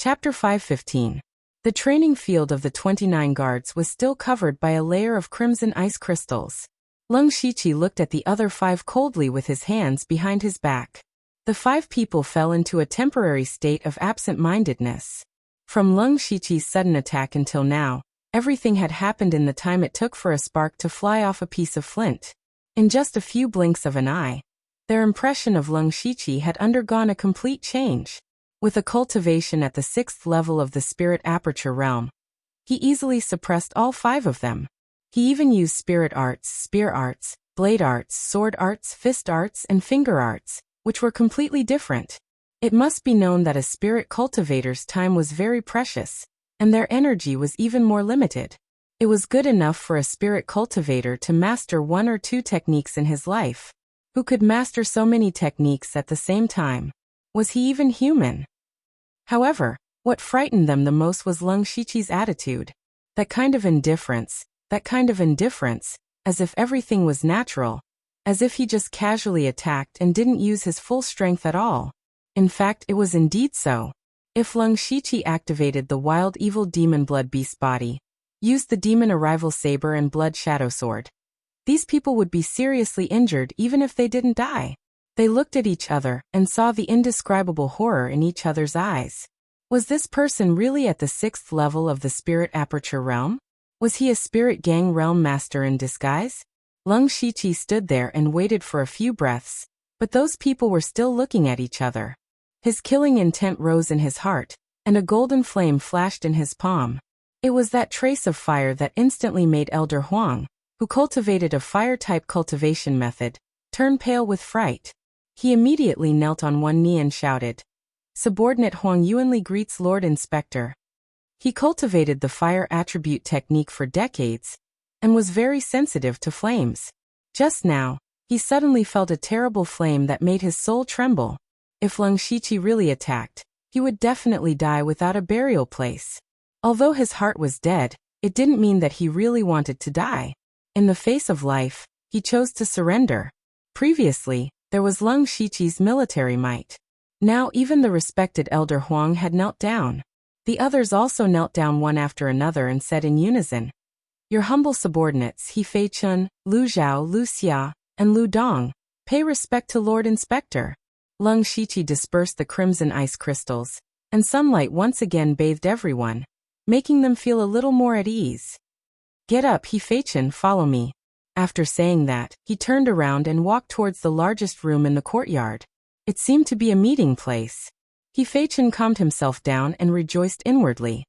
Chapter 5:15. The training field of the 29 guards was still covered by a layer of crimson ice crystals. Lung Shiqi looked at the other 5 coldly with his hands behind his back. The 5 people fell into a temporary state of absent-mindedness. From Lung Shiqi's sudden attack until now, everything had happened in the time it took for a spark to fly off a piece of flint. In just a few blinks of an eye, their impression of Lung Shiqi had undergone a complete change. With a cultivation at the 6th level of the spirit aperture realm, he easily suppressed all 5 of them. He even used spirit arts, spear arts, blade arts, sword arts, fist arts, and finger arts, which were completely different. It must be known that a spirit cultivator's time was very precious, and their energy was even more limited. It was good enough for a spirit cultivator to master 1 or 2 techniques in his life. Who could master so many techniques at the same time? Was he even human? However, what frightened them the most was Lung Shiqi's attitude. That kind of indifference, as if everything was natural, as if he just casually attacked and didn't use his full strength at all. In fact, it was indeed so. If Lung Shiqi activated the wild evil demon blood beast body, used the demon arrival saber and blood shadow sword, these people would be seriously injured even if they didn't die. They looked at each other and saw the indescribable horror in each other's eyes. Was this person really at the 6th level of the spirit aperture realm? Was he a spirit gang realm master in disguise? Lung Shiqi stood there and waited for a few breaths, but those people were still looking at each other. His killing intent rose in his heart, and a golden flame flashed in his palm. It was that trace of fire that instantly made Elder Huang, who cultivated a fire-type cultivation method, turn pale with fright. He immediately knelt on one knee and shouted, "Subordinate Huang Yuanli greets Lord Inspector." He cultivated the fire attribute technique for decades, and was very sensitive to flames. Just now, he suddenly felt a terrible flame that made his soul tremble. If Lung Shiqi really attacked, he would definitely die without a burial place. Although his heart was dead, it didn't mean that he really wanted to die. In the face of life, he chose to surrender. Previously, there was Lung Shiqi's military might. Now even the respected Elder Huang had knelt down. The others also knelt down one after another and said in unison, "Your humble subordinates He Fei Chun, Lu Zhao, Lu Xia, and Lu Dong, pay respect to Lord Inspector." Lung Shiqi dispersed the crimson ice crystals, and sunlight once again bathed everyone, making them feel a little more at ease. "Get up, He Fei Chun, follow me." After saying that, he turned around and walked towards the largest room in the courtyard. It seemed to be a meeting place. He Fei Chun calmed himself down and rejoiced inwardly.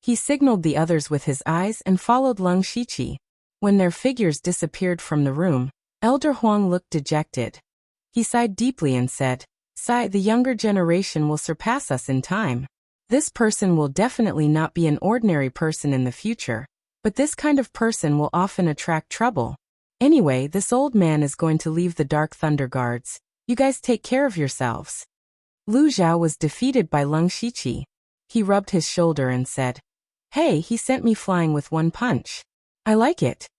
He signaled the others with his eyes and followed Lung Shiqi. When their figures disappeared from the room, Elder Huang looked dejected. He sighed deeply and said, "The younger generation will surpass us in time. This person will definitely not be an ordinary person in the future. But this kind of person will often attract trouble. Anyway, this old man is going to leave the Dark Thunder Guards. You guys take care of yourselves." Lu Zhao was defeated by Lung Shiqi. He rubbed his shoulder and said, "Hey, he sent me flying with one punch. I like it."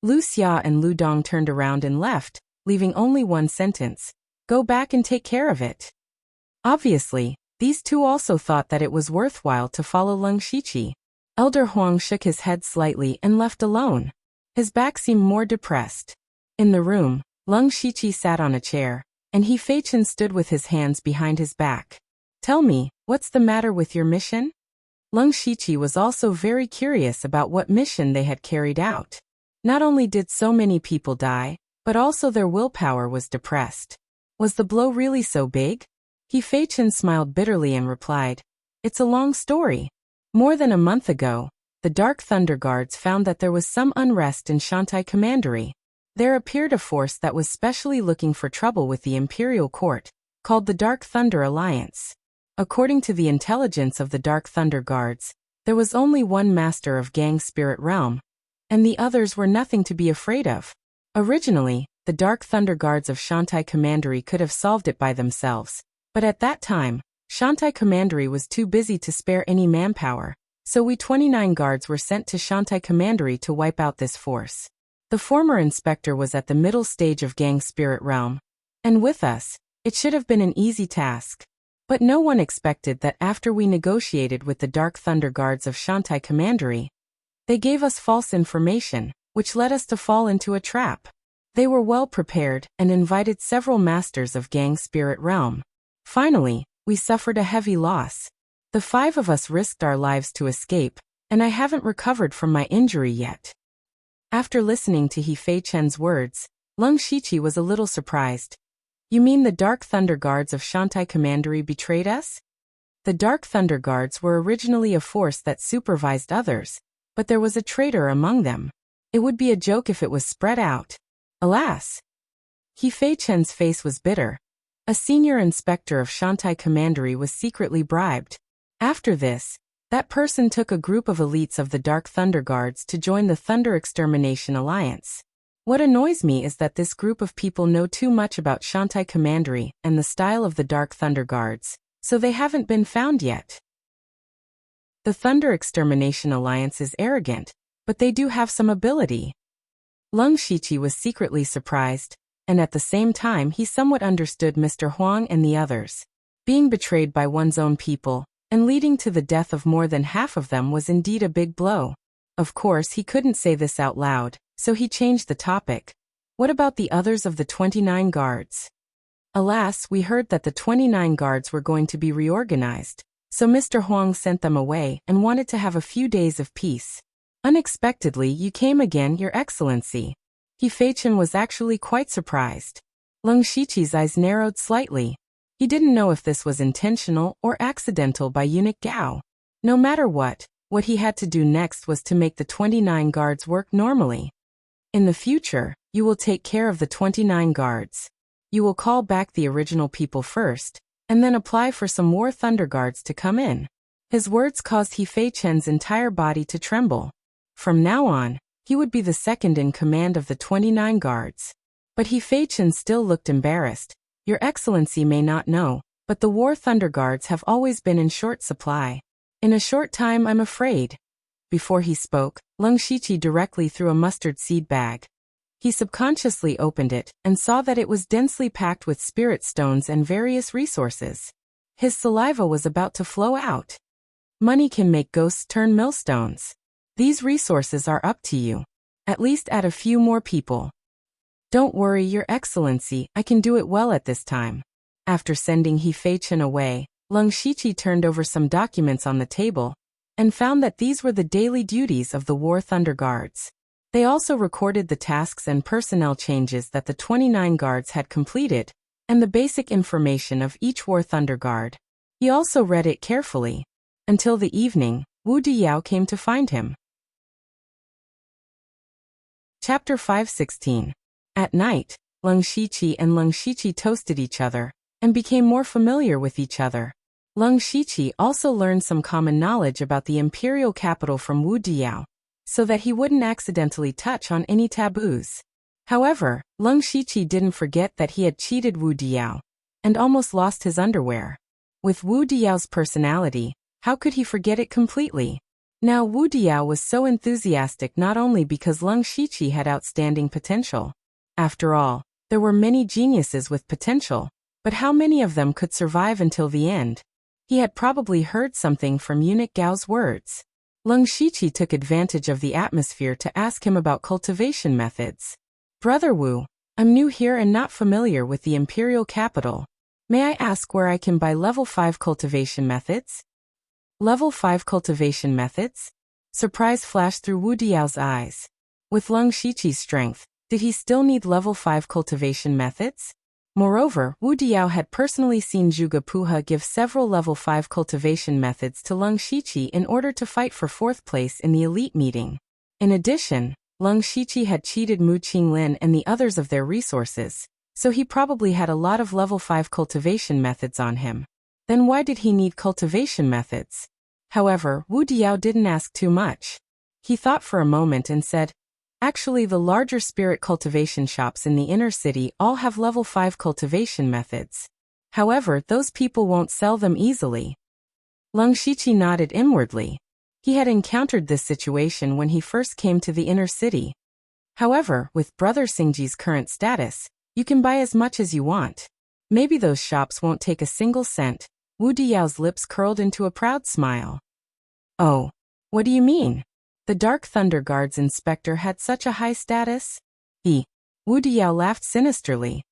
Lu Xia and Lu Dong turned around and left, leaving only one sentence, "Go back and take care of it." Obviously, these two also thought that it was worthwhile to follow Lung Shiqi. Elder Huang shook his head slightly and left alone. His back seemed more depressed. In the room, Lung Shiqi sat on a chair, and He Fei Chun stood with his hands behind his back. "Tell me, what's the matter with your mission?" Lung Shiqi was also very curious about what mission they had carried out. Not only did so many people die, but also their willpower was depressed. Was the blow really so big? He Fei Chun smiled bitterly and replied, "It's a long story. More than a month ago, the Dark Thunder Guards found that there was some unrest in Shantai Commandery. There appeared a force that was specially looking for trouble with the Imperial Court, called the Dark Thunder Alliance. According to the intelligence of the Dark Thunder Guards, there was only one master of Gang Spirit Realm, and the others were nothing to be afraid of. Originally, the Dark Thunder Guards of Shantai Commandery could have solved it by themselves, but at that time, Shantai Commandery was too busy to spare any manpower, so we 29 guards were sent to Shantai Commandery to wipe out this force. The former inspector was at the middle stage of Gang Spirit Realm, and with us, it should have been an easy task. But no one expected that after we negotiated with the Dark Thunder Guards of Shantai Commandery, they gave us false information, which led us to fall into a trap. They were well prepared and invited several masters of Gang Spirit Realm. Finally, we suffered a heavy loss. The 5 of us risked our lives to escape, and I haven't recovered from my injury yet. After listening to He Fei Chen's words, Leng Shiqi was a little surprised. You mean the Dark Thunder Guards of Shantai Commandery betrayed us? The Dark Thunder Guards were originally a force that supervised others, but there was a traitor among them. It would be a joke if it was spread out. Alas! He Fei Chen's face was bitter. A senior inspector of Shantai Commandery was secretly bribed. After this, that person took a group of elites of the Dark Thunder Guards to join the Thunder Extermination Alliance. What annoys me is that this group of people know too much about Shantai Commandery and the style of the Dark Thunder Guards, so they haven't been found yet. The Thunder Extermination Alliance is arrogant, but they do have some ability. Leng Shiqi was secretly surprised, and at the same time he somewhat understood Mr. Huang and the others. Being betrayed by one's own people, and leading to the death of more than half of them was indeed a big blow. Of course he couldn't say this out loud, so he changed the topic. What about the others of the 29 guards? Alas, we heard that the 29 guards were going to be reorganized, so Mr. Huang sent them away and wanted to have a few days of peace. Unexpectedly you came again, Your Excellency. He Fei Chen was actually quite surprised. Leng Shiqi's eyes narrowed slightly. He didn't know if this was intentional or accidental by Eunuch Gao. No matter what he had to do next was to make the 29 guards work normally. In the future, you will take care of the 29 guards. You will call back the original people first, and then apply for some more Thunder Guards to come in. His words caused He Fei Chen's entire body to tremble. From now on, he would be the second in command of the 29 guards. But He Fei Chen still looked embarrassed. Your Excellency may not know, but the War Thunder Guards have always been in short supply. In a short time, I'm afraid. Before he spoke, Leng Shiqi directly threw a mustard seed bag. He subconsciously opened it and saw that it was densely packed with spirit stones and various resources. His saliva was about to flow out. Money can make ghosts turn millstones. These resources are up to you. At least add a few more people. Don't worry, Your Excellency, I can do it well at this time. After sending He Fei Chen away, Leng Shiqi turned over some documents on the table and found that these were the daily duties of the War Thunder Guards. They also recorded the tasks and personnel changes that the 29 guards had completed, and the basic information of each War Thunder Guard. He also read it carefully. Until the evening, Wu Diyao came to find him. Chapter 516. At night, Leng Shiqi and Leng Shiqi toasted each other, and became more familiar with each other. Leng Shiqi also learned some common knowledge about the imperial capital from Wu Diyao, so that he wouldn't accidentally touch on any taboos. However, Leng Shiqi didn't forget that he had cheated Wu Diyao, and almost lost his underwear. With Wu Diao's personality, how could he forget it completely? Now Wu Diyao was so enthusiastic not only because Leng Shiqi had outstanding potential. After all, there were many geniuses with potential, but how many of them could survive until the end? He had probably heard something from Eunuch Gao's words. Leng Shiqi took advantage of the atmosphere to ask him about cultivation methods. Brother Wu, I'm new here and not familiar with the imperial capital. May I ask where I can buy level 5 cultivation methods? Level 5 cultivation methods? Surprise flashed through Wu Diao's eyes. With Leng Shiqi's strength, did he still need level 5 cultivation methods? Moreover, Wu Diyao had personally seen Zhuge Puha give several level 5 cultivation methods to Leng Shiqi in order to fight for 4th place in the elite meeting. In addition, Leng Shiqi had cheated Mu Qinglin and the others of their resources, so he probably had a lot of level 5 cultivation methods on him. Then why did he need cultivation methods? However, Wu Diyao didn't ask too much. He thought for a moment and said, actually, the larger spirit cultivation shops in the inner city all have level 5 cultivation methods. However, those people won't sell them easily. Leng Shiqi nodded inwardly. He had encountered this situation when he first came to the inner city. However, with Brother Xingji's current status, you can buy as much as you want. Maybe those shops won't take a single cent, Wu Diao's lips curled into a proud smile. Oh, what do you mean? The Dark Thunder Guard's inspector had such a high status? Wu Diao laughed sinisterly.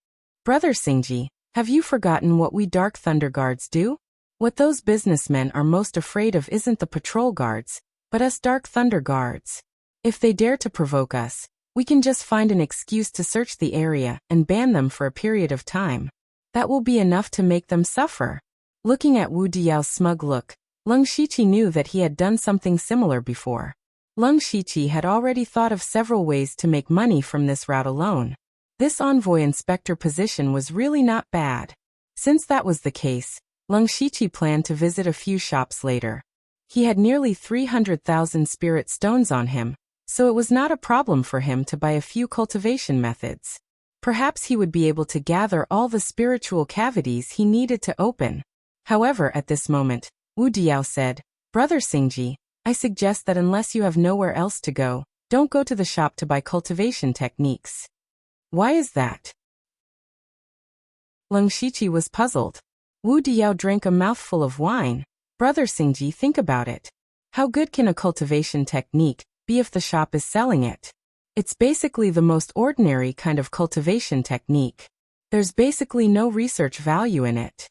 Brother Xingji, have you forgotten what we Dark Thunder Guards do? What those businessmen are most afraid of isn't the patrol guards, but us Dark Thunder Guards. If they dare to provoke us, we can just find an excuse to search the area and ban them for a period of time. That will be enough to make them suffer. Looking at Wu Diao's smug look, Leng Shiqi knew that he had done something similar before. Leng Shiqi had already thought of several ways to make money from this route alone. This envoy inspector position was really not bad. Since that was the case, Leng Shiqi planned to visit a few shops later. He had nearly 300,000 spirit stones on him, so it was not a problem for him to buy a few cultivation methods. Perhaps he would be able to gather all the spiritual cavities he needed to open. However, at this moment, Wu Diao said, Brother Xingji, I suggest that unless you have nowhere else to go, don't go to the shop to buy cultivation techniques. Why is that? Leng Shiqi was puzzled. Wu Diao drank a mouthful of wine. Brother Xingji, think about it. How good can a cultivation technique be if the shop is selling it? It's basically the most ordinary kind of cultivation technique. There's basically no research value in it.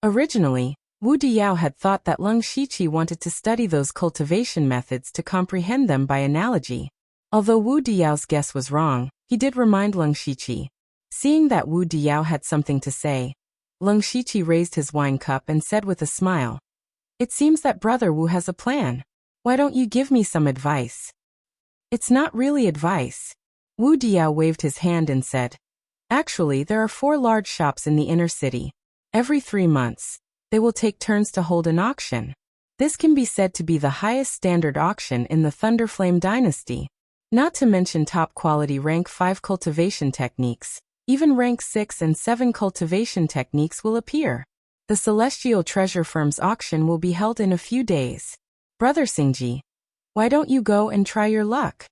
Originally, Wu Diao had thought that Leng Shiqi wanted to study those cultivation methods to comprehend them by analogy. Although Wu Diao's guess was wrong, he did remind Leng Shiqi. Seeing that Wu Diao had something to say, Leng Shiqi raised his wine cup and said with a smile, It seems that Brother Wu has a plan. Why don't you give me some advice? It's not really advice. Wu Diao waved his hand and said, Actually, there are 4 large shops in the inner city. Every 3 months, they will take turns to hold an auction. This can be said to be the highest standard auction in the Thunderflame dynasty. Not to mention top-quality rank 5 cultivation techniques. Even rank 6 and 7 cultivation techniques will appear. The Celestial Treasure Firm's auction will be held in a few days. Brother Xingji, why don't you go and try your luck?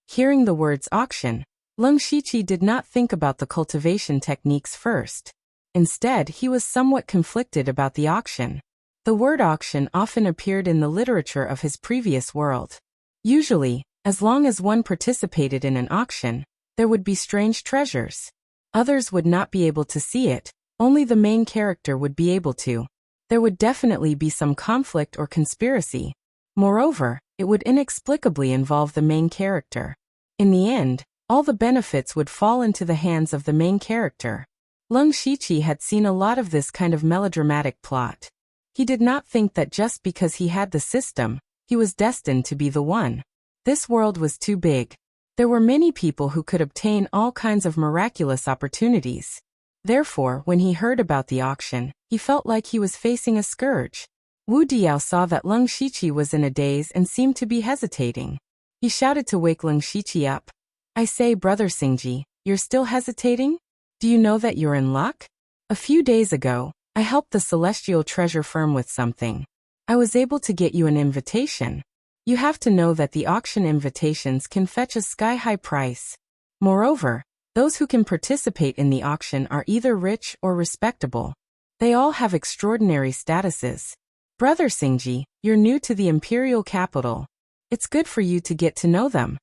Hearing the words auction, Leng Shiqi did not think about the cultivation techniques first. Instead, he was somewhat conflicted about the auction. The word auction often appeared in the literature of his previous world. Usually, as long as one participated in an auction, there would be strange treasures. Others would not be able to see it, only the main character would be able to. There would definitely be some conflict or conspiracy. Moreover, it would inexplicably involve the main character. In the end, all the benefits would fall into the hands of the main character. Leng Shiqi had seen a lot of this kind of melodramatic plot. He did not think that just because he had the system, he was destined to be the one. This world was too big. There were many people who could obtain all kinds of miraculous opportunities. Therefore, when he heard about the auction, he felt like he was facing a scourge. Wu Diao saw that Leng Shiqi was in a daze and seemed to be hesitating. He shouted to wake Leng Shiqi up. I say, Brother Xingji, you're still hesitating? Do you know that you're in luck? A few days ago, I helped the Celestial Treasure Firm with something. I was able to get you an invitation. You have to know that the auction invitations can fetch a sky-high price. Moreover, those who can participate in the auction are either rich or respectable. They all have extraordinary statuses. Brother Xingji, you're new to the imperial capital. It's good for you to get to know them.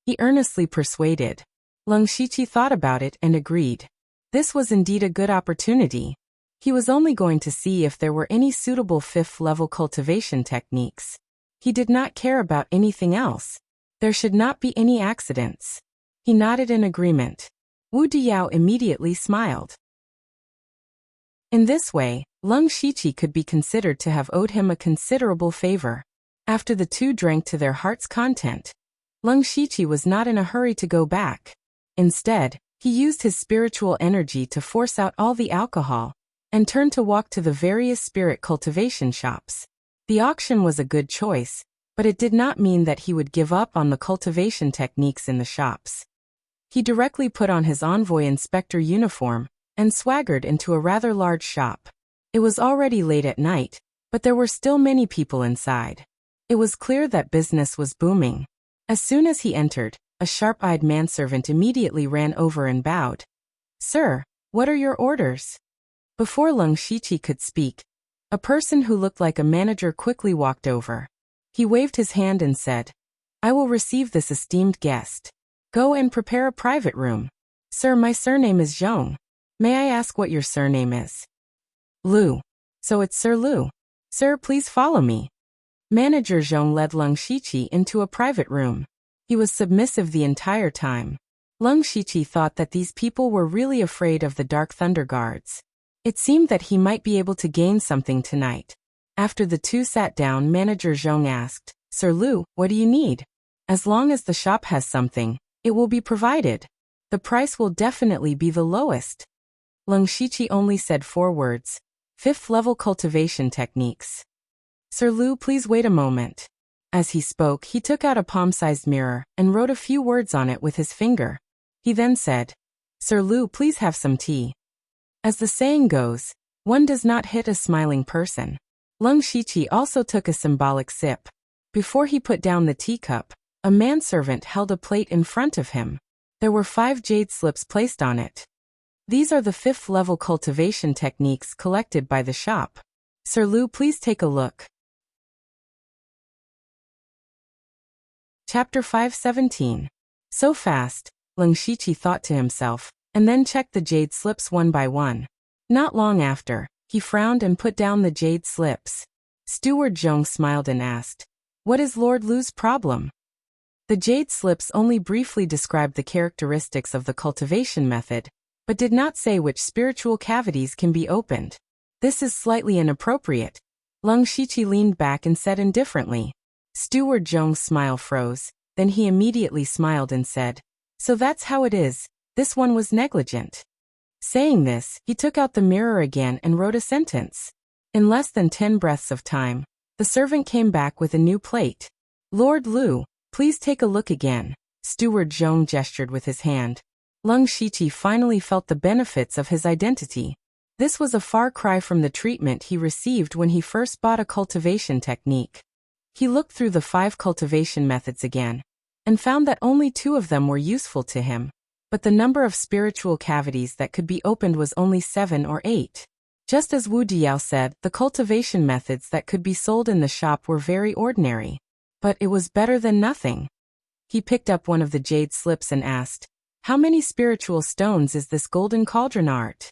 He earnestly persuaded. Leng Shiqi thought about it and agreed. This was indeed a good opportunity. He was only going to see if there were any suitable 5th-level cultivation techniques. He did not care about anything else. There should not be any accidents. He nodded in agreement. Wu Diao immediately smiled. In this way, Leng Shiqi could be considered to have owed him a considerable favor. After the two drank to their heart's content, Leng Shiqi was not in a hurry to go back. Instead, he used his spiritual energy to force out all the alcohol, and turned to walk to the various spirit cultivation shops. The auction was a good choice, but it did not mean that he would give up on the cultivation techniques in the shops. He directly put on his envoy inspector uniform, and swaggered into a rather large shop. It was already late at night, but there were still many people inside. It was clear that business was booming. As soon as he entered, a sharp-eyed manservant immediately ran over and bowed. Sir, what are your orders? Before Leng Shiqi could speak, A person who looked like a manager quickly walked over. He waved his hand and said, "I will receive this esteemed guest. Go and prepare a private room." "Sir, my surname is Zhong. May I ask what your surname is?" "Lu." "So it's Sir Lu. Sir, please follow me." Manager Zhong led Leng Shiqi into a private room. He was submissive the entire time. Leng Shiqi thought that these people were really afraid of the Dark Thunder Guards. It seemed that he might be able to gain something tonight. After the two sat down, Manager Zhong asked, "Sir Lu, what do you need? As long as the shop has something, it will be provided. The price will definitely be the lowest." Leng Shiqi only said 4 words. 5th level cultivation techniques. "Sir Lu, please wait a moment." As he spoke, he took out a palm-sized mirror and wrote a few words on it with his finger. He then said, "Sir Lu, please have some tea." As the saying goes, one does not hit a smiling person. Leng Shiqi also took a symbolic sip. Before he put down the teacup, a manservant held a plate in front of him. There were 5 jade slips placed on it. These are the 5th level cultivation techniques collected by the shop. "Sir Lu, please take a look." Chapter 517. So fast, Leng Shiqi thought to himself, and then checked the jade slips one by one. Not long after, he frowned and put down the jade slips. Steward Zhong smiled and asked, "What is Lord Lu's problem?" The jade slips only briefly described the characteristics of the cultivation method, but did not say which spiritual cavities can be opened. "This is slightly inappropriate." Leng Shiqi leaned back and said indifferently. Steward Zhong's smile froze, then he immediately smiled and said, "So that's how it is. This one was negligent." Saying this, he took out the mirror again and wrote a sentence. In less than 10 breaths of time, the servant came back with a new plate. "Lord Lu, please take a look again." Steward Zhong gestured with his hand. Leng Shiqi finally felt the benefits of his identity. This was a far cry from the treatment he received when he first bought a cultivation technique. He looked through the 5 cultivation methods again, and found that only 2 of them were useful to him. But the number of spiritual cavities that could be opened was only 7 or 8. Just as Wu Diao said, the cultivation methods that could be sold in the shop were very ordinary. But it was better than nothing. He picked up one of the jade slips and asked, "How many spiritual stones is this golden cauldron art?"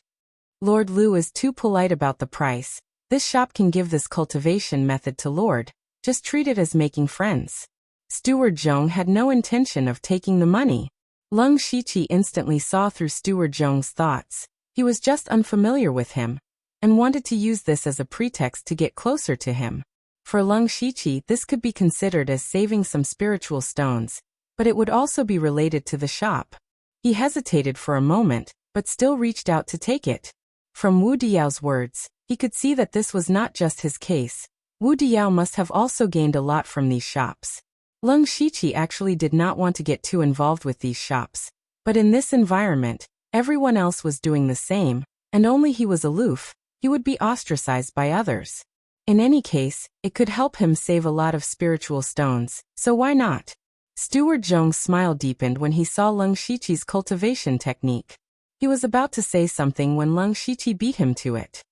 "Lord Lu is too polite about the price. This shop can give this cultivation method to Lord. Just treat it as making friends." Steward Zhong had no intention of taking the money. Leng Shiqi instantly saw through Steward Zhong's thoughts. He was just unfamiliar with him, and wanted to use this as a pretext to get closer to him. For Leng Shiqi, this could be considered as saving some spiritual stones, but it would also be related to the shop. He hesitated for a moment, but still reached out to take it. From Wu Diao's words, he could see that this was not just his case. Wu Diao must have also gained a lot from these shops. Leng Shiqi actually did not want to get too involved with these shops, but in this environment, everyone else was doing the same, and only he was aloof. He would be ostracized by others. In any case, it could help him save a lot of spiritual stones, so why not? Steward Zhong's smile deepened when he saw Leng Shiqi's cultivation technique. He was about to say something when Leng Shiqi beat him to it.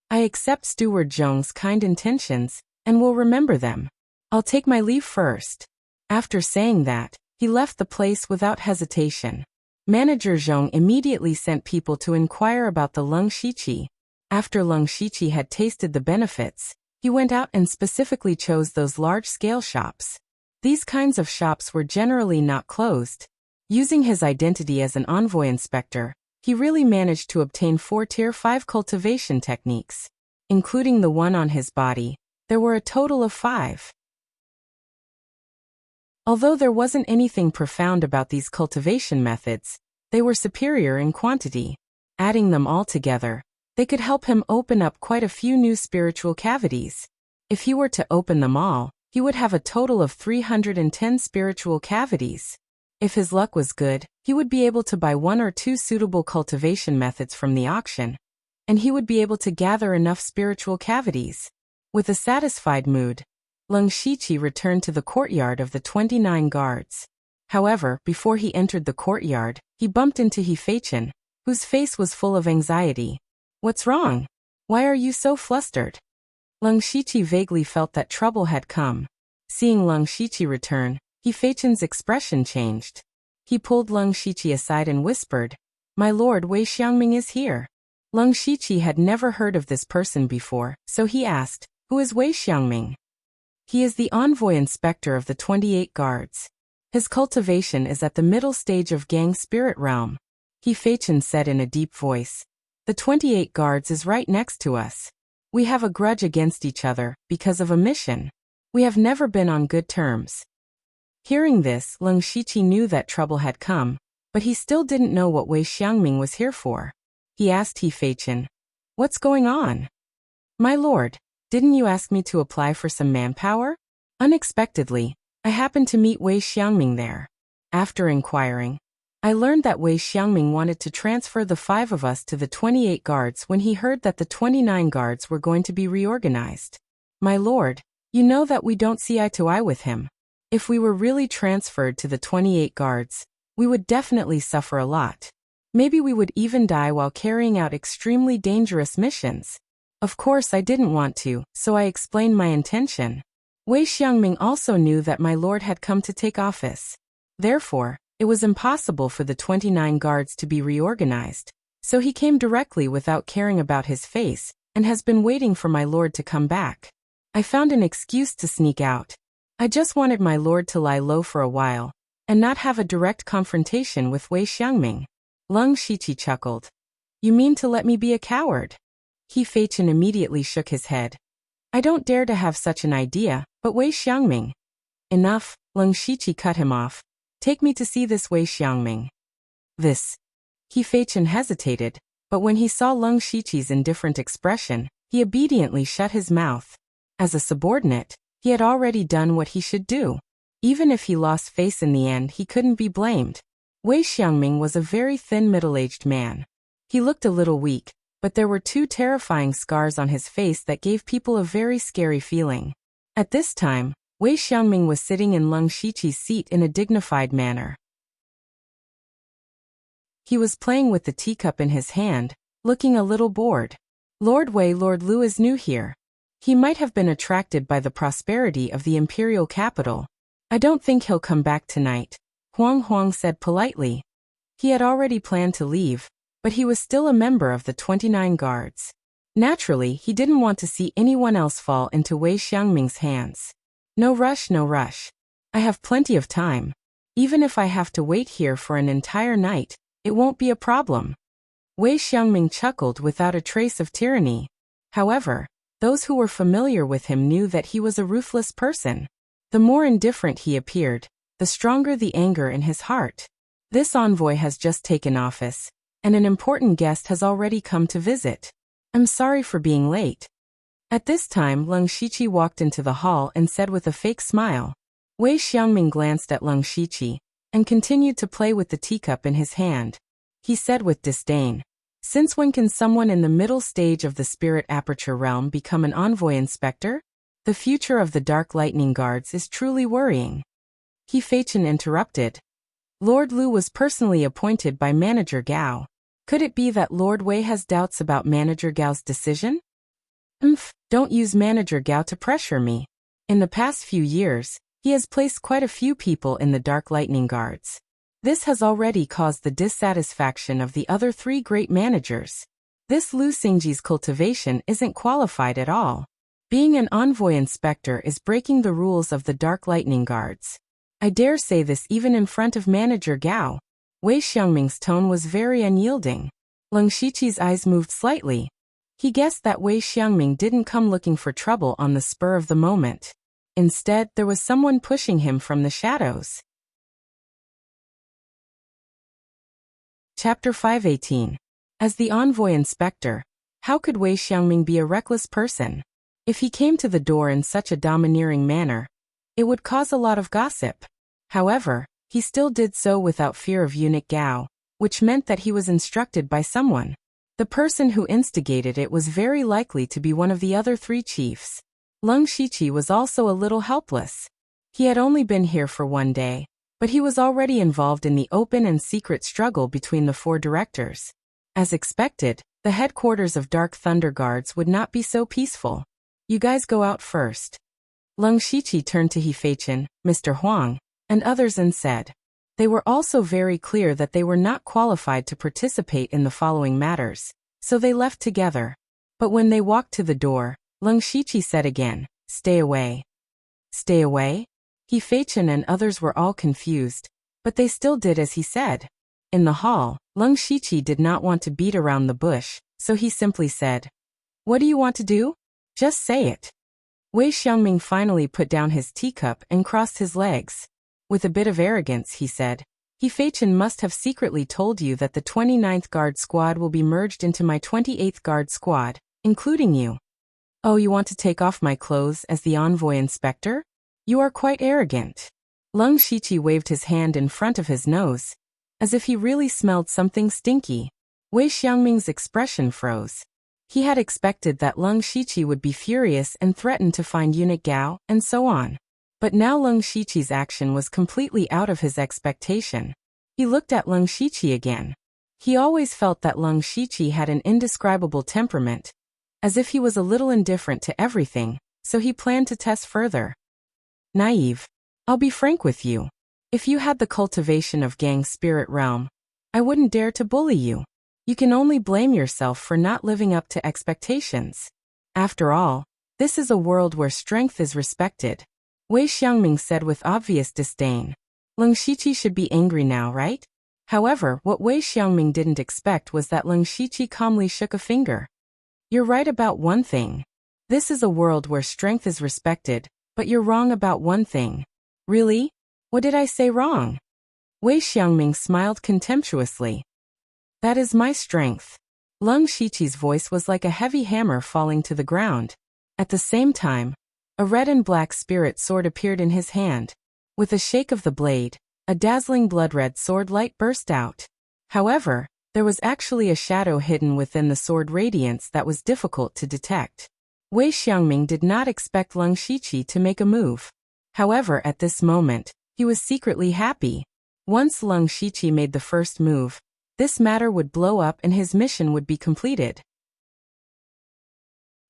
"I accept Steward Zhong's kind intentions, and will remember them. I'll take my leave first." After saying that, he left the place without hesitation. Manager Zhong immediately sent people to inquire about the Leng Shiqi. After Leng Shiqi had tasted the benefits, he went out and specifically chose those large-scale shops. These kinds of shops were generally not closed. Using his identity as an envoy inspector, he really managed to obtain 4 Tier 5 cultivation techniques. Including the one on his body, there were a total of 5. Although there wasn't anything profound about these cultivation methods, they were superior in quantity. Adding them all together, they could help him open up quite a few new spiritual cavities. If he were to open them all, he would have a total of 310 spiritual cavities. If his luck was good, he would be able to buy 1 or 2 suitable cultivation methods from the auction, and he would be able to gather enough spiritual cavities. With a satisfied mood, Leng Shiqi returned to the courtyard of the 29 guards. However, before he entered the courtyard, he bumped into He Feichen, whose face was full of anxiety. "What's wrong? Why are you so flustered?" Lung Shiqi vaguely felt that trouble had come. Seeing Lung Shiqi return, He Feichen's expression changed. He pulled Lung Shiqi aside and whispered, "My lord, Wei Xiangming is here." Lung Shiqi had never heard of this person before, so he asked, "Who is Wei Xiangming?" "He is the envoy inspector of the 28 guards. His cultivation is at the middle stage of Gang Spirit Realm," He Feichen said in a deep voice. "The 28 guards is right next to us. We have a grudge against each other, because of a mission. We have never been on good terms." Hearing this, Lung Shiqi knew that trouble had come, but he still didn't know what Wei Xiangming was here for. He asked He Feichen, "What's going on?" "My lord, didn't you ask me to apply for some manpower?" Unexpectedly, I happened to meet Wei Xiangming there. After inquiring, I learned that Wei Xiangming wanted to transfer the 5 of us to the 28 guards when he heard that the 29 guards were going to be reorganized. My lord, you know that we don't see eye to eye with him. If we were really transferred to the 28 guards, we would definitely suffer a lot. Maybe we would even die while carrying out extremely dangerous missions. Of course I didn't want to, so I explained my intention. Wei Xiangming also knew that my lord had come to take office. Therefore, it was impossible for the 29 guards to be reorganized, so he came directly without caring about his face, and has been waiting for my lord to come back. I found an excuse to sneak out. I just wanted my lord to lie low for a while, and not have a direct confrontation with Wei Xiangming. Lung Shiqi chuckled. "You mean to let me be a coward?" He Feichen immediately shook his head. "I don't dare to have such an idea, but Wei Xiangming." "Enough," Lung Shiqi cut him off. "Take me to see this Wei Xiangming." This. He Feichen hesitated, but when he saw Lung Shiqi's indifferent expression, he obediently shut his mouth. As a subordinate, he had already done what he should do. Even if he lost face in the end, he couldn't be blamed. Wei Xiangming was a very thin middle-aged man. He looked a little weak, but there were 2 terrifying scars on his face that gave people a very scary feeling. At this time, Wei Xiangming was sitting in Lung Shiqi's seat in a dignified manner. He was playing with the teacup in his hand, looking a little bored. Lord Lu is new here. He might have been attracted by the prosperity of the imperial capital. I don't think he'll come back tonight, Huang said politely. He had already planned to leave, but he was still a member of the 29 guards. Naturally, he didn't want to see anyone else fall into Wei Xiangming's hands. No rush, no rush. I have plenty of time. Even if I have to wait here for an entire night, it won't be a problem. Wei Xiangming chuckled without a trace of tyranny. However, those who were familiar with him knew that he was a ruthless person. The more indifferent he appeared, the stronger the anger in his heart. This envoy has just taken office, and an important guest has already come to visit. I'm sorry for being late. At this time, Lung Shiqi walked into the hall and said with a fake smile. Wei Xiangming glanced at Lung Shiqi and continued to play with the teacup in his hand. He said with disdain, "Since when can someone in the middle stage of the Spirit Aperture realm become an envoy inspector? The future of the Dark Lightning Guards is truly worrying." He Feichen interrupted. Lord Lu was personally appointed by Manager Gao. Could it be that Lord Wei has doubts about Manager Gao's decision? Don't use Manager Gao to pressure me. In the past few years, he has placed quite a few people in the Dark Lightning Guards. This has already caused the dissatisfaction of the other 3 great managers. This Lu Xingji's cultivation isn't qualified at all. Being an envoy inspector is breaking the rules of the Dark Lightning Guards. I dare say this even in front of Manager Gao. Wei Xiangming's tone was very unyielding. Lung Shiqi's eyes moved slightly. He guessed that Wei Xiangming didn't come looking for trouble on the spur of the moment. Instead, there was someone pushing him from the shadows. Chapter 518. As the envoy inspector, how could Wei Xiangming be a reckless person? If he came to the door in such a domineering manner, it would cause a lot of gossip. However, he still did so without fear of eunuch Gao, which meant that he was instructed by someone. The person who instigated it was very likely to be one of the other 3 chiefs. Lung Shiqi was also a little helpless. He had only been here for 1 day, but he was already involved in the open and secret struggle between the 4 directors. As expected, the headquarters of Dark Thunder Guards would not be so peaceful. You guys go out first. Leng Shiqi turned to He Feiqian, Mr. Huang, and others and said. They were also very clear that they were not qualified to participate in the following matters, so they left together. But when they walked to the door, Leng Shiqi said again, "Stay away." Stay away? He Feiqian and others were all confused, but they still did as he said. In the hall, Leng Shiqi did not want to beat around the bush, so he simply said, "What do you want to do? Just say it." Wei Xiangming finally put down his teacup and crossed his legs. With a bit of arrogance, he said, He Feiqian must have secretly told you that the 29th Guard Squad will be merged into my 28th Guard Squad, including you. Oh, you want to take off my clothes as the envoy inspector? You are quite arrogant. Leng Shiqi waved his hand in front of his nose, as if he really smelled something stinky. Wei Xiangming's expression froze. He had expected that Leng Shiqi would be furious and threaten to find eunuch Gao, and so on. But now Leng Shiqi's action was completely out of his expectation. He looked at Leng Shiqi again. He always felt that Leng Shiqi had an indescribable temperament, as if he was a little indifferent to everything, so he planned to test further. Naive. I'll be frank with you. If you had the cultivation of Gang's spirit realm, I wouldn't dare to bully you. You can only blame yourself for not living up to expectations. After all, this is a world where strength is respected. Wei Xiangming said with obvious disdain. Leng Shiqi should be angry now, right? However, what Wei Xiangming didn't expect was that Leng Shiqi calmly shook a finger. You're right about one thing. This is a world where strength is respected, but you're wrong about one thing. Really? What did I say wrong? Wei Xiangming smiled contemptuously. That is my strength. Leng Shiqi's voice was like a heavy hammer falling to the ground. At the same time, a red and black spirit sword appeared in his hand. With a shake of the blade, a dazzling blood-red sword light burst out. However, there was actually a shadow hidden within the sword radiance that was difficult to detect. Wei Xiangming did not expect Leng Shiqi to make a move. However, at this moment, he was secretly happy. Once Leng Shiqi made the first move, this matter would blow up and his mission would be completed.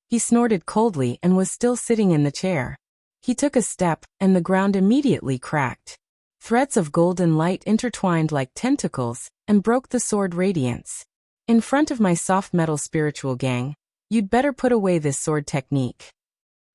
He snorted coldly and was still sitting in the chair. He took a step, and the ground immediately cracked. Threads of golden light intertwined like tentacles, and broke the sword radiance. In front of my soft metal spiritual gang, you'd better put away this sword technique.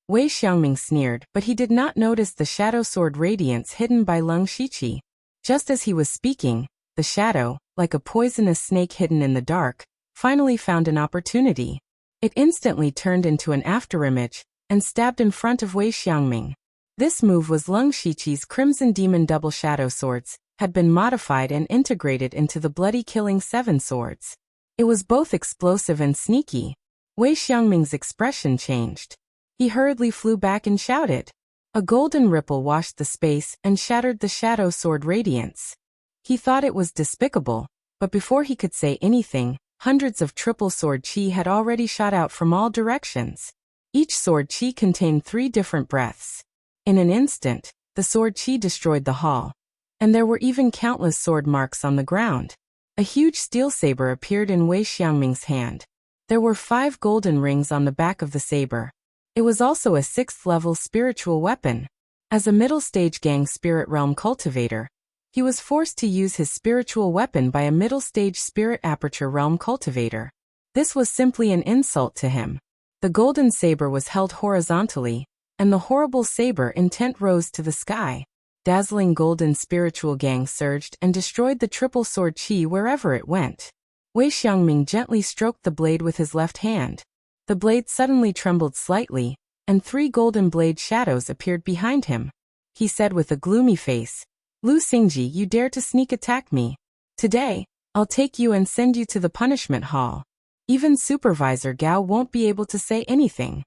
Wei Xiangming sneered, but he did not notice the shadow sword radiance hidden by Leng Shiqi. Just as he was speaking, the shadow, like a poisonous snake hidden in the dark, finally found an opportunity. It instantly turned into an afterimage, and stabbed in front of Wei Xiangming. This move was Leng Shiqi's Crimson Demon Double Shadow Swords, had been modified and integrated into the Bloody Killing 7 swords. It was both explosive and sneaky. Wei Xiangming's expression changed. He hurriedly flew back and shouted. A golden ripple washed the space and shattered the shadow sword radiance. He thought it was despicable, but before he could say anything, hundreds of triple sword chi had already shot out from all directions. Each sword chi contained 3 different breaths. In an instant, the sword chi destroyed the hall, and there were even countless sword marks on the ground. A huge steel saber appeared in Wei Xiangming's hand. There were 5 golden rings on the back of the saber. It was also a 6th-level spiritual weapon. As a middle-stage gang spirit realm cultivator, he was forced to use his spiritual weapon by a middle-stage spirit aperture realm cultivator. This was simply an insult to him. The golden saber was held horizontally, and the horrible saber intent rose to the sky. Dazzling golden spiritual gang surged and destroyed the triple sword chi wherever it went. Wei Xiangming gently stroked the blade with his left hand. The blade suddenly trembled slightly, and 3 golden blade shadows appeared behind him. He said with a gloomy face, Lu Xingji, you dare to sneak attack me. Today, I'll take you and send you to the punishment hall. Even Supervisor Gao won't be able to say anything.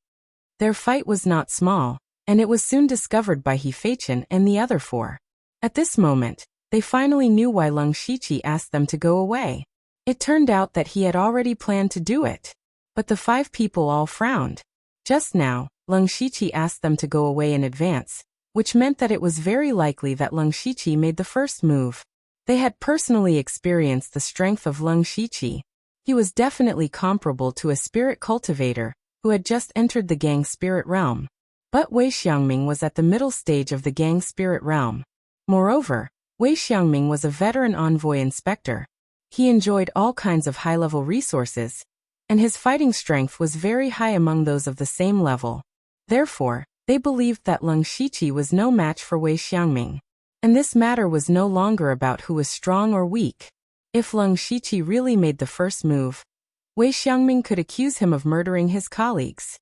Their fight was not small, and it was soon discovered by He Feiqian and the other 4. At this moment, they finally knew why Leng Shiqi asked them to go away. It turned out that he had already planned to do it. But the 5 people all frowned. Just now, Leng Shiqi asked them to go away in advance, which meant that it was very likely that Leng Shiqi made the first move. They had personally experienced the strength of Leng Shiqi. He was definitely comparable to a spirit cultivator, who had just entered the Gang Spirit Realm. But Wei Xiangming was at the middle stage of the Gang Spirit Realm. Moreover, Wei Xiangming was a veteran envoy inspector. He enjoyed all kinds of high-level resources, and his fighting strength was very high among those of the same level. Therefore, they believed that Leng Shiqi was no match for Wei Xiangming. And this matter was no longer about who was strong or weak. If Leng Shiqi really made the first move, Wei Xiangming could accuse him of murdering his colleagues.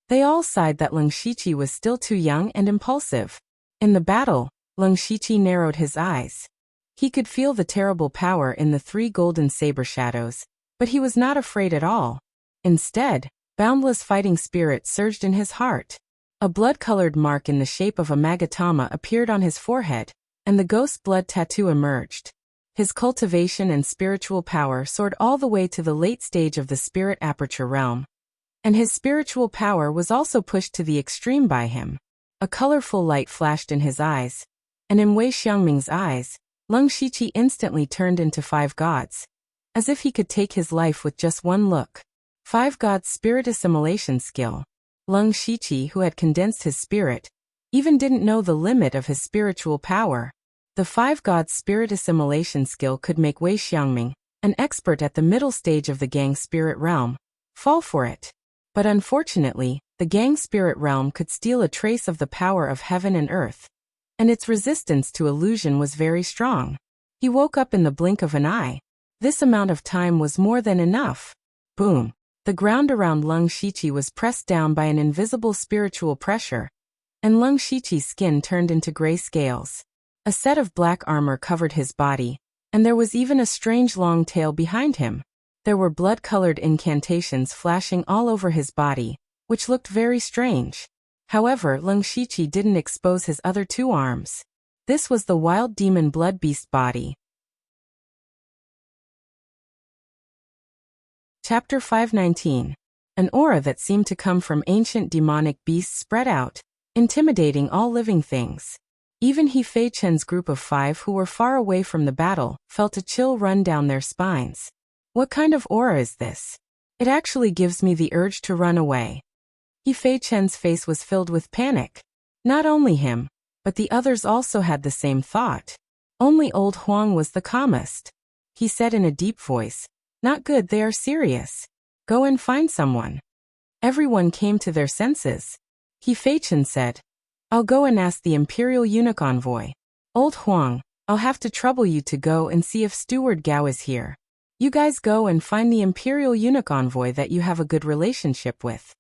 They all sighed that Leng Shiqi was still too young and impulsive. In the battle, Leng Shiqi narrowed his eyes. He could feel the terrible power in the 3 golden saber shadows, but he was not afraid at all. Instead, boundless fighting spirit surged in his heart. A blood-colored mark in the shape of a magatama appeared on his forehead, and the ghost blood tattoo emerged. His cultivation and spiritual power soared all the way to the late stage of the spirit aperture realm. And his spiritual power was also pushed to the extreme by him. A colorful light flashed in his eyes, and in Wei Xiangming's eyes, Leng Shiqi instantly turned into 5 gods, as if he could take his life with just one look. 5 gods spirit assimilation skill. Leng Shiqi, who had condensed his spirit, even didn't know the limit of his spiritual power. The 5 gods spirit assimilation skill could make Wei Xiangming, an expert at the middle stage of the Gang Spirit Realm, fall for it. But unfortunately, the Gang Spirit Realm could steal a trace of the power of heaven and earth, and its resistance to illusion was very strong. He woke up in the blink of an eye. This amount of time was more than enough. Boom! The ground around Leng Shiqi was pressed down by an invisible spiritual pressure, and Leng Shiqi's skin turned into gray scales. A set of black armor covered his body, and there was even a strange long tail behind him. There were blood-colored incantations flashing all over his body, which looked very strange. However, Leng Shiqi didn't expose his other 2 arms. This was the wild demon blood beast body. Chapter 519. An aura that seemed to come from ancient demonic beasts spread out, intimidating all living things. Even He Fei Chen's group of 5 who were far away from the battle felt a chill run down their spines. What kind of aura is this? It actually gives me the urge to run away. He Fei Chen's face was filled with panic. Not only him, but the others also had the same thought. Only old Huang was the calmest. He said in a deep voice, "Not good, they are serious. Go and find someone." Everyone came to their senses. He Fei Chen said, "I'll go and ask the Imperial Eunuch Envoy. Old Huang, I'll have to trouble you to go and see if Steward Gao is here. You guys go and find the Imperial Eunuch Envoy that you have a good relationship with.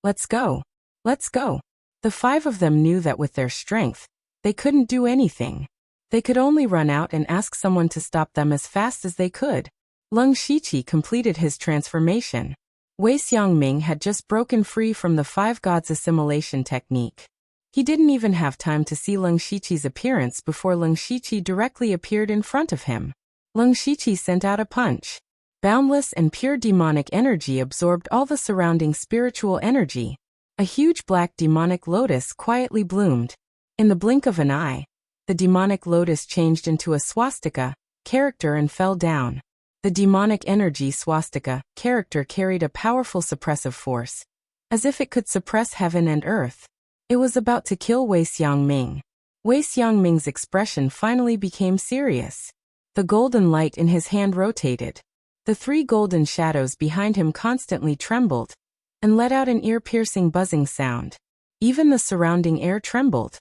Let's go. Let's go." The 5 of them knew that with their strength, they couldn't do anything. They could only run out and ask someone to stop them as fast as they could. Leng Shiqi completed his transformation. Wei Xiangming had just broken free from the 5 gods assimilation technique. He didn't even have time to see Leng Shiqi's appearance before Leng Shiqi directly appeared in front of him. Leng Shiqi sent out a punch. Boundless and pure demonic energy absorbed all the surrounding spiritual energy. A huge black demonic lotus quietly bloomed. In the blink of an eye, the demonic lotus changed into a swastika character and fell down. The demonic energy swastika character carried a powerful suppressive force, as if it could suppress heaven and earth. It was about to kill Wei Xiangming. Wei Xiangming's expression finally became serious. The golden light in his hand rotated. The 3 golden shadows behind him constantly trembled, and let out an ear-piercing buzzing sound. Even the surrounding air trembled.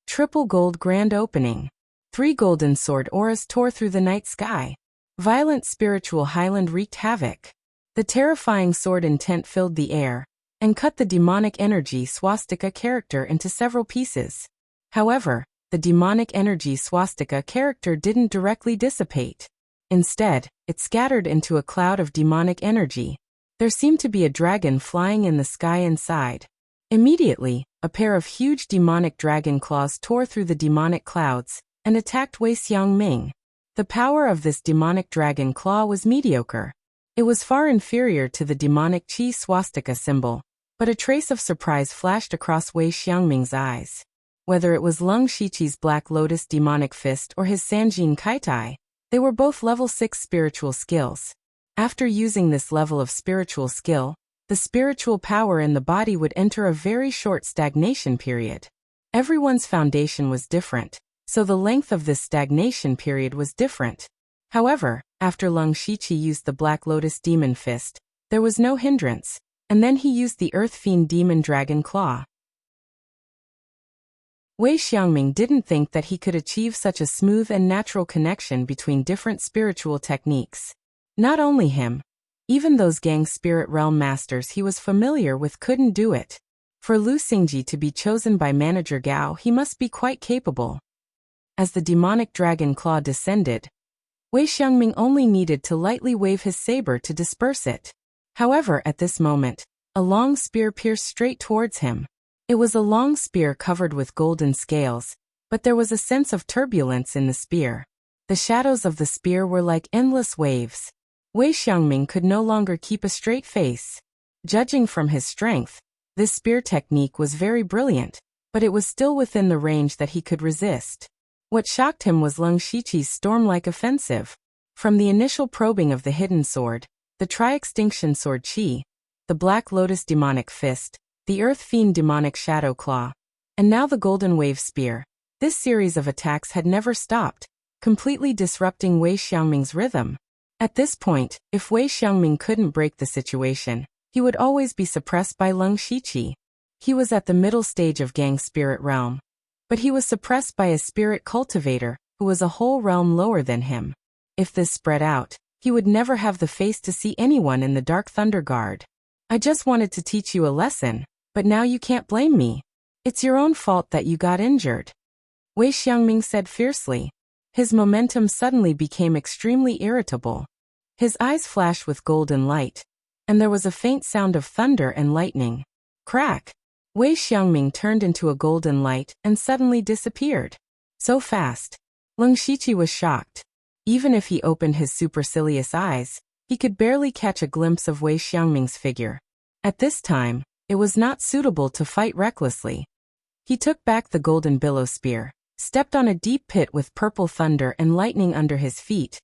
Triple gold grand opening. 3 golden sword auras tore through the night sky. Violent spiritual highland wreaked havoc. The terrifying sword intent filled the air, and cut the demonic energy swastika character into several pieces. However, the demonic energy swastika character didn't directly dissipate. Instead, it scattered into a cloud of demonic energy. There seemed to be a dragon flying in the sky inside. Immediately, a pair of huge demonic dragon claws tore through the demonic clouds and attacked Wei Xiangming. The power of this demonic dragon claw was mediocre. It was far inferior to the demonic chi swastika symbol, but a trace of surprise flashed across Wei Xiangming's eyes. Whether it was Leng Shiqi's Black Lotus demonic fist or his Sanjin Kaitai, they were both level 6 spiritual skills. After using this level of spiritual skill, the spiritual power in the body would enter a very short stagnation period. Everyone's foundation was different, so the length of this stagnation period was different. However, after Leng Shiqi used the Black Lotus Demon Fist, there was no hindrance, and then he used the Earth Fiend Demon Dragon Claw. Wei Xiangming didn't think that he could achieve such a smooth and natural connection between different spiritual techniques. Not only him, even those Gang Spirit Realm masters he was familiar with couldn't do it. For Lu Xingji to be chosen by Manager Gao, he must be quite capable. As the demonic dragon claw descended, Wei Xiangming only needed to lightly wave his saber to disperse it. However, at this moment, a long spear pierced straight towards him. It was a long spear covered with golden scales, but there was a sense of turbulence in the spear. The shadows of the spear were like endless waves. Wei Xiangming could no longer keep a straight face. Judging from his strength, this spear technique was very brilliant, but it was still within the range that he could resist. What shocked him was Leng Shiqi's storm-like offensive. From the initial probing of the hidden sword, the Tri-Extinction Sword Qi, the Black Lotus Demonic Fist, the Earth Fiend Demonic Shadow Claw, and now the Golden Wave Spear, this series of attacks had never stopped, completely disrupting Wei Xiangming's rhythm. At this point, if Wei Xiangming couldn't break the situation, he would always be suppressed by Leng Shiqi. He was at the middle stage of Gang Spirit Realm, but he was suppressed by a spirit cultivator, who was a whole realm lower than him. If this spread out, he would never have the face to see anyone in the Dark Thunder Guard. I just wanted to teach you a lesson, but now you can't blame me. It's your own fault that you got injured. Wei Xiangming said fiercely. His momentum suddenly became extremely irritable. His eyes flashed with golden light, and there was a faint sound of thunder and lightning. Crack! Wei Xiangming turned into a golden light and suddenly disappeared. So fast. Leng Shiqi was shocked. Even if he opened his supercilious eyes, he could barely catch a glimpse of Wei Xiangming's figure. At this time, it was not suitable to fight recklessly. He took back the golden billow spear, stepped on a deep pit with purple thunder and lightning under his feet,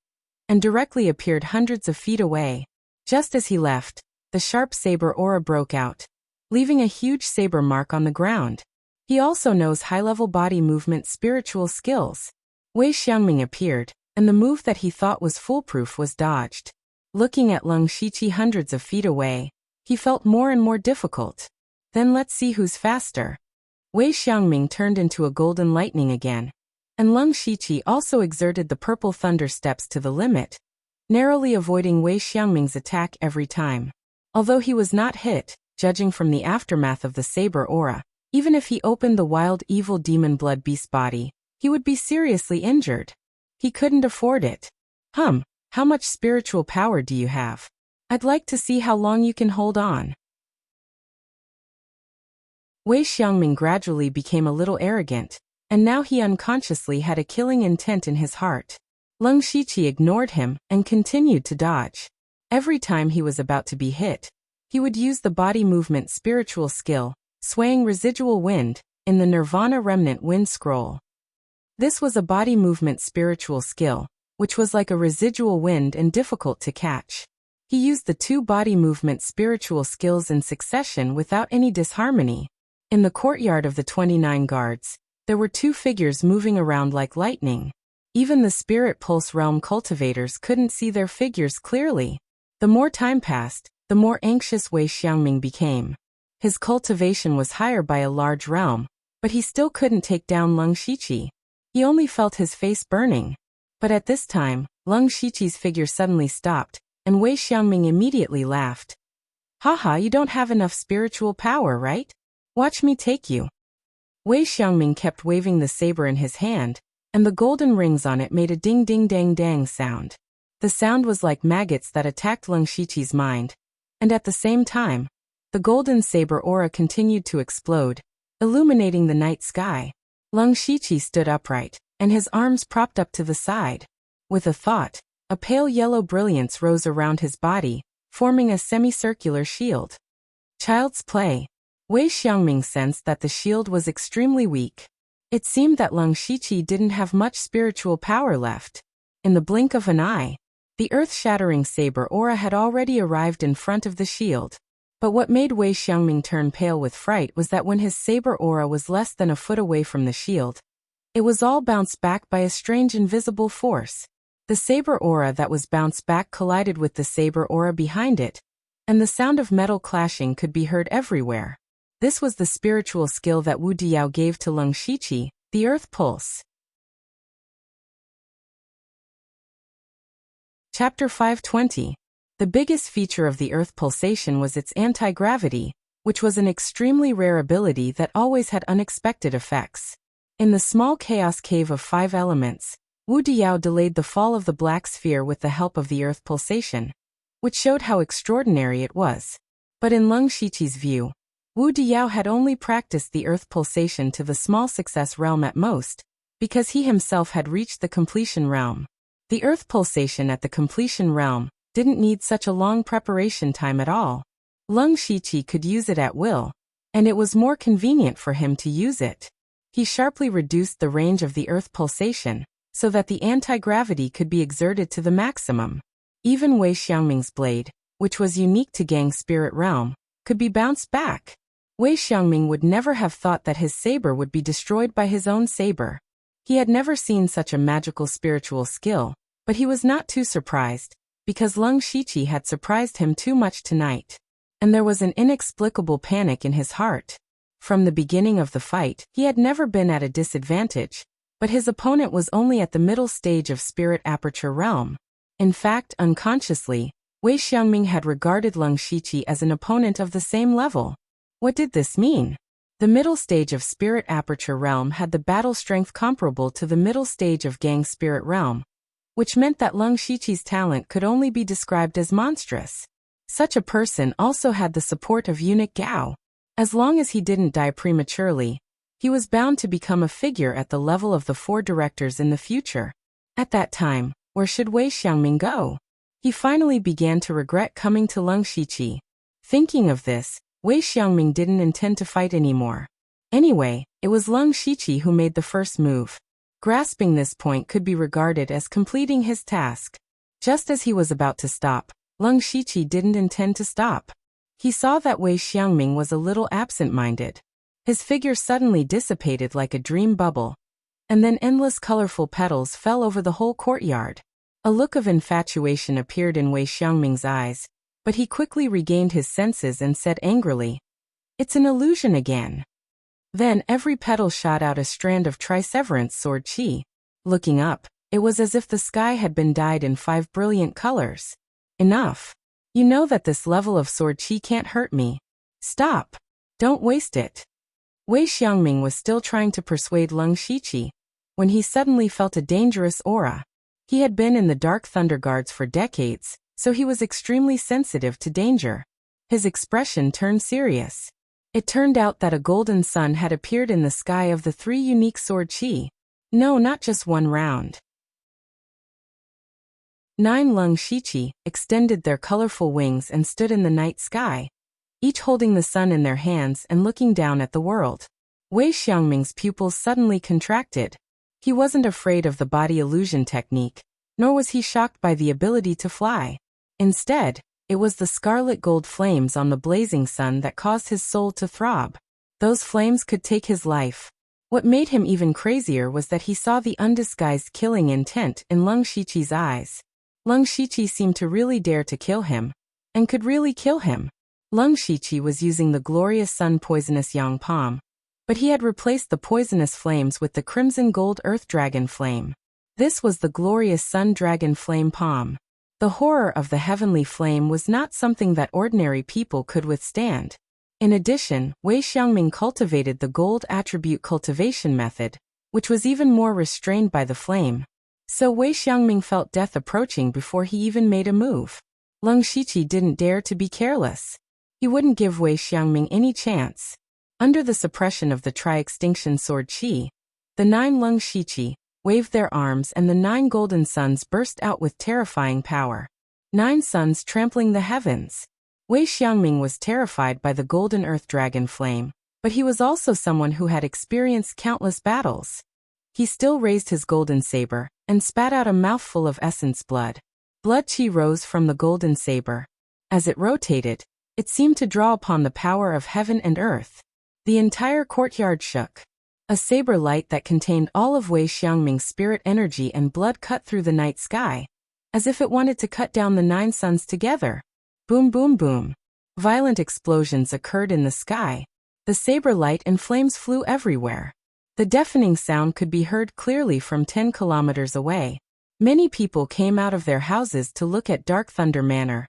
and directly appeared hundreds of feet away. Just as he left, the sharp saber aura broke out, leaving a huge saber mark on the ground. He also knows high-level body movement spiritual skills. Wei Xiangming appeared, and the move that he thought was foolproof was dodged. Looking at Leng Shiqi hundreds of feet away, he felt more and more difficult. Then let's see who's faster. Wei Xiangming turned into a golden lightning again, and Leng Shiqi also exerted the purple thunder steps to the limit, narrowly avoiding Wei Xiangming's attack every time. Although he was not hit, judging from the aftermath of the saber aura, even if he opened the wild evil demon blood beast body, he would be seriously injured. He couldn't afford it. How much spiritual power do you have? I'd like to see how long you can hold on. Wei Xiangming gradually became a little arrogant, and now he unconsciously had a killing intent in his heart. Leng Shiqi ignored him and continued to dodge. Every time he was about to be hit, he would use the body movement spiritual skill, swaying residual wind, in the Nirvana Remnant Wind Scroll. This was a body movement spiritual skill, which was like a residual wind and difficult to catch. He used the two body movement spiritual skills in succession without any disharmony. In the courtyard of the 29 guards, there were two figures moving around like lightning. Even the Spirit Pulse Realm cultivators couldn't see their figures clearly. The more time passed, the more anxious Wei Xiangming became. His cultivation was higher by a large realm, but he still couldn't take down Leng Shiqi. He only felt his face burning. But at this time, Leng Shiqi's figure suddenly stopped, and Wei Xiangming immediately laughed. Haha, you don't have enough spiritual power, right? Watch me take you. Wei Xiangming kept waving the saber in his hand, and the golden rings on it made a ding-ding-dang-dang sound. The sound was like maggots that attacked Leng Shiqi's mind, and at the same time, the golden saber aura continued to explode, illuminating the night sky. Leng Shiqi stood upright, and his arms propped up to the side. With a thought, a pale yellow brilliance rose around his body, forming a semicircular shield. Child's play. Wei Xiangming sensed that the shield was extremely weak. It seemed that Leng Shiqi didn't have much spiritual power left. In the blink of an eye, The earth-shattering saber aura had already arrived in front of the shield. But what made Wei Xiangming turn pale with fright was that when his saber aura was less than a foot away from the shield, it was all bounced back by a strange invisible force. The saber aura that was bounced back collided with the saber aura behind it, and the sound of metal clashing could be heard everywhere. This was the spiritual skill that Wu Diao gave to Leng Shiqi, the Earth Pulse. Chapter 520. The biggest feature of the Earth Pulsation was its anti-gravity, which was an extremely rare ability that always had unexpected effects. In the small chaos cave of 5 elements, Wu Diao delayed the fall of the black sphere with the help of the Earth Pulsation, which showed how extraordinary it was. But in Leng Shiqi's view, Wu Diao had only practiced the Earth Pulsation to the small success realm at most, because he himself had reached the completion realm. The Earth Pulsation at the completion realm didn't need such a long preparation time at all. Leng Shiqi could use it at will, and it was more convenient for him to use it. He sharply reduced the range of the Earth Pulsation, so that the anti-gravity could be exerted to the maximum. Even Wei Xiangming's blade, which was unique to Gang's spirit realm, could be bounced back. Wei Xiangming would never have thought that his saber would be destroyed by his own saber. He had never seen such a magical spiritual skill, but he was not too surprised, because Leng Shiqi had surprised him too much tonight. And there was an inexplicable panic in his heart. From the beginning of the fight, he had never been at a disadvantage, but his opponent was only at the middle stage of Spirit Aperture Realm. In fact, unconsciously, Wei Xiangming had regarded Leng Shiqi as an opponent of the same level. What did this mean? The middle stage of Spirit Aperture Realm had the battle strength comparable to the middle stage of Gang's Spirit Realm, which meant that Leng Shiqi's talent could only be described as monstrous. Such a person also had the support of eunuch Gao. As long as he didn't die prematurely, he was bound to become a figure at the level of the 4 directors in the future. At that time, where should Wei Xiangming go? He finally began to regret coming to Leng Shiqi. Thinking of this, Wei Xiangming didn't intend to fight anymore. Anyway, it was Leng Shiqi who made the first move. Grasping this point could be regarded as completing his task. Just as he was about to stop, Leng Shiqi didn't intend to stop. He saw that Wei Xiangming was a little absent-minded. His figure suddenly dissipated like a dream bubble, and then endless colorful petals fell over the whole courtyard. A look of infatuation appeared in Wei Xiangming's eyes, but he quickly regained his senses and said angrily, "It's an illusion again." Then every petal shot out a strand of triseverance sword chi. Looking up, it was as if the sky had been dyed in 5 brilliant colors. Enough. You know that this level of sword chi can't hurt me. Stop. Don't waste it. Wei Xiangming was still trying to persuade Leng Shiqi, when he suddenly felt a dangerous aura. He had been in the Dark Thunder Guards for decades, so he was extremely sensitive to danger. His expression turned serious. It turned out that a golden sun had appeared in the sky of the 3 unique sword chi. No, not just one round. 9 Leng Shiqi extended their colorful wings and stood in the night sky, each holding the sun in their hands and looking down at the world. Wei Xiangming's pupils suddenly contracted. He wasn't afraid of the body illusion technique, nor was he shocked by the ability to fly. Instead, it was the scarlet gold flames on the blazing sun that caused his soul to throb. Those flames could take his life. What made him even crazier was that he saw the undisguised killing intent in Leng Shiqi's eyes. Leng Shiqi seemed to really dare to kill him, and could really kill him. Leng Shiqi was using the glorious sun poisonous yang palm, but he had replaced the poisonous flames with the crimson gold earth dragon flame. This was the glorious sun dragon flame palm. The horror of the heavenly flame was not something that ordinary people could withstand. In addition, Wei Xiangming cultivated the gold attribute cultivation method, which was even more restrained by the flame. So Wei Xiangming felt death approaching before he even made a move. Leng Shiqi didn't dare to be careless. He wouldn't give Wei Xiangming any chance. Under the suppression of the tri-extinction sword chi, the 9 Leng Shiqi waved their arms and the 9 golden suns burst out with terrifying power. 9 suns trampling the heavens. Wei Xiangming was terrified by the golden earth dragon flame, but he was also someone who had experienced countless battles. He still raised his golden saber and spat out a mouthful of essence blood. Blood chi rose from the golden saber. As it rotated, it seemed to draw upon the power of heaven and earth. The entire courtyard shook. A saber light that contained all of Wei Xiangming's spirit energy and blood cut through the night sky, as if it wanted to cut down the 9 suns together. Boom, boom, boom. Violent explosions occurred in the sky. The saber light and flames flew everywhere. The deafening sound could be heard clearly from 10 kilometers away. Many people came out of their houses to look at Dark Thunder Manor,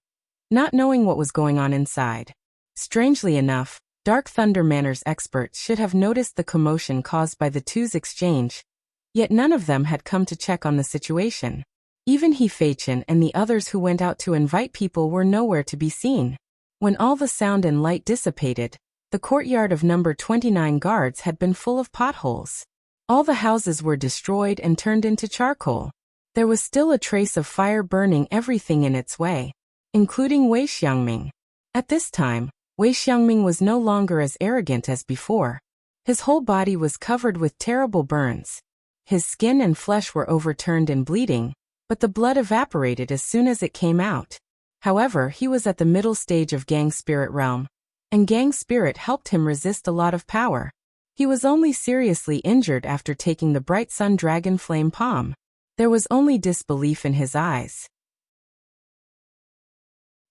not knowing what was going on inside. Strangely enough, Dark Thunder Manor's experts should have noticed the commotion caused by the two's exchange, yet none of them had come to check on the situation. Even He Feichen and the others who went out to invite people were nowhere to be seen. When all the sound and light dissipated, the courtyard of number 29 guards had been full of potholes. All the houses were destroyed and turned into charcoal. There was still a trace of fire burning everything in its way, including Wei Xiangming. At this time, Wei Xiangming was no longer as arrogant as before. His whole body was covered with terrible burns. His skin and flesh were overturned and bleeding, but the blood evaporated as soon as it came out. However, he was at the middle stage of Gang Spirit realm, and Gang Spirit helped him resist a lot of power. He was only seriously injured after taking the Bright Sun Dragon Flame Palm. There was only disbelief in his eyes.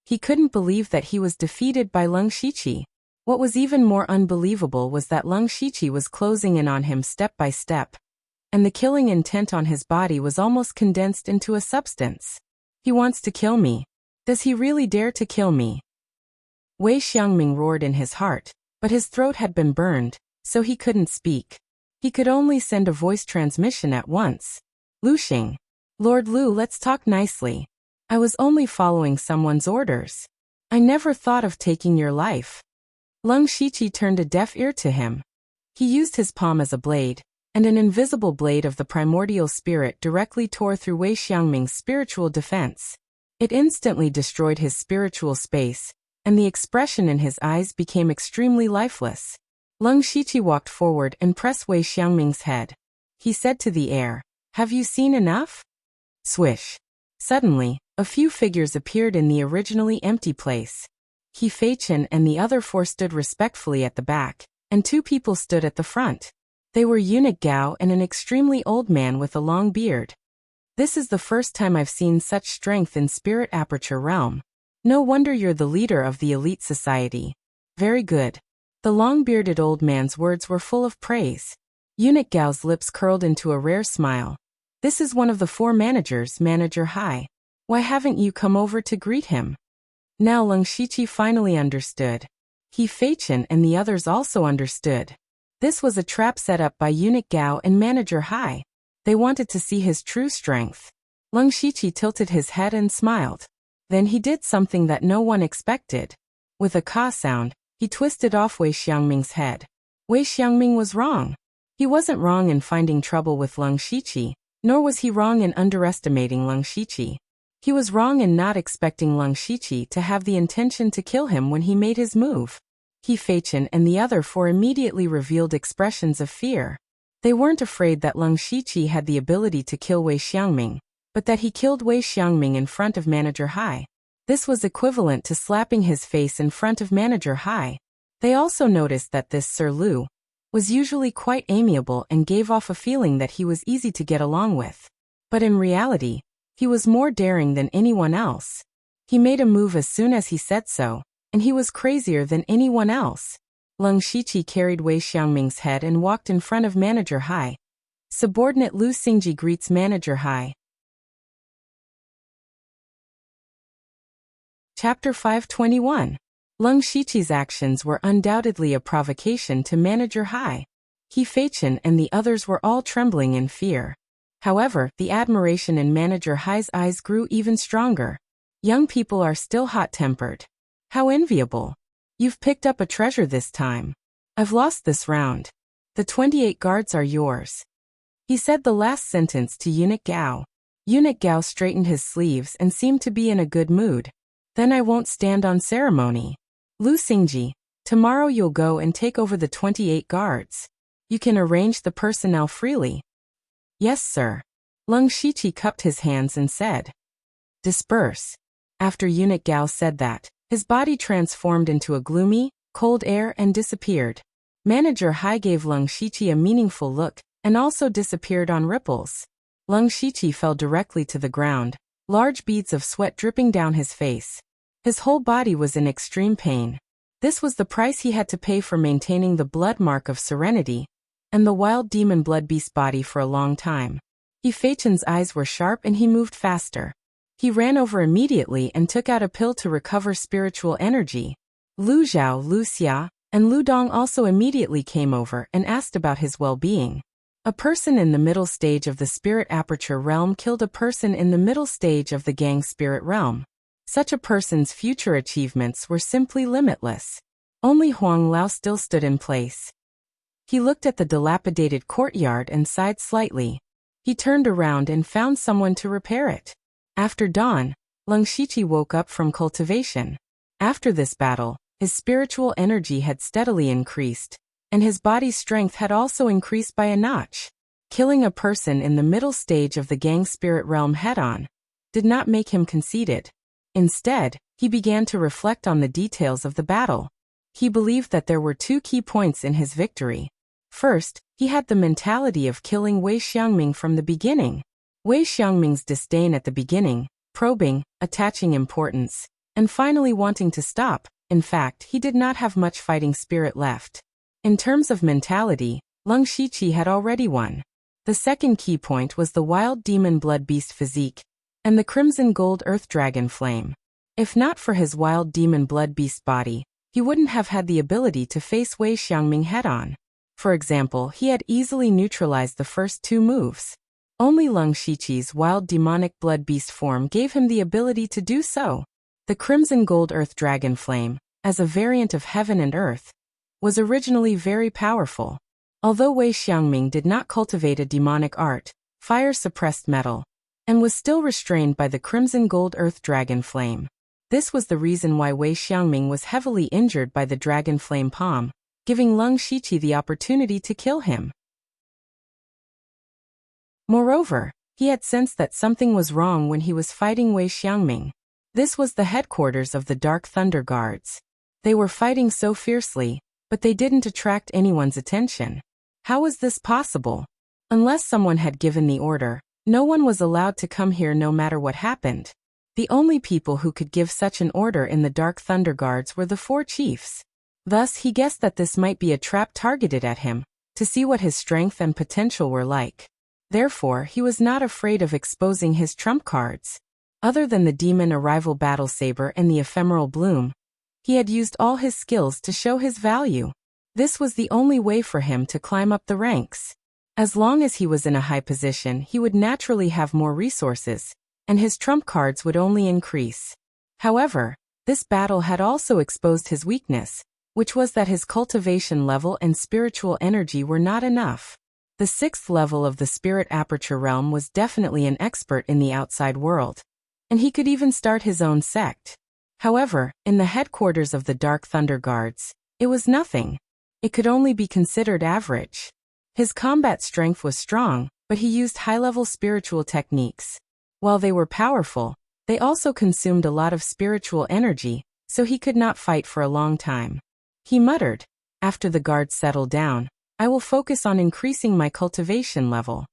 He couldn't believe that he was defeated by Leng Shiqi. What was even more unbelievable was that Leng Shiqi was closing in on him step by step, and the killing intent on his body was almost condensed into a substance. He wants to kill me. Does he really dare to kill me? Wei Xiangming roared in his heart, but his throat had been burned, so he couldn't speak. He could only send a voice transmission at once. Lu Xing. Lord Lu, let's talk nicely. I was only following someone's orders. I never thought of taking your life. Leng Shiqi turned a deaf ear to him. He used his palm as a blade, and an invisible blade of the primordial spirit directly tore through Wei Xiangming's spiritual defense. It instantly destroyed his spiritual space, and the expression in his eyes became extremely lifeless. Leng Shiqi walked forward and pressed Wei Xiangming's head. He said to the air, "Have you seen enough?" Swish. Suddenly, a few figures appeared in the originally empty place. He Feichen and the other 4 stood respectfully at the back, and 2 people stood at the front. They were Eunuch Gao and an extremely old man with a long beard. This is the first time I've seen such strength in Spirit Aperture Realm. No wonder you're the leader of the elite society. Very good. The long-bearded old man's words were full of praise. Eunuch Gao's lips curled into a rare smile. This is one of the 4 managers, Manager Hai. Why haven't you come over to greet him? Now Leng Shiqi finally understood. He Feichen and the others also understood. This was a trap set up by Eunuch Gao and Manager Hai. They wanted to see his true strength. Leng Shiqi tilted his head and smiled. Then he did something that no one expected. With a ka sound, he twisted off Wei Xiangming's head. Wei Xiangming was wrong. He wasn't wrong in finding trouble with Leng Shiqi, nor was he wrong in underestimating Leng Shiqi. He was wrong in not expecting Leng Shiqi to have the intention to kill him when he made his move. He Feichen and the other 4 immediately revealed expressions of fear. They weren't afraid that Leng Shiqi had the ability to kill Wei Xiangming, but that he killed Wei Xiangming in front of Manager Hai. This was equivalent to slapping his face in front of Manager Hai. They also noticed that this Sir Lu was usually quite amiable and gave off a feeling that he was easy to get along with. But in reality, he was more daring than anyone else. He made a move as soon as he said so, and he was crazier than anyone else. Leng Shiqi carried Wei Xiangming's head and walked in front of Manager Hai. Subordinate Lu Xingji greets Manager Hai. Chapter 521. Leng Shiqi's actions were undoubtedly a provocation to Manager Hai. He Feichen and the others were all trembling in fear. However, the admiration in Manager Hai's eyes grew even stronger. Young people are still hot-tempered. How enviable. You've picked up a treasure this time. I've lost this round. The 28 guards are yours. He said the last sentence to Eunuch Gao. Eunuch Gao straightened his sleeves and seemed to be in a good mood. Then I won't stand on ceremony. Lu Xingji, tomorrow you'll go and take over the 28 guards. You can arrange the personnel freely. Yes, sir. Leng Shiqi cupped his hands and said. Disperse. After Eunuch Gao said that, his body transformed into a gloomy, cold air and disappeared. Manager Hai gave Leng Shiqi a meaningful look, and also disappeared on ripples. Leng Shiqi fell directly to the ground, large beads of sweat dripping down his face. His whole body was in extreme pain. This was the price he had to pay for maintaining the blood mark of serenity, and the wild demon blood beast body for a long time. He Feichen's eyes were sharp and he moved faster. He ran over immediately and took out a pill to recover spiritual energy. Lu Zhao, Lu Xia, and Lu Dong also immediately came over and asked about his well-being. A person in the middle stage of the spirit aperture realm killed a person in the middle stage of the gang spirit realm. Such a person's future achievements were simply limitless. Only Huang Lao still stood in place. He looked at the dilapidated courtyard and sighed slightly. He turned around and found someone to repair it. After dawn, Leng Shiqi woke up from cultivation. After this battle, his spiritual energy had steadily increased, and his body's strength had also increased by a notch. Killing a person in the middle stage of the gang spirit realm head-on did not make him conceited. Instead, he began to reflect on the details of the battle. He believed that there were two key points in his victory. First, he had the mentality of killing Wei Xiangming from the beginning. Wei Xiangming's disdain at the beginning, probing, attaching importance, and finally wanting to stop. In fact, he did not have much fighting spirit left. In terms of mentality, Leng Shiqi had already won. The second key point was the wild demon blood beast physique, and the crimson gold earth dragon flame. If not for his wild demon blood beast body, he wouldn't have had the ability to face Wei Xiangming head-on. For example, he had easily neutralized the first two moves. Only Leng Shiqi's wild demonic blood beast form gave him the ability to do so. The crimson gold earth dragon flame, as a variant of heaven and earth, was originally very powerful. Although Wei Xiangming did not cultivate a demonic art, fire suppressed metal, and was still restrained by the crimson gold earth dragon flame. This was the reason why Wei Xiangming was heavily injured by the dragon flame palm, giving Leng Shiqi the opportunity to kill him. Moreover, he had sensed that something was wrong when he was fighting Wei Xiangming. This was the headquarters of the Dark Thunder Guards. They were fighting so fiercely, but they didn't attract anyone's attention. How was this possible? Unless someone had given the order, no one was allowed to come here no matter what happened. The only people who could give such an order in the Dark Thunder Guards were the four chiefs. Thus, he guessed that this might be a trap targeted at him, to see what his strength and potential were like. Therefore, he was not afraid of exposing his trump cards. Other than the demon arrival battle saber and the ephemeral bloom, he had used all his skills to show his value. This was the only way for him to climb up the ranks. As long as he was in a high position, he would naturally have more resources, and his trump cards would only increase. However, this battle had also exposed his weakness, which was that his cultivation level and spiritual energy were not enough. The 6th level of the spirit aperture realm was definitely an expert in the outside world, and he could even start his own sect. However, in the headquarters of the Dark Thunder Guards, it was nothing. It could only be considered average. His combat strength was strong, but he used high-level spiritual techniques. While they were powerful, they also consumed a lot of spiritual energy, so he could not fight for a long time. He muttered, "After the guards settle down, I will focus on increasing my cultivation level."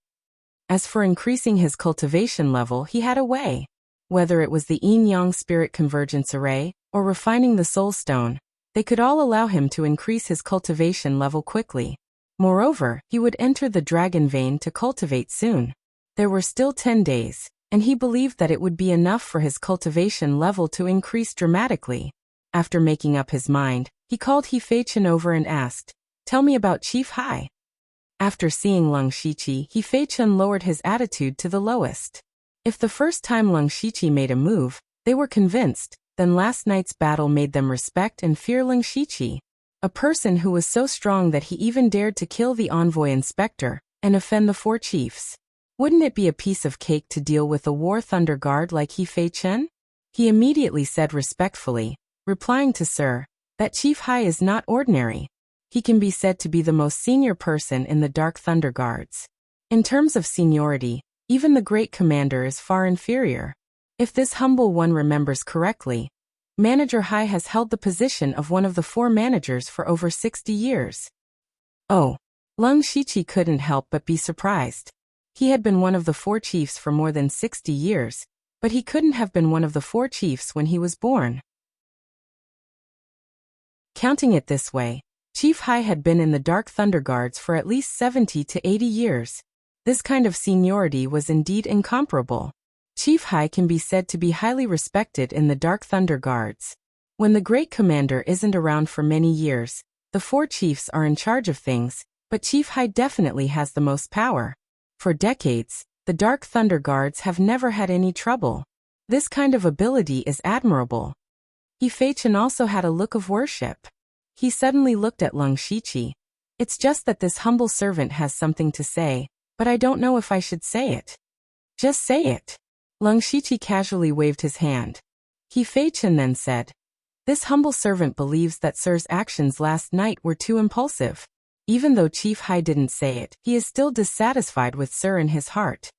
As for increasing his cultivation level, he had a way. Whether it was the yin-yang spirit convergence array, or refining the soul stone, they could all allow him to increase his cultivation level quickly. Moreover, he would enter the dragon vein to cultivate soon. There were still 10 days, and he believed that it would be enough for his cultivation level to increase dramatically. After making up his mind, he called He Feichen over and asked, "Tell me about Chief Hai." After seeing Leng Shiqi, He Feichen lowered his attitude to the lowest. If the first time Leng Shiqi made a move, they were convinced, then last night's battle made them respect and fear Leng Shiqi, a person who was so strong that he even dared to kill the envoy inspector and offend the four chiefs. Wouldn't it be a piece of cake to deal with a War Thunder Guard like He Feichen? He immediately said respectfully, replying to Sir, that Chief Hai is not ordinary. He can be said to be the most senior person in the Dark Thunder Guards. In terms of seniority, even the great commander is far inferior. If this humble one remembers correctly, Manager Hai has held the position of one of the 4 managers for over 60 years. Oh. Leng Shiqi couldn't help but be surprised. He had been one of the 4 chiefs for more than 60 years, but he couldn't have been one of the 4 chiefs when he was born. Counting it this way, Chief Hai had been in the Dark Thunder Guards for at least 70 to 80 years. This kind of seniority was indeed incomparable. Chief Hai can be said to be highly respected in the Dark Thunder Guards. When the great commander isn't around for many years, the 4 chiefs are in charge of things, but Chief Hai definitely has the most power. For decades, the Dark Thunder Guards have never had any trouble. This kind of ability is admirable. He Fei Chen also had a look of worship. He suddenly looked at Leng Shiqi. It's just that this humble servant has something to say, but I don't know if I should say it. Just say it. Leng Shiqi casually waved his hand. He Fei Chen then said, this humble servant believes that Sir's actions last night were too impulsive. Even though Chief Hai didn't say it, he is still dissatisfied with Sir in his heart.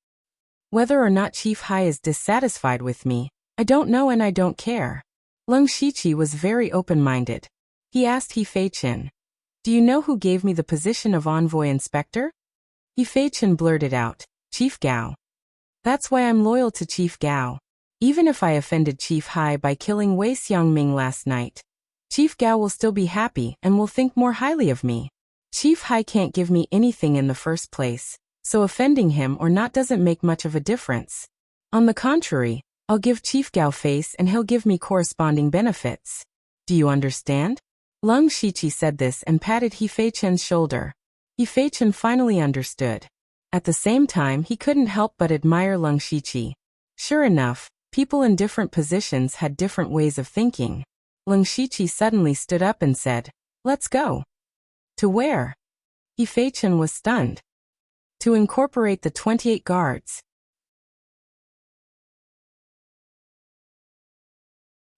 Whether or not Chief Hai is dissatisfied with me, I don't know and I don't care. Leng Shiqi was very open-minded. He asked He Fei Chen, do you know who gave me the position of Envoy Inspector? He Fei Chen blurted out, Chief Gao. That's why I'm loyal to Chief Gao. Even if I offended Chief Hai by killing Wei Xiangming last night, Chief Gao will still be happy and will think more highly of me. Chief Hai can't give me anything in the first place, so offending him or not doesn't make much of a difference. On the contrary, I'll give Chief Gao face and he'll give me corresponding benefits. Do you understand? Leng Shiqi said this and patted He Fei Chen's shoulder. He Fei Chen finally understood. At the same time, he couldn't help but admire Leng Shiqi. Sure enough, people in different positions had different ways of thinking. Leng Shiqi suddenly stood up and said, let's go. To where? He Fei Chen was stunned. To incorporate the 28 guards.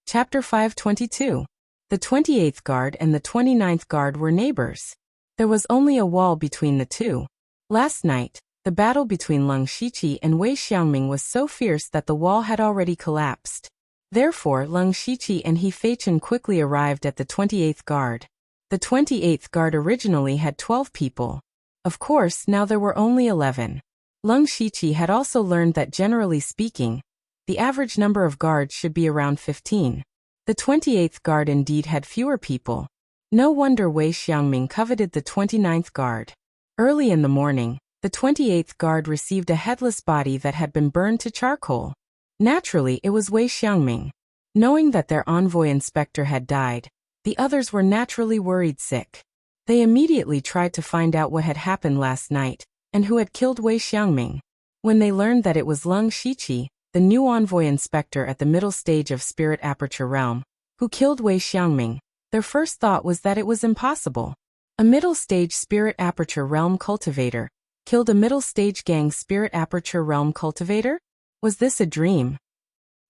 Chapter 522. The 28th Guard and the 29th Guard were neighbors. There was only a wall between the two. Last night, the battle between Leng Shiqi and Wei Xiangming was so fierce that the wall had already collapsed. Therefore, Leng Shiqi and He Fei Chen quickly arrived at the 28th Guard. The 28th Guard originally had 12 people. Of course, now there were only 11. Leng Shiqi had also learned that generally speaking, the average number of guards should be around 15. The 28th Guard indeed had fewer people. No wonder Wei Xiangming coveted the 29th Guard. Early in the morning, the 28th Guard received a headless body that had been burned to charcoal. Naturally, it was Wei Xiangming. Knowing that their envoy inspector had died, the others were naturally worried sick. They immediately tried to find out what had happened last night, and who had killed Wei Xiangming. When they learned that it was Leng Shiqi, the new envoy inspector at the middle stage of Spirit Aperture Realm, who killed Wei Xiangming, their first thought was that it was impossible. A middle-stage Spirit Aperture Realm cultivator killed a middle-stage gang Spirit Aperture Realm cultivator? Was this a dream?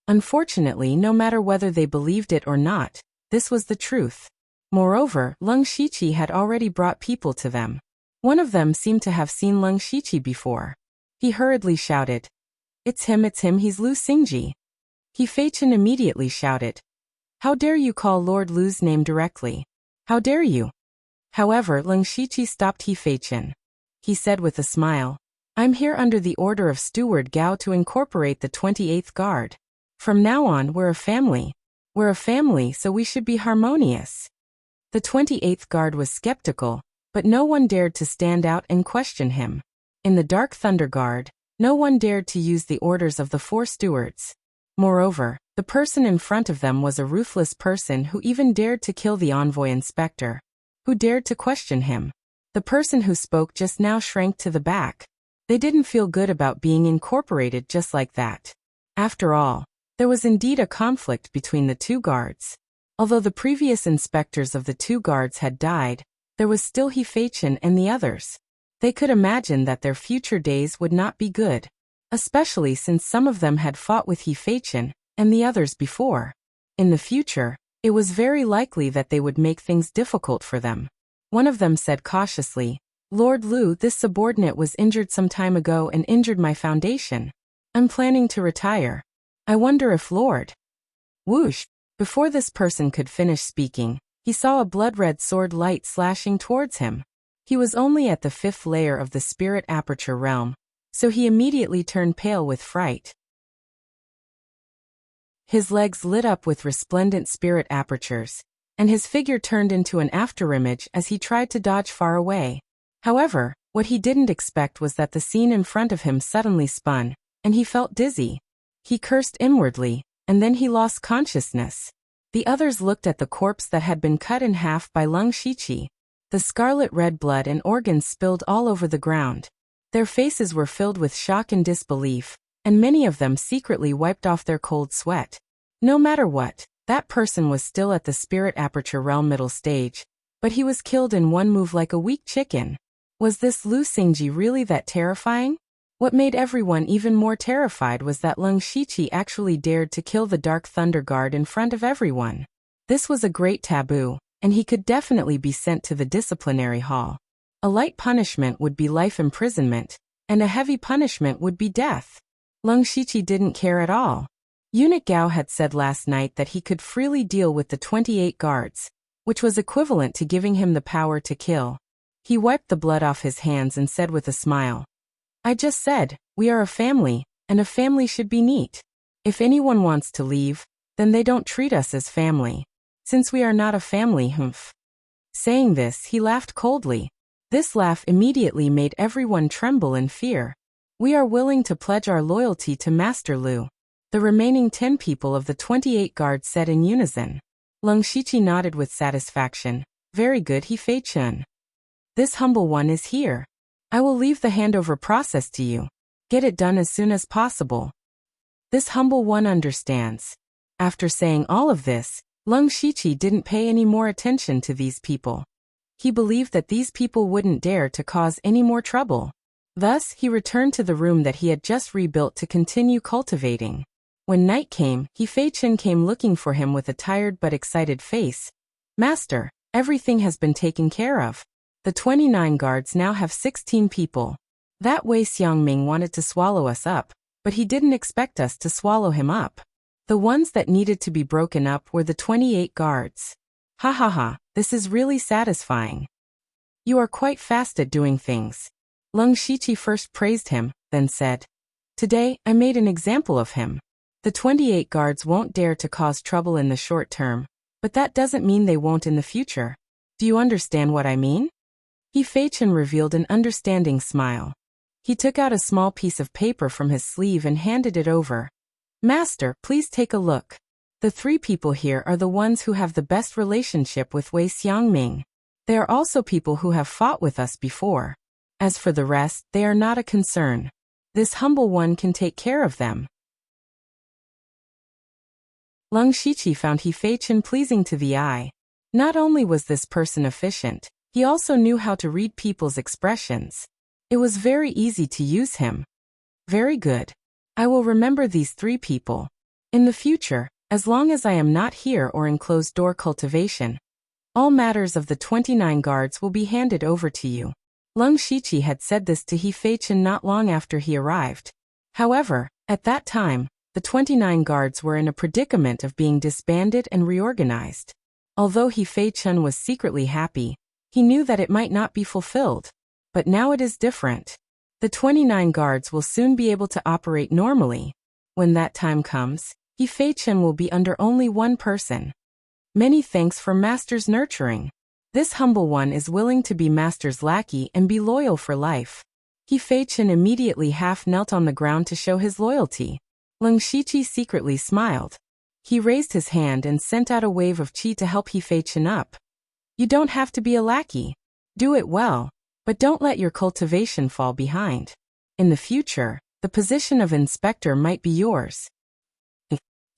Unfortunately, no matter whether they believed it or not, this was the truth. Moreover, Leng Shiqi had already brought people to them. One of them seemed to have seen Leng Shiqi before. He hurriedly shouted, it's him, he's Lu Xingji. He Fei Chen immediately shouted, how dare you call Lord Lu's name directly? How dare you? However, Leng Shiqi stopped He Fei Chen. He said with a smile, I'm here under the order of Steward Gao to incorporate the 28th Guard. From now on, we're a family. We're a family, so we should be harmonious. The 28th Guard was skeptical, but no one dared to stand out and question him. In the Dark Thunder Guard, no one dared to use the orders of the 4 stewards. Moreover, the person in front of them was a ruthless person who even dared to kill the envoy inspector. Who dared to question him? The person who spoke just now shrank to the back. They didn't feel good about being incorporated just like that. After all, there was indeed a conflict between the 2 guards. Although the previous inspectors of the 2 guards had died, there was still He Fei Chen and the others. They could imagine that their future days would not be good, especially since some of them had fought with He Fei Chen and the others before. In the future, it was very likely that they would make things difficult for them. One of them said cautiously, Lord Lu, this subordinate was injured some time ago and injured my foundation. I'm planning to retire. I wonder if Lord. Whoosh! Before this person could finish speaking, he saw a blood-red sword light slashing towards him. He was only at the 5th layer of the spirit aperture realm, so he immediately turned pale with fright. His legs lit up with resplendent spirit apertures, and his figure turned into an afterimage as he tried to dodge far away. However, what he didn't expect was that the scene in front of him suddenly spun, and he felt dizzy. He cursed inwardly, and then he lost consciousness. The others looked at the corpse that had been cut in half by Lung Shiqi. The scarlet red blood and organs spilled all over the ground. Their faces were filled with shock and disbelief, and many of them secretly wiped off their cold sweat. No matter what, that person was still at the spirit aperture realm middle stage, but he was killed in one move like a weak chicken. Was this Lu Xingji really that terrifying? What made everyone even more terrified was that Lung Shiqi actually dared to kill the Dark Thunder Guard in front of everyone. This was a great taboo, and he could definitely be sent to the disciplinary hall. A light punishment would be life imprisonment, and a heavy punishment would be death. Lung Shiqi didn't care at all. Eunuch Gao had said last night that he could freely deal with the 28 guards, which was equivalent to giving him the power to kill. He wiped the blood off his hands and said with a smile, I just said, we are a family, and a family should be neat. If anyone wants to leave, then they don't treat us as family. Since we are not a family, humph. Saying this, he laughed coldly. This laugh immediately made everyone tremble in fear. We are willing to pledge our loyalty to Master Lu. The remaining 10 people of the 28 guards said in unison. Lung Shiqi nodded with satisfaction. Very good, He Fei Chun. This humble one is here. I will leave the handover process to you. Get it done as soon as possible. This humble one understands. After saying all of this, Lung Shiqi didn't pay any more attention to these people. He believed that these people wouldn't dare to cause any more trouble. Thus, he returned to the room that he had just rebuilt to continue cultivating. When night came, He Fei Chun came looking for him with a tired but excited face. Master, everything has been taken care of. The 29 guards now have 16 people. That Wei Xiangming wanted to swallow us up, but he didn't expect us to swallow him up. The ones that needed to be broken up were the 28 guards. Ha ha ha, this is really satisfying. You are quite fast at doing things. Lung Shiqi first praised him, then said, Today, I made an example of him. The 28 guards won't dare to cause trouble in the short term, but that doesn't mean they won't in the future. Do you understand what I mean? He Fei Chun revealed an understanding smile. He took out a small piece of paper from his sleeve and handed it over. Master, please take a look. The 3 people here are the ones who have the best relationship with Wei Xiangming. They are also people who have fought with us before. As for the rest, they are not a concern. This humble one can take care of them. Lung Shiqi found He Fei Chun pleasing to the eye. Not only was this person efficient, he also knew how to read people's expressions. It was very easy to use him. Very good. I will remember these 3 people. In the future, as long as I am not here or in closed-door cultivation, all matters of the 29 guards will be handed over to you. Lung Shiqi had said this to He Fei Chun not long after he arrived. However, at that time, the 29 guards were in a predicament of being disbanded and reorganized. Although He Fei Chun was secretly happy, he knew that it might not be fulfilled. But now it is different. The 29 guards will soon be able to operate normally. When that time comes, He Fei Chun will be under only one person. Many thanks for Master's nurturing. This humble one is willing to be Master's lackey and be loyal for life. He Fei Chun immediately half knelt on the ground to show his loyalty. Lung Shiqi secretly smiled. He raised his hand and sent out a wave of qi to help He Fei Chun up. You don't have to be a lackey. Do it well, but don't let your cultivation fall behind. In the future, the position of inspector might be yours.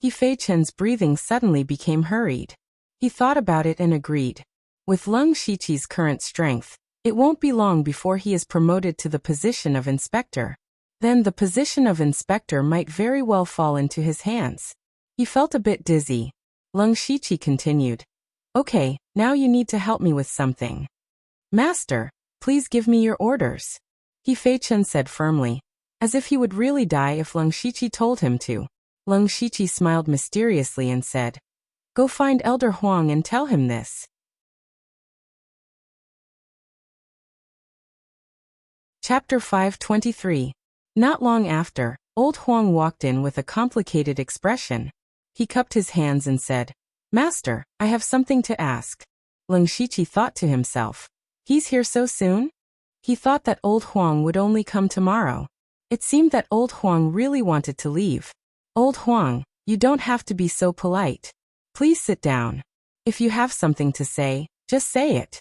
He Fei Chun's breathing suddenly became hurried. He thought about it and agreed. With Lung Shiqi's current strength, it won't be long before he is promoted to the position of inspector. Then the position of inspector might very well fall into his hands. He felt a bit dizzy. Lung Shiqi continued. Okay, now you need to help me with something. Master, please give me your orders. He Fei Chun said firmly, as if he would really die if Lung Shiqi told him to. Leng Shiqi smiled mysteriously and said, "Go find Elder Huang and tell him this." Chapter 523. Not long after, old Huang walked in with a complicated expression. He cupped his hands and said, "Master, I have something to ask." Leng Shiqi thought to himself, "He's here so soon?" He thought that old Huang would only come tomorrow. It seemed that old Huang really wanted to leave. "Old Huang, you don't have to be so polite. Please sit down. If you have something to say, just say it."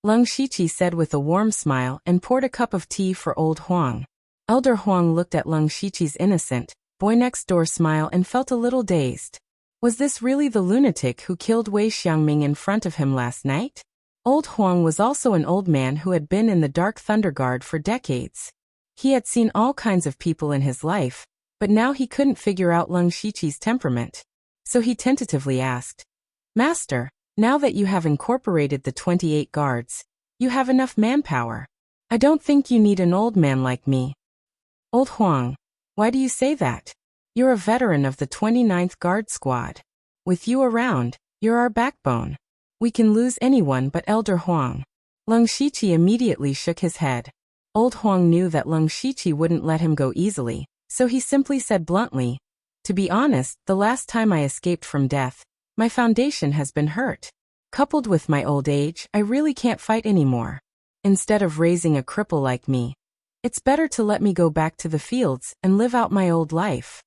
Leng Shiqi said with a warm smile and poured a cup of tea for old Huang. Elder Huang looked at Leng Shiqi's innocent, boy-next-door smile and felt a little dazed. Was this really the lunatic who killed Wei Xiangming in front of him last night? Old Huang was also an old man who had been in the Dark Thunder Guard for decades. He had seen all kinds of people in his life, but now he couldn't figure out Leng Shiqi's temperament. So he tentatively asked, "Master, now that you have incorporated the 28 guards, you have enough manpower. I don't think you need an old man like me." "Old Huang, why do you say that? You're a veteran of the 29th Guard Squad. With you around, you're our backbone. We can lose anyone but Elder Huang." Leng Shiqi immediately shook his head. Old Huang knew that Leng Shiqi wouldn't let him go easily, so he simply said bluntly, "To be honest, the last time I escaped from death, my foundation has been hurt. Coupled with my old age, I really can't fight anymore. Instead of raising a cripple like me, it's better to let me go back to the fields and live out my old life."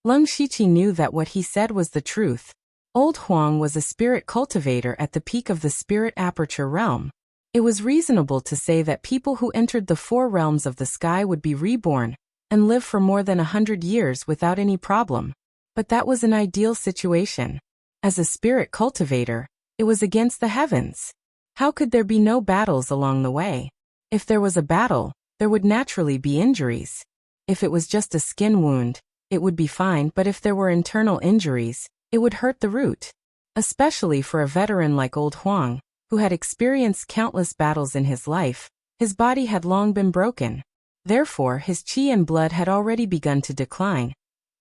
Leng Shiqi knew that what he said was the truth. Old Huang was a spirit cultivator at the peak of the spirit aperture realm. It was reasonable to say that people who entered the 4 realms of the sky would be reborn and live for more than 100 years without any problem. But that was an ideal situation. As a spirit cultivator, it was against the heavens. How could there be no battles along the way? If there was a battle, there would naturally be injuries. If it was just a skin wound, it would be fine, but if there were internal injuries, it would hurt the root. Especially for a veteran like old Huang, who had experienced countless battles in his life, his body had long been broken. Therefore, his qi and blood had already begun to decline,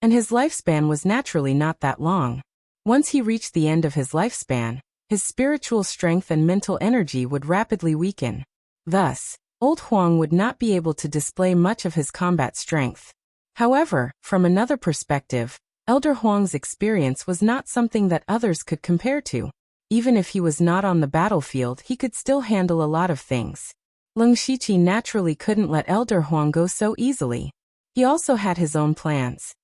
and his lifespan was naturally not that long. Once he reached the end of his lifespan, his spiritual strength and mental energy would rapidly weaken. Thus, old Huang would not be able to display much of his combat strength. However, from another perspective, Elder Huang's experience was not something that others could compare to. Even if he was not on the battlefield, he could still handle a lot of things. Leng Shiqi naturally couldn't let Elder Huang go so easily. He also had his own plans.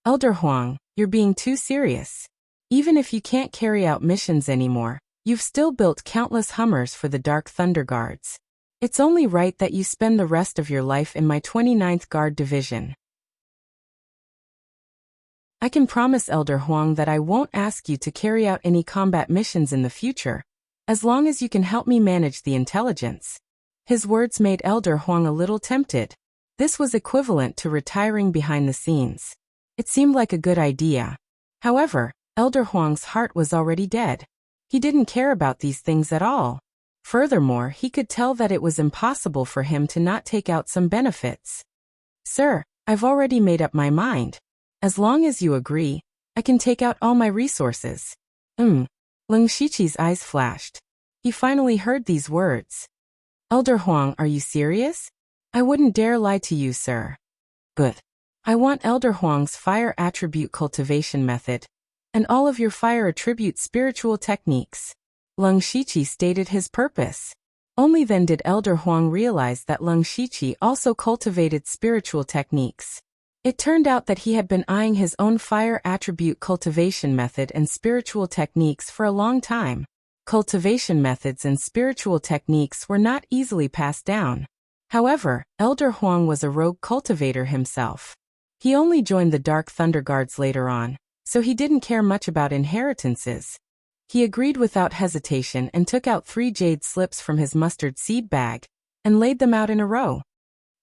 "Elder Huang, you're being too serious. Even if you can't carry out missions anymore, you've still built countless Hummers for the Dark Thunder Guards. It's only right that you spend the rest of your life in my 29th Guard Division. I can promise Elder Huang that I won't ask you to carry out any combat missions in the future, as long as you can help me manage the intelligence." His words made Elder Huang a little tempted. This was equivalent to retiring behind the scenes. It seemed like a good idea. However, Elder Huang's heart was already dead. He didn't care about these things at all. Furthermore, he could tell that it was impossible for him to not take out some benefits. "Sir, I've already made up my mind. As long as you agree, I can take out all my resources." Leng Shiqi's eyes flashed. He finally heard these words. "Elder Huang, are you serious? I wouldn't dare lie to you, sir." "Good. I want Elder Huang's fire attribute cultivation method, and all of your fire attribute spiritual techniques." Leng Shiqi stated his purpose. Only then did Elder Huang realize that Leng Shiqi also cultivated spiritual techniques. It turned out that he had been eyeing his own fire attribute cultivation method and spiritual techniques for a long time. Cultivation methods and spiritual techniques were not easily passed down. However, Elder Huang was a rogue cultivator himself. He only joined the Dark Thunder Guards later on, so he didn't care much about inheritances. He agreed without hesitation and took out 3 jade slips from his mustard seed bag and laid them out in a row.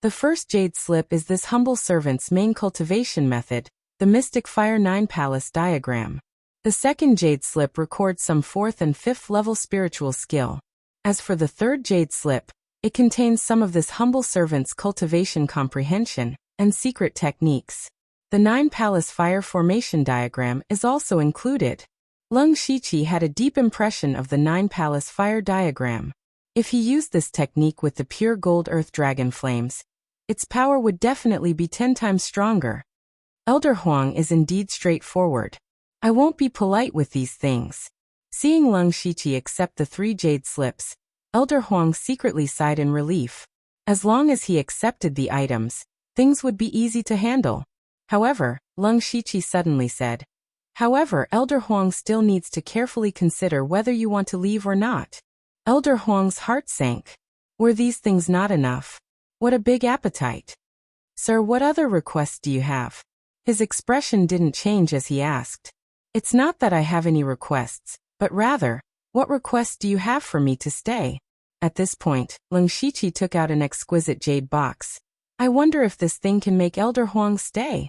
The first jade slip is this humble servant's main cultivation method, the Mystic Fire 9 Palace diagram. The second jade slip records some 4th and 5th level spiritual skill. As for the third jade slip, it contains some of this humble servant's cultivation comprehension and secret techniques. The 9-palace fire formation diagram is also included. Lung Shiqi had a deep impression of the 9-palace fire diagram. If he used this technique with the pure gold earth dragon flames, its power would definitely be 10 times stronger. Elder Huang is indeed straightforward. I won't be polite with these things. Seeing Lung Shiqi accept the 3 jade slips, Elder Huang secretly sighed in relief. As long as he accepted the items, things would be easy to handle. However, Lung Shiqi suddenly said, "However, Elder Huang still needs to carefully consider whether you want to leave or not." Elder Huang's heart sank. Were these things not enough? What a big appetite. "Sir, what other requests do you have?" His expression didn't change as he asked. "It's not that I have any requests, but rather, what requests do you have for me to stay?" At this point, Lung Shiqi took out an exquisite jade box. "I wonder if this thing can make Elder Huang stay."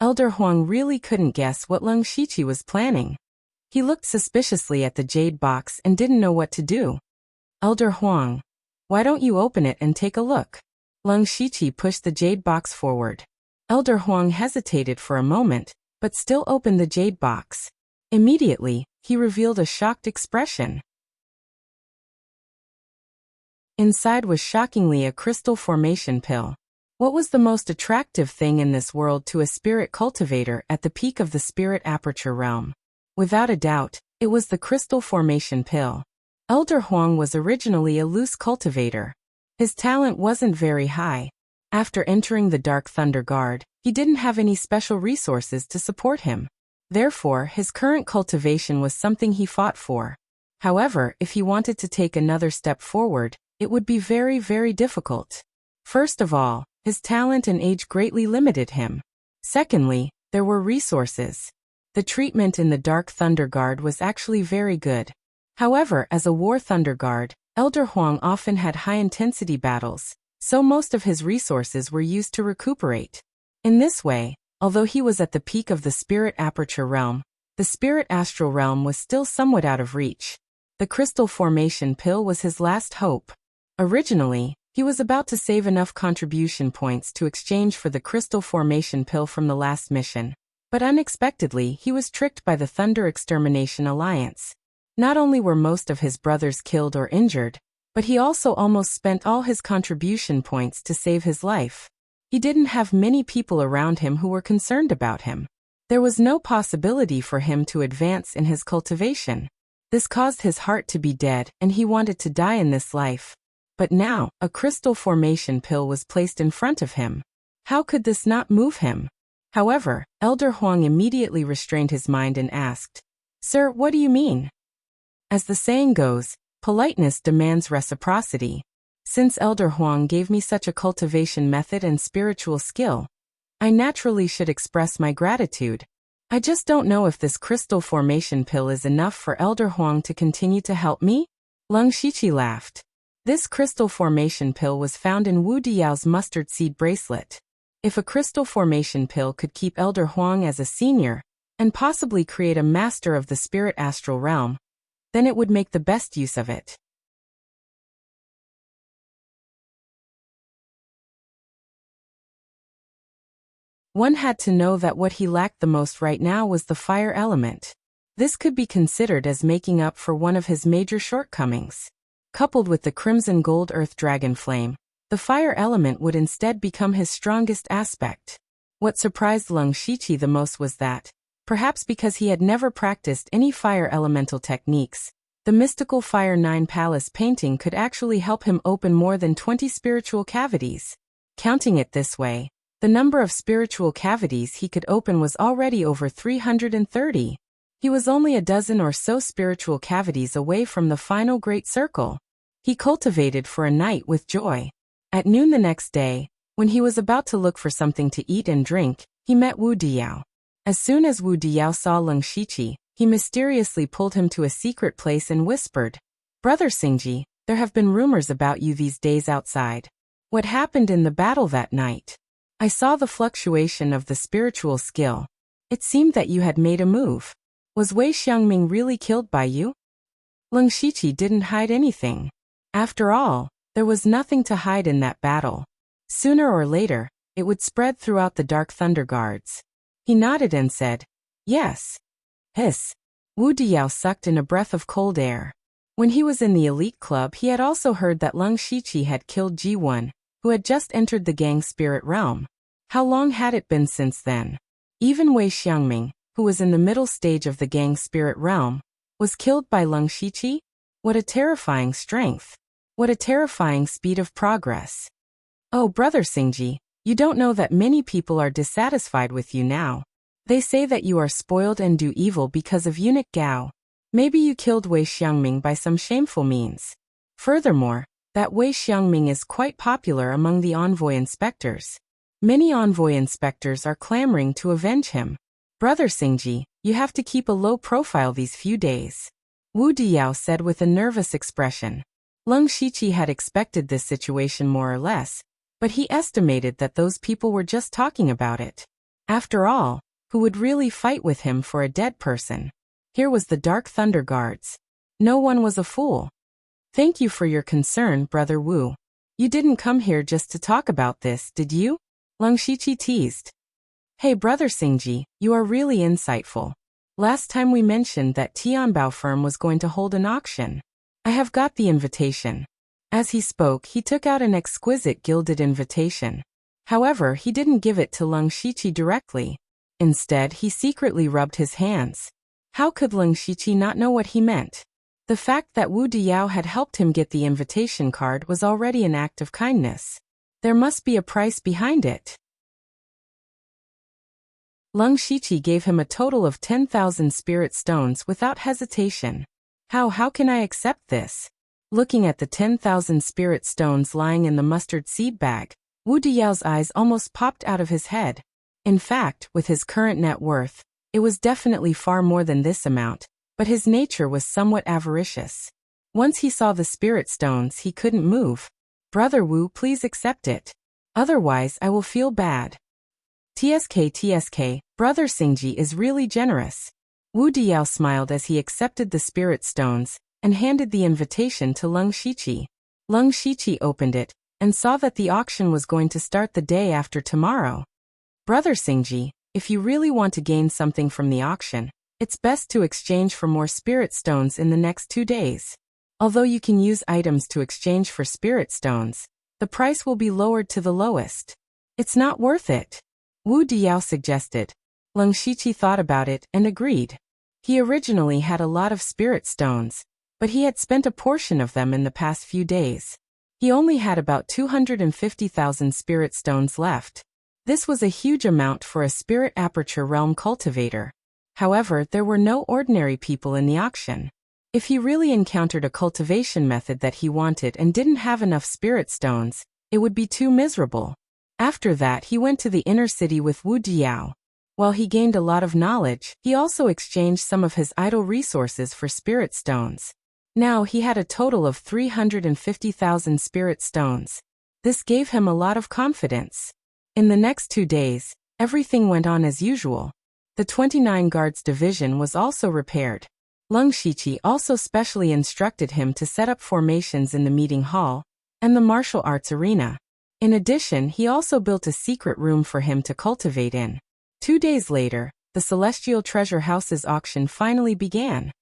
Elder Huang really couldn't guess what Lung Shiqi was planning. He looked suspiciously at the jade box and didn't know what to do. "Elder Huang, why don't you open it and take a look?" Lung Shiqi pushed the jade box forward. Elder Huang hesitated for a moment, but still opened the jade box. Immediately, he revealed a shocked expression. Inside was shockingly a crystal formation pill. What was the most attractive thing in this world to a spirit cultivator at the peak of the spirit aperture realm? Without a doubt, it was the crystal formation pill. Elder Huang was originally a loose cultivator. His talent wasn't very high. After entering the Dark Thunder Guard, he didn't have any special resources to support him. Therefore, his current cultivation was something he fought for. However, if he wanted to take another step forward, it would be very, very difficult. First of all, his talent and age greatly limited him. Secondly, there were resources. The treatment in the Dark Thunder Guard was actually very good. However, as a War Thunder Guard, Elder Huang often had high-intensity battles, so most of his resources were used to recuperate. In this way, although he was at the peak of the spirit aperture realm, the spirit astral realm was still somewhat out of reach. The crystal formation pill was his last hope. Originally, he was about to save enough contribution points to exchange for the crystal formation pill from the last mission. But unexpectedly, he was tricked by the Thunder Extermination Alliance. Not only were most of his brothers killed or injured, but he also almost spent all his contribution points to save his life. He didn't have many people around him who were concerned about him. There was no possibility for him to advance in his cultivation. This caused his heart to be dead, and he wanted to die in this life. But now, a crystal formation pill was placed in front of him. How could this not move him? However, Elder Huang immediately restrained his mind and asked, "Sir, what do you mean?" As the saying goes, politeness demands reciprocity. Since Elder Huang gave me such a cultivation method and spiritual skill, I naturally should express my gratitude. I just don't know if this crystal formation pill is enough for Elder Huang to continue to help me? Lung Shiqi laughed. This crystal formation pill was found in Wu Diao's mustard seed bracelet. If a crystal formation pill could keep Elder Huang as a senior, and possibly create a master of the spirit astral realm, then it would make the best use of it. One had to know that what he lacked the most right now was the fire element. This could be considered as making up for one of his major shortcomings. Coupled with the crimson gold earth dragon flame, the fire element would instead become his strongest aspect. What surprised Lung Shiqi the most was that, perhaps because he had never practiced any fire elemental techniques, the mystical Fire 9 Palace painting could actually help him open more than 20 spiritual cavities. Counting it this way, the number of spiritual cavities he could open was already over 330. He was only a dozen or so spiritual cavities away from the final great circle. He cultivated for a night with joy. At noon the next day, when he was about to look for something to eat and drink, he met Wu Diao. As soon as Wu Diao saw Lung Shiqi, he mysteriously pulled him to a secret place and whispered, "Brother Xingji, there have been rumors about you these days outside. What happened in the battle that night? I saw the fluctuation of the spiritual skill. It seemed that you had made a move. Was Wei Xiangming really killed by you?" Lung Shiqi didn't hide anything. After all, there was nothing to hide in that battle. Sooner or later, it would spread throughout the Dark Thunder Guards. He nodded and said, "Yes." Hiss. Wu Diao sucked in a breath of cold air. When he was in the elite club, he had also heard that Leng Shiqi had killed Ji1, who had just entered the gang's spirit realm. How long had it been since then? Even Wei Xiangming, who was in the middle stage of the gang's spirit realm, was killed by Leng Shiqi? What a terrifying strength. What a terrifying speed of progress. Oh, Brother Xingji, you don't know that many people are dissatisfied with you now. They say that you are spoiled and do evil because of eunuch Gao. Maybe you killed Wei Xiangming by some shameful means. Furthermore, that Wei Xiangming is quite popular among the envoy inspectors. Many envoy inspectors are clamoring to avenge him. Brother Xingji, you have to keep a low profile these few days. Wu Diao said with a nervous expression. Leng Shiqi had expected this situation more or less, but he estimated that those people were just talking about it. After all, who would really fight with him for a dead person? Here was the Dark Thunder Guards. No one was a fool. Thank you for your concern, Brother Wu. You didn't come here just to talk about this, did you? Leng Shiqi teased. Hey Brother Xingji, you are really insightful. Last time we mentioned that Tianbao firm was going to hold an auction. I have got the invitation. As he spoke, he took out an exquisite gilded invitation. However, he didn't give it to Leng Shiqi directly. Instead, he secretly rubbed his hands. How could Leng Shiqi not know what he meant? The fact that Wu Diao had helped him get the invitation card was already an act of kindness. There must be a price behind it. Leng Shiqi gave him a total of 10,000 spirit stones without hesitation. How can I accept this? Looking at the 10,000 spirit stones lying in the mustard seed bag, Wu Diao's eyes almost popped out of his head. In fact, with his current net worth, it was definitely far more than this amount, but his nature was somewhat avaricious. Once he saw the spirit stones, he couldn't move. Brother Wu, please accept it. Otherwise, I will feel bad. TSK, Brother Xingji is really generous. Wu Diao smiled as he accepted the spirit stones and handed the invitation to Leng Shiqi. Leng Shiqi opened it and saw that the auction was going to start the day after tomorrow. Brother Xingji, if you really want to gain something from the auction, it's best to exchange for more spirit stones in the next 2 days. Although you can use items to exchange for spirit stones, the price will be lowered to the lowest. It's not worth it. Wu Diao suggested. Leng Shiqi thought about it and agreed. He originally had a lot of spirit stones, but he had spent a portion of them in the past few days. He only had about 250,000 spirit stones left. This was a huge amount for a spirit aperture realm cultivator. However, there were no ordinary people in the auction. If he really encountered a cultivation method that he wanted and didn't have enough spirit stones, it would be too miserable. After that, he went to the inner city with Wu Diao. While he gained a lot of knowledge, he also exchanged some of his idle resources for spirit stones. Now he had a total of 350,000 spirit stones. This gave him a lot of confidence. In the next 2 days, everything went on as usual. The 29 Guards Division was also repaired. Leng Shiqi also specially instructed him to set up formations in the meeting hall and the martial arts arena. In addition, he also built a secret room for him to cultivate in. 2 days later, the Celestial Treasure House's auction finally began.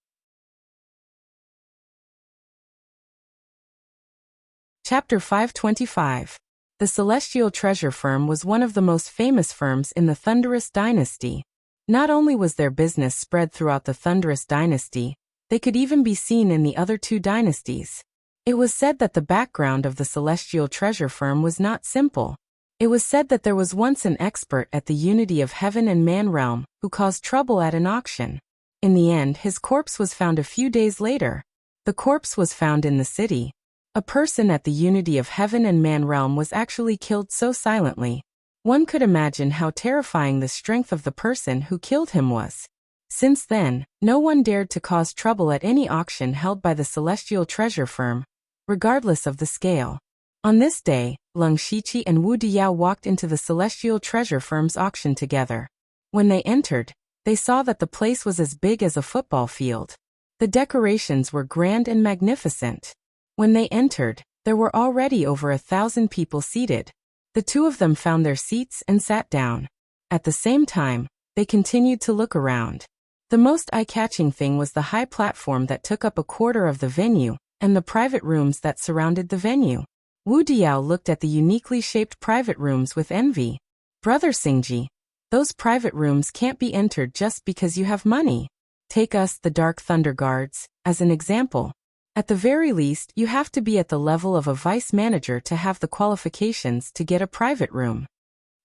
Chapter 525. The Celestial Treasure Firm was one of the most famous firms in the Thunderous Dynasty. Not only was their business spread throughout the Thunderous Dynasty, they could even be seen in the other 2 dynasties. It was said that the background of the Celestial Treasure Firm was not simple. It was said that there was once an expert at the unity of heaven and man realm who caused trouble at an auction. In the end, his corpse was found a few days later. The corpse was found in the city. A person at the unity of heaven and man realm was actually killed so silently. One could imagine how terrifying the strength of the person who killed him was. Since then, no one dared to cause trouble at any auction held by the Celestial Treasure Firm, regardless of the scale. On this day, Leng Shiqi and Wu Diao walked into the Celestial Treasure Firm's auction together. When they entered, they saw that the place was as big as a football field. The decorations were grand and magnificent. When they entered, there were already over 1,000 people seated. The 2 of them found their seats and sat down. At the same time, They continued to look around. The most eye-catching thing was the high platform that took up a quarter of the venue, and the private rooms that surrounded the venue. Wu Diao looked at the uniquely shaped private rooms with envy. Brother Xingji, those private rooms can't be entered just because you have money. Take us, the Dark Thunder Guards, as an example. At the very least, you have to be at the level of a vice manager to have the qualifications to get a private room.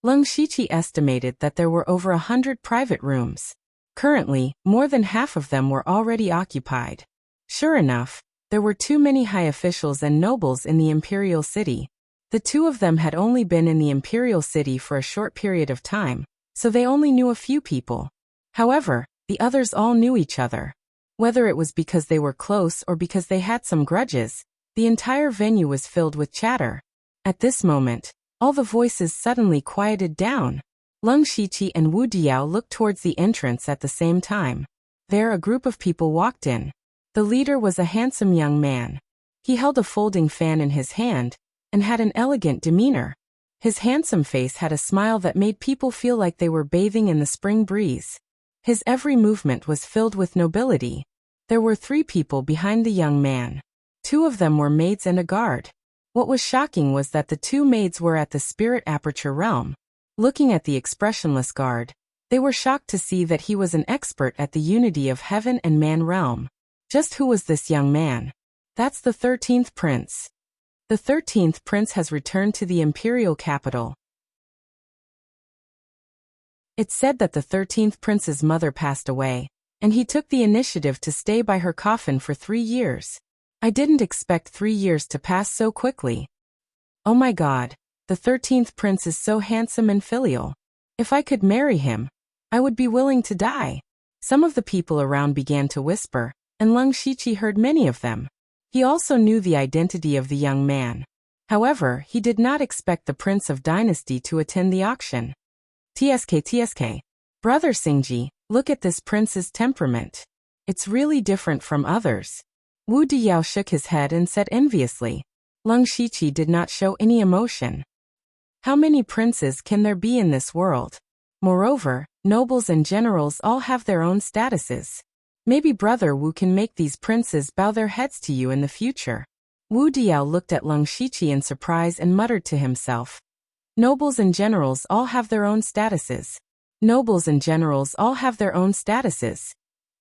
Leng Shiqi estimated that there were over 100 private rooms. Currently, more than half of them were already occupied. Sure enough, there were too many high officials and nobles in the imperial city. The two of them had only been in the imperial city for a short period of time, so they only knew a few people. However, the others all knew each other. Whether it was because they were close or because they had some grudges, the entire venue was filled with chatter. At this moment, all the voices suddenly quieted down. Leng Shiqi and Wu Diao looked towards the entrance at the same time. There a group of people walked in. The leader was a handsome young man. He held a folding fan in his hand and had an elegant demeanor. His handsome face had a smile that made people feel like they were bathing in the spring breeze. His every movement was filled with nobility. There were 3 people behind the young man. 2 of them were maids and a guard. What was shocking was that the 2 maids were at the spirit aperture realm. Looking at the expressionless guard, they were shocked to see that he was an expert at the unity of heaven and man realm. Just who was this young man? That's the 13th prince. The 13th prince has returned to the imperial capital. It's said that the 13th prince's mother passed away, and he took the initiative to stay by her coffin for 3 years. I didn't expect 3 years to pass so quickly. Oh my God, the 13th prince is so handsome and filial. If I could marry him, I would be willing to die. Some of the people around began to whisper, and Leng Shiqi heard many of them. He also knew the identity of the young man. However, he did not expect the Prince of Dynasty to attend the auction. TSK. Brother Xingji, look at this prince's temperament. It's really different from others. Wu Diao shook his head and said enviously. Leng Shiqi did not show any emotion. How many princes can there be in this world? Moreover, nobles and generals all have their own statuses. Maybe Brother Wu can make these princes bow their heads to you in the future. Wu Diao looked at Leng Shiqi in surprise and muttered to himself. Nobles and generals all have their own statuses. Nobles and generals all have their own statuses.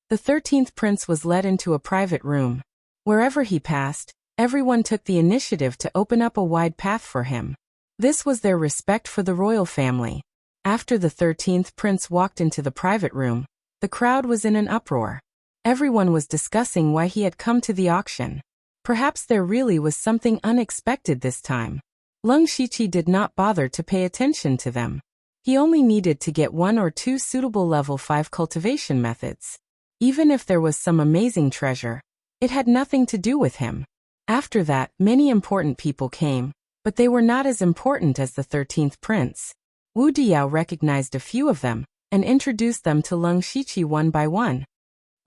The 13th prince was led into a private room. Wherever he passed, everyone took the initiative to open up a wide path for him. This was their respect for the royal family. After the 13th prince walked into the private room, the crowd was in an uproar. Everyone was discussing why he had come to the auction. Perhaps there really was something unexpected this time. Leng Shiqi did not bother to pay attention to them. He only needed to get 1 or 2 suitable level 5 cultivation methods. Even if there was some amazing treasure, it had nothing to do with him. After that, many important people came, but they were not as important as the 13th prince. Wu Diao recognized a few of them and introduced them to Leng Shiqi one by one.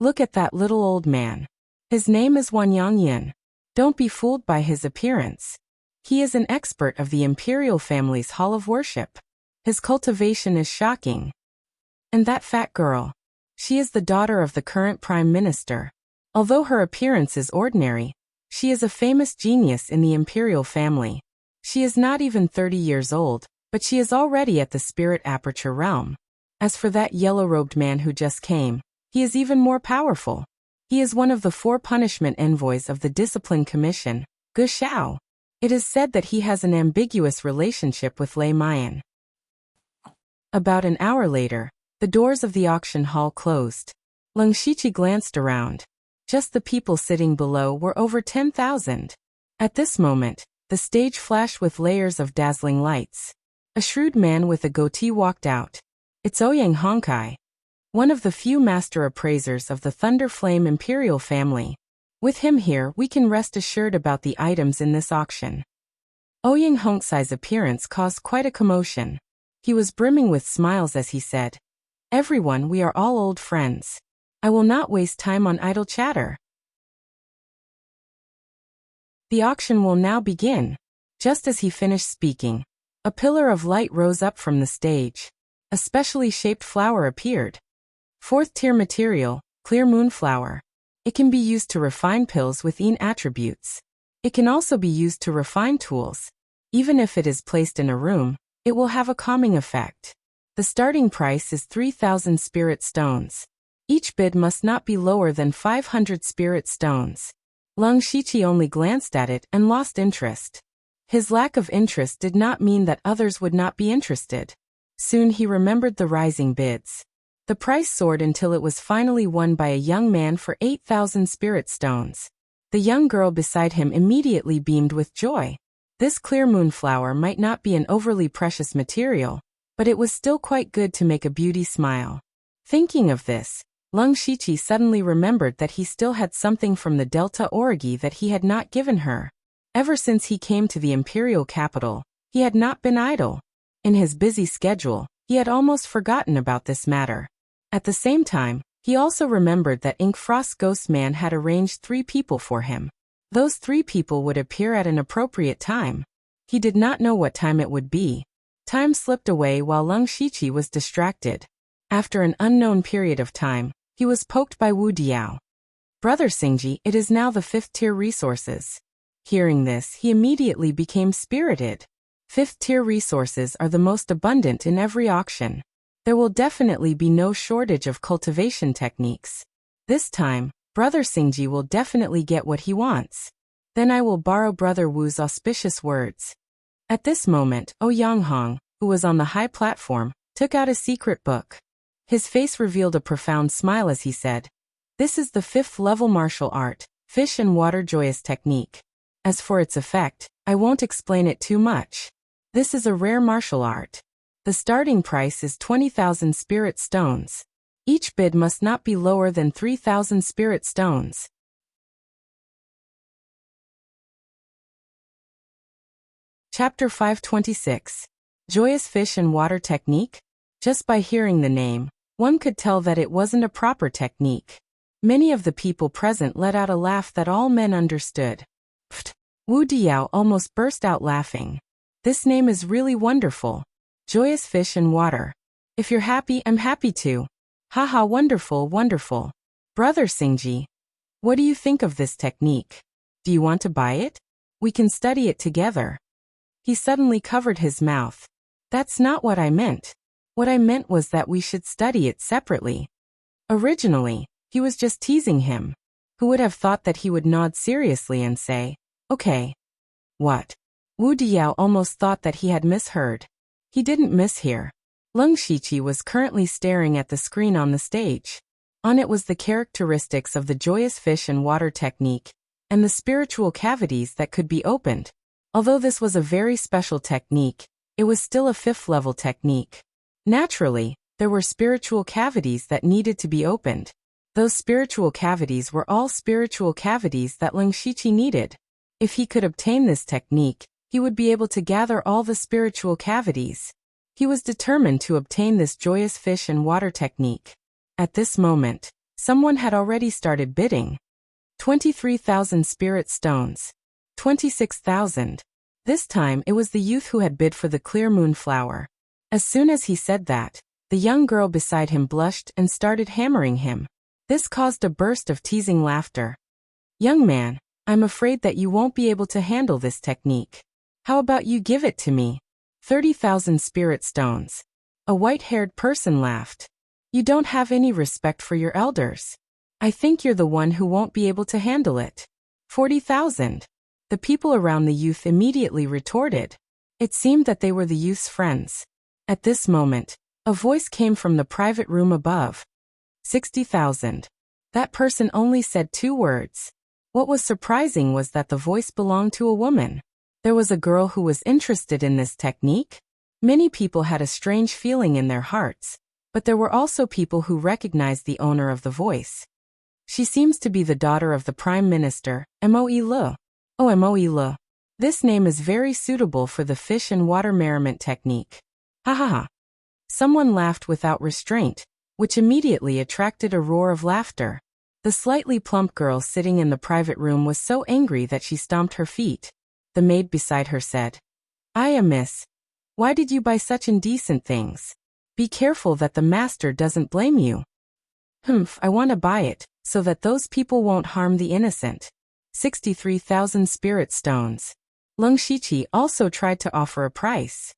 Look at that little old man. His name is Wanyang Yin. Don't be fooled by his appearance. He is an expert of the imperial family's hall of worship. His cultivation is shocking. And that fat girl. She is the daughter of the current prime minister. Although her appearance is ordinary, she is a famous genius in the imperial family. She is not even 30 years old, but she is already at the spirit aperture realm. As for that yellow-robed man who just came, he is even more powerful. He is one of the 4 punishment envoys of the Discipline Commission, Gu Xiao. It is said that he has an ambiguous relationship with Lei Mayan. About an hour later, the doors of the auction hall closed. Leng Shiqi glanced around. Just the people sitting below were over 10,000. At this moment, the stage flashed with layers of dazzling lights. A shrewd man with a goatee walked out. It's Ouyang Hongkai, one of the few master appraisers of the Thunder Flame Imperial family. With him here, we can rest assured about the items in this auction. Ouyang Hongkai's appearance caused quite a commotion. He was brimming with smiles as he said, "Everyone, we are all old friends. I will not waste time on idle chatter. The auction will now begin." Just as he finished speaking, a pillar of light rose up from the stage. A specially shaped flower appeared. Fourth tier material, clear moonflower. It can be used to refine pills with yin attributes. It can also be used to refine tools. Even if it is placed in a room, it will have a calming effect. The starting price is 3,000 spirit stones. Each bid must not be lower than 500 spirit stones. Lung Shiqi only glanced at it and lost interest. His lack of interest did not mean that others would not be interested. Soon he remembered the rising bids. The price soared until it was finally won by a young man for 8,000 spirit stones. The young girl beside him immediately beamed with joy. This clear moonflower might not be an overly precious material, but it was still quite good to make a beauty smile. Thinking of this, Lung Shiqi suddenly remembered that he still had something from the Delta Origi that he had not given her. Ever since he came to the imperial capital, he had not been idle. In his busy schedule, he had almost forgotten about this matter. At the same time, he also remembered that Inkfrost Ghostman had arranged 3 people for him. Those 3 people would appear at an appropriate time. He did not know what time it would be. Time slipped away while Lung Shiqi was distracted. After an unknown period of time, he was poked by Wu Diao. Brother Xingji, it is now the 5th tier resources. Hearing this, he immediately became spirited. 5th tier resources are the most abundant in every auction. There will definitely be no shortage of cultivation techniques. This time, Brother Xingji will definitely get what he wants. Then I will borrow Brother Wu's auspicious words. At this moment, Ouyang, who was on the high platform, took out a secret book. His face revealed a profound smile as he said, "This is the 5th level martial art, Fish and Water Joyous Technique. As for its effect, I won't explain it too much. This is a rare martial art. The starting price is 20,000 spirit stones. Each bid must not be lower than 3,000 spirit stones." Chapter 526. Joyous Fish and Water Technique? Just by hearing the name, one could tell that it wasn't a proper technique. Many of the people present let out a laugh that all men understood. Pfft! Wu Diao almost burst out laughing. This name is really wonderful. Joyous Fish and Water. If you're happy, I'm happy too. Haha, wonderful, wonderful. Brother Xingji, what do you think of this technique? Do you want to buy it? We can study it together. He suddenly covered his mouth. That's not what I meant. What I meant was that we should study it separately. Originally, he was just teasing him. Who would have thought that he would nod seriously and say, "Okay." What? Wu Diao almost thought that he had misheard. He didn't mishear. Lung Shiqi was currently staring at the screen on the stage. On it was the characteristics of the Joyous Fish and Water Technique, and the spiritual cavities that could be opened. Although this was a very special technique, it was still a 5th level technique. Naturally, there were spiritual cavities that needed to be opened. Those spiritual cavities were all spiritual cavities that Lung Shiqi needed. If he could obtain this technique, he would be able to gather all the spiritual cavities. He was determined to obtain this Joyous Fish and Water Technique. At this moment, someone had already started bidding. 23,000 spirit stones. 26,000. This time it was the youth who had bid for the clear moonflower. As soon as he said that, the young girl beside him blushed and started hammering him. This caused a burst of teasing laughter. "Young man, I'm afraid that you won't be able to handle this technique. How about you give it to me? 30,000 spirit stones." A white-haired person laughed. "You don't have any respect for your elders. I think you're the one who won't be able to handle it." 40,000. The people around the youth immediately retorted. It seemed that they were the youth's friends. At this moment, a voice came from the private room above. 60,000. That person only said 2 words. What was surprising was that the voice belonged to a woman. There was a girl who was interested in this technique. Many people had a strange feeling in their hearts, but there were also people who recognized the owner of the voice. She seems to be the daughter of the Prime Minister, Moe Le. Oh, Moe Le. This name is very suitable for the fish and water merriment technique. Ha ha ha. Someone laughed without restraint, which immediately attracted a roar of laughter. The slightly plump girl sitting in the private room was so angry that she stomped her feet. The maid beside her said, "Aya, miss, why did you buy such indecent things?" Be careful that the master doesn't blame you. I want to buy it, so that those people won't harm the innocent. 63,000 spirit stones. Leng Shiqi also tried to offer a price.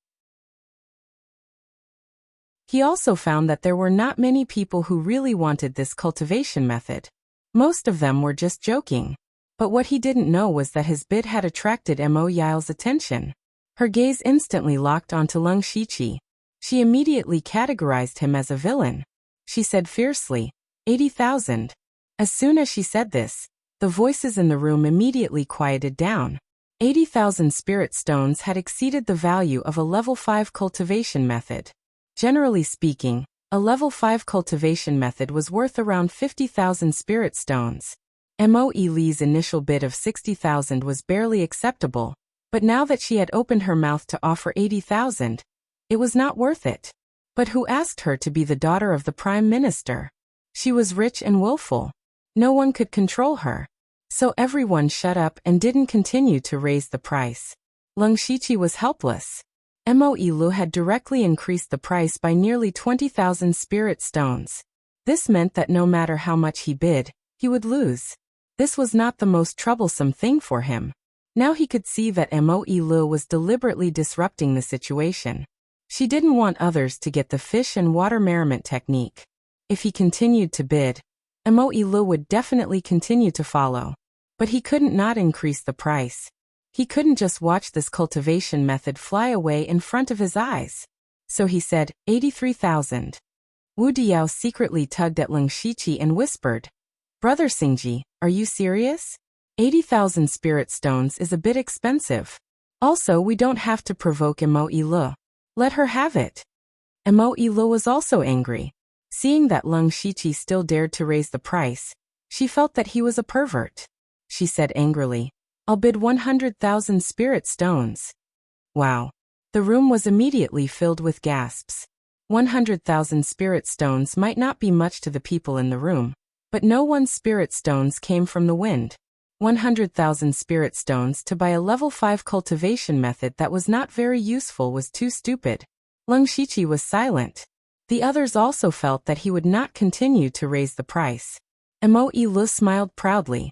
He also found that there were not many people who really wanted this cultivation method. Most of them were just joking. But what he didn't know was that his bid had attracted Mo Yile's attention. Her gaze instantly locked onto Leng Shiqi. She immediately categorized him as a villain. She said fiercely, 80,000. As soon as she said this, the voices in the room immediately quieted down. 80,000 spirit stones had exceeded the value of a level 5 cultivation method. Generally speaking, a level 5 cultivation method was worth around 50,000 spirit stones. Mo Yi's initial bid of 60,000 was barely acceptable, but now that she had opened her mouth to offer 80,000, it was not worth it. But who asked her to be the daughter of the Prime Minister? She was rich and willful. No one could control her. So everyone shut up and didn't continue to raise the price. Leng Shiqi was helpless. Mo Yi had directly increased the price by nearly 20,000 spirit stones. This meant that no matter how much he bid, he would lose. This was not the most troublesome thing for him. Now he could see that Mo Yi was deliberately disrupting the situation. She didn't want others to get the fish and water merriment technique. If he continued to bid, Mo Yi would definitely continue to follow. But he couldn't not increase the price. He couldn't just watch this cultivation method fly away in front of his eyes. So he said, 83,000. Wu Diao secretly tugged at Leng Shiqi and whispered, Brother Xingji, are you serious? 80,000 spirit stones is a bit expensive. Also, we don't have to provoke Mo Yi. Let her have it. Mo Yi was also angry. Seeing that Leng Shiqi still dared to raise the price, she felt that he was a pervert. She said angrily, I'll bid 100,000 spirit stones. Wow. The room was immediately filled with gasps. 100,000 spirit stones might not be much to the people in the room, but no one's spirit stones came from the wind. 100,000 spirit stones to buy a level 5 cultivation method that was not very useful was too stupid. Leng Shiqi was silent. The others also felt that he would not continue to raise the price. Mo Yi smiled proudly.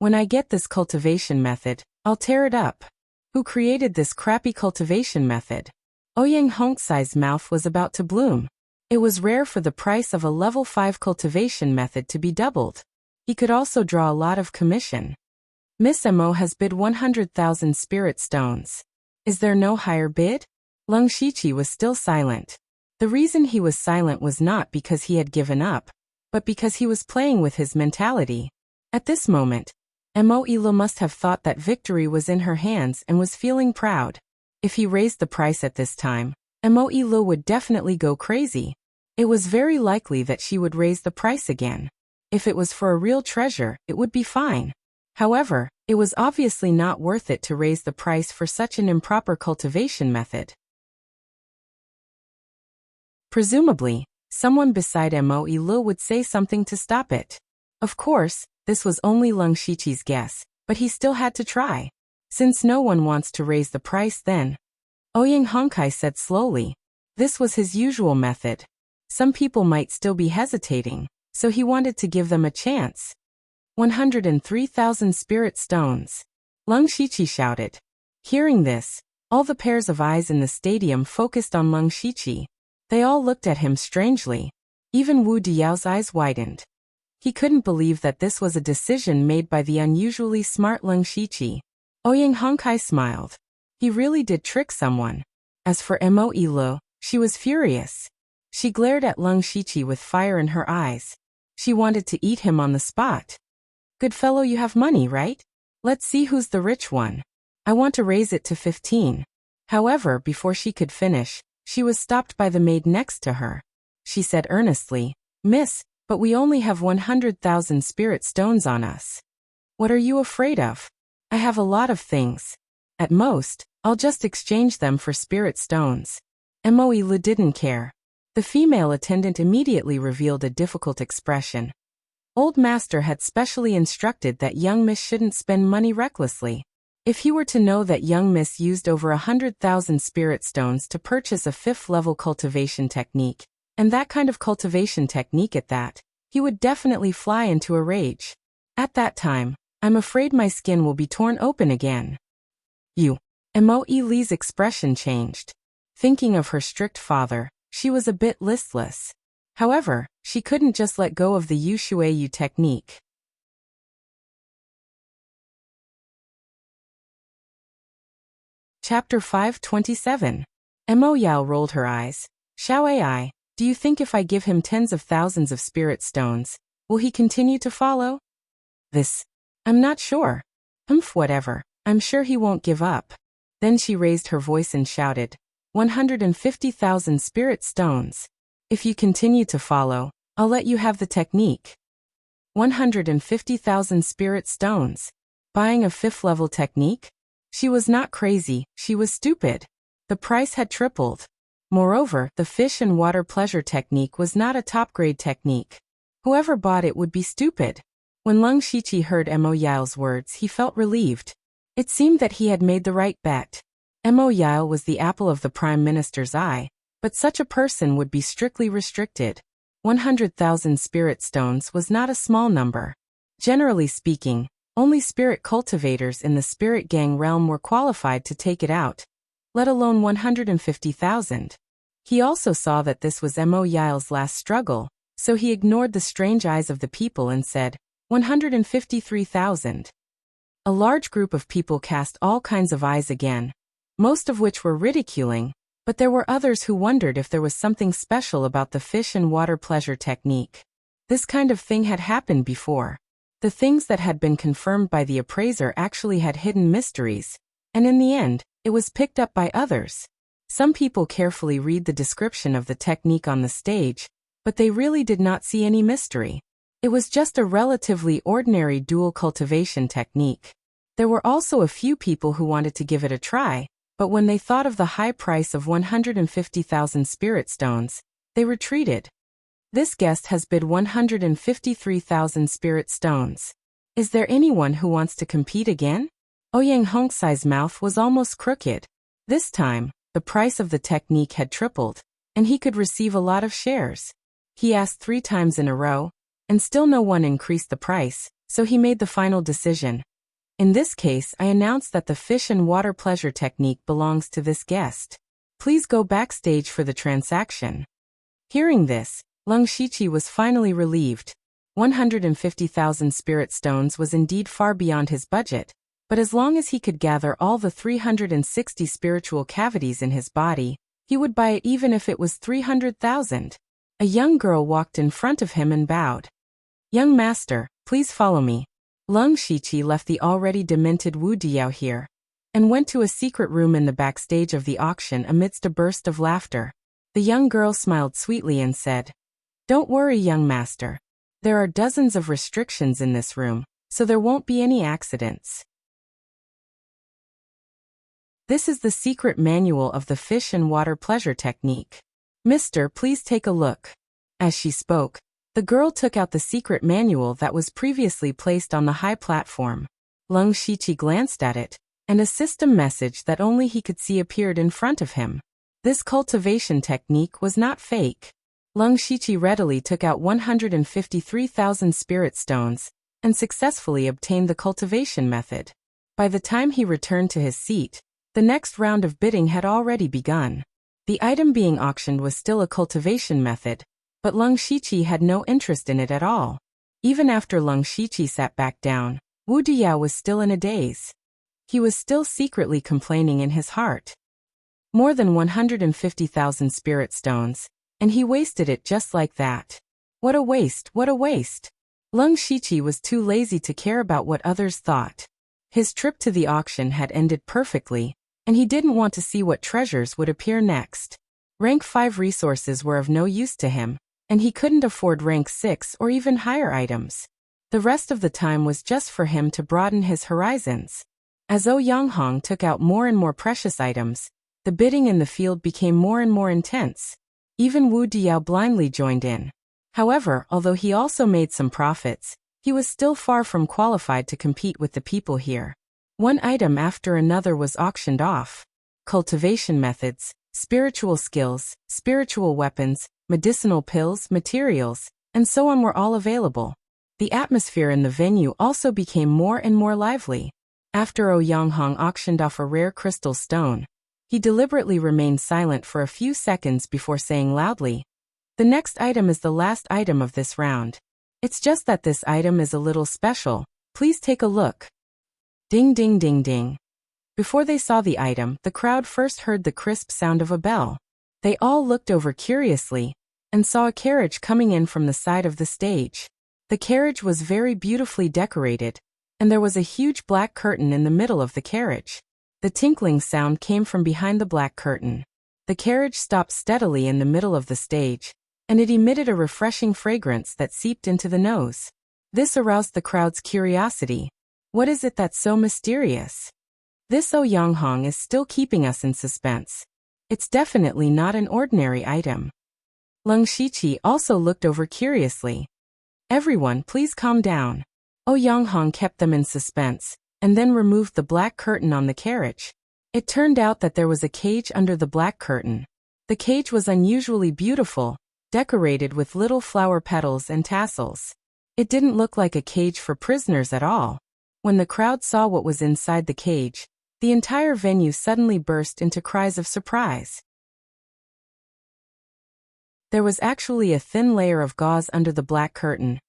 When I get this cultivation method, I'll tear it up. Who created this crappy cultivation method? Ouyang Hongcai's mouth was about to bloom. It was rare for the price of a level 5 cultivation method to be doubled. He could also draw a lot of commission. Miss Mo has bid 100,000 spirit stones. Is there no higher bid? Leng Shiqi was still silent. The reason he was silent was not because he had given up, but because he was playing with his mentality. At this moment, Mo Yi must have thought that victory was in her hands and was feeling proud. If he raised the price at this time, Mo Yi would definitely go crazy. It was very likely that she would raise the price again. If it was for a real treasure, it would be fine. However, it was obviously not worth it to raise the price for such an improper cultivation method. Presumably, someone beside Mo Yi would say something to stop it. Of course, this was only Leng Shiqi's guess, but he still had to try. Since no one wants to raise the price then, Ouyang Hongcai said slowly. This was his usual method. Some people might still be hesitating, so he wanted to give them a chance. 103,000 spirit stones. Leng Shiqi shouted. Hearing this, all the pairs of eyes in the stadium focused on Leng Shiqi. They all looked at him strangely. Even Wu Diao's eyes widened. He couldn't believe that this was a decision made by the unusually smart Leng Shiqi. Ouyang Hongcai smiled. He really did trick someone. As for Mo Yi, she was furious. She glared at Leng Shiqi with fire in her eyes. She wanted to eat him on the spot. Good fellow, you have money, right? Let's see who's the rich one. I want to raise it to 15. However, before she could finish, she was stopped by the maid next to her. She said earnestly, Miss, but we only have 100,000 spirit stones on us. What are you afraid of? I have a lot of things. At most, I'll just exchange them for spirit stones. Mo Yi didn't care. The female attendant immediately revealed a difficult expression. Old Master had specially instructed that young miss shouldn't spend money recklessly. If he were to know that young Miss used over 100,000 spirit stones to purchase a 5th-level cultivation technique, and that kind of cultivation technique at that, he would definitely fly into a rage. At that time, I'm afraid my skin will be torn open again. Mo Li's expression changed. Thinking of her strict father, she was a bit listless. However, she couldn't just let go of the Yu Shui Yu technique. Chapter 527. Mo Yao rolled her eyes. Xiao Ai, do you think if I give him tens of thousands of spirit stones, will he continue to follow? I'm not sure. Whatever. I'm sure he won't give up. Then she raised her voice and shouted, 150,000 spirit stones. If you continue to follow, I'll let you have the technique. 150,000 spirit stones. Buying a 5th-level technique? She was not crazy, she was stupid. The price had tripled. Moreover, the fish and water pleasure technique was not a top-grade technique. Whoever bought it would be stupid. When Leng Shiqi heard Mo Yao's words, he felt relieved. It seemed that he had made the right bet. Mo Yao was the apple of the Prime Minister's eye, but such a person would be strictly restricted. 100,000 spirit stones was not a small number. Generally speaking, only spirit cultivators in the spirit gang realm were qualified to take it out, let alone 150,000. He also saw that this was Mo Yao's last struggle, so he ignored the strange eyes of the people and said, 153,000. A large group of people cast all kinds of eyes again, most of which were ridiculing, but there were others who wondered if there was something special about the fish and water pleasure technique. This kind of thing had happened before. The things that had been confirmed by the appraiser actually had hidden mysteries, and in the end, it was picked up by others. Some people carefully read the description of the technique on the stage, but they really did not see any mystery. It was just a relatively ordinary dual cultivation technique. There were also a few people who wanted to give it a try, but when they thought of the high price of 150,000 spirit stones, they retreated. This guest has bid 153,000 spirit stones. Is there anyone who wants to compete again? Ouyang Hongsai's mouth was almost crooked. This time, the price of the technique had tripled, and he could receive a lot of shares. He asked 3 times in a row, and still no one increased the price, so he made the final decision. In this case, I announce that the fish and water pleasure technique belongs to this guest. Please go backstage for the transaction. Hearing this, Leng Shiqi was finally relieved. 150,000 spirit stones was indeed far beyond his budget, but as long as he could gather all the 360 spiritual cavities in his body, he would buy it even if it was 300,000. A young girl walked in front of him and bowed. Young master, please follow me. Leng Shiqi left the already demented Wu Diao here, and went to a secret room in the backstage of the auction amidst a burst of laughter. The young girl smiled sweetly and said, Don't worry, young master. There are dozens of restrictions in this room, so there won't be any accidents. This is the secret manual of the fish and water pleasure technique. Mister, please take a look. As she spoke, the girl took out the secret manual that was previously placed on the high platform. Leng Shiqi glanced at it, and a system message that only he could see appeared in front of him. This cultivation technique was not fake. Leng Shiqi readily took out 153,000 spirit stones, and successfully obtained the cultivation method. By the time he returned to his seat, the next round of bidding had already begun. The item being auctioned was still a cultivation method, but Leng Shiqi had no interest in it at all. Even after Leng Shiqi sat back down, Wu Diao was still in a daze. He was still secretly complaining in his heart. More than 150,000 spirit stones, and he wasted it just like that. What a waste, what a waste. Leng Shiqi was too lazy to care about what others thought. His trip to the auction had ended perfectly, and he didn't want to see what treasures would appear next. Rank 5 resources were of no use to him, and he couldn't afford rank 6 or even higher items. The rest of the time was just for him to broaden his horizons. As Ouyang took out more and more precious items, the bidding in the field became more and more intense. Even Wu Diao blindly joined in. However, although he also made some profits, he was still far from qualified to compete with the people here. One item after another was auctioned off. Cultivation methods, spiritual skills, spiritual weapons, medicinal pills, materials, and so on were all available. The atmosphere in the venue also became more and more lively. After Ouyang auctioned off a rare crystal stone, he deliberately remained silent for a few seconds before saying loudly, "The next item is the last item of this round. It's just that this item is a little special. Please take a look." Ding ding ding ding. Before they saw the item, the crowd first heard the crisp sound of a bell. They all looked over curiously and saw a carriage coming in from the side of the stage. The carriage was very beautifully decorated, and there was a huge black curtain in the middle of the carriage. The tinkling sound came from behind the black curtain. The carriage stopped steadily in the middle of the stage, and it emitted a refreshing fragrance that seeped into the nose. This aroused the crowd's curiosity. What is it that's so mysterious? This Ouyang is still keeping us in suspense. It's definitely not an ordinary item. Lung Shiqi also looked over curiously. Everyone, please calm down. Ouyang kept them in suspense, and then removed the black curtain on the carriage. It turned out that there was a cage under the black curtain. The cage was unusually beautiful, decorated with little flower petals and tassels. It didn't look like a cage for prisoners at all. When the crowd saw what was inside the cage, the entire venue suddenly burst into cries of surprise. There was actually a thin layer of gauze under the black curtain,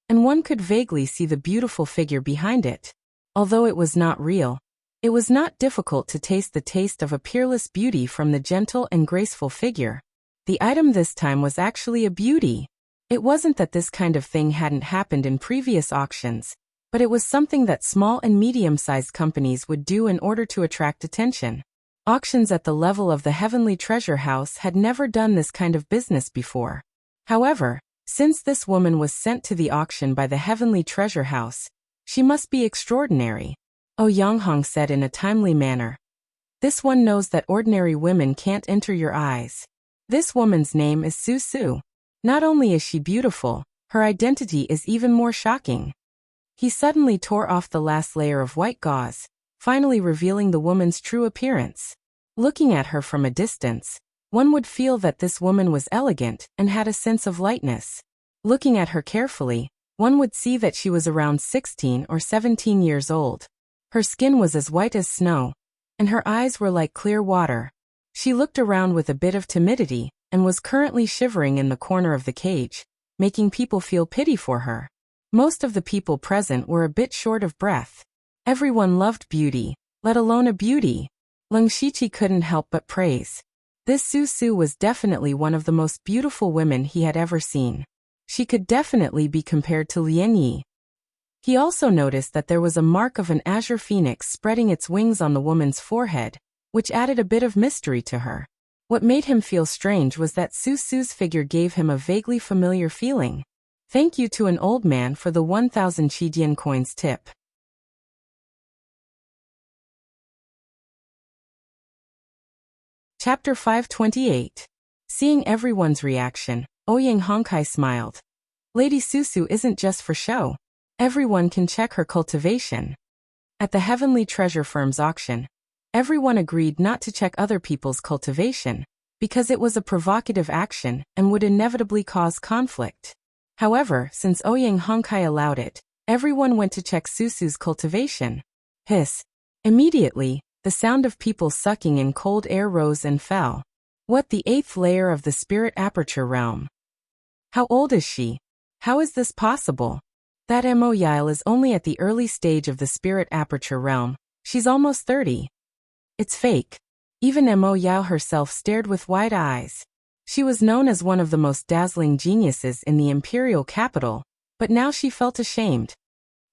and one could vaguely see the beautiful figure behind it. Although it was not real, it was not difficult to taste the taste of a peerless beauty from the gentle and graceful figure. The item this time was actually a beauty. It wasn't that this kind of thing hadn't happened in previous auctions, but it was something that small and medium-sized companies would do in order to attract attention. Auctions at the level of the Heavenly Treasure House had never done this kind of business before. However, since this woman was sent to the auction by the Heavenly Treasure House, she must be extraordinary. Ouyang said in a timely manner. This one knows that ordinary women can't enter your eyes. This woman's name is Su Su. Not only is she beautiful, her identity is even more shocking. He suddenly tore off the last layer of white gauze, finally revealing the woman's true appearance. Looking at her from a distance, one would feel that this woman was elegant and had a sense of lightness. Looking at her carefully, one would see that she was around 16 or 17 years old. Her skin was as white as snow, and her eyes were like clear water. She looked around with a bit of timidity and was currently shivering in the corner of the cage, making people feel pity for her. Most of the people present were a bit short of breath. Everyone loved beauty, let alone a beauty. Lung Shiqi couldn't help but praise. This Su Su was definitely one of the most beautiful women he had ever seen. She could definitely be compared to Lian Yi. He also noticed that there was a mark of an azure phoenix spreading its wings on the woman's forehead, which added a bit of mystery to her. What made him feel strange was that Su Su's figure gave him a vaguely familiar feeling. Thank you to an old man for the 1,000 Qidian coins tip. Chapter 528. Seeing everyone's reaction, Ouyang Hongkai smiled. Lady Susu isn't just for show. Everyone can check her cultivation. At the Heavenly Treasure Firm's auction, everyone agreed not to check other people's cultivation, because it was a provocative action and would inevitably cause conflict. However, since Ouyang Hongkai allowed it, everyone went to check Susu's cultivation. Hiss. Immediately, the sound of people sucking in cold air rose and fell. What, the 8th layer of the spirit aperture realm? How old is she? How is this possible? That Mo Yile is only at the early stage of the spirit aperture realm. She's almost 30. It's fake. Even Mo Yile herself stared with wide eyes. She was known as one of the most dazzling geniuses in the imperial capital, but now she felt ashamed.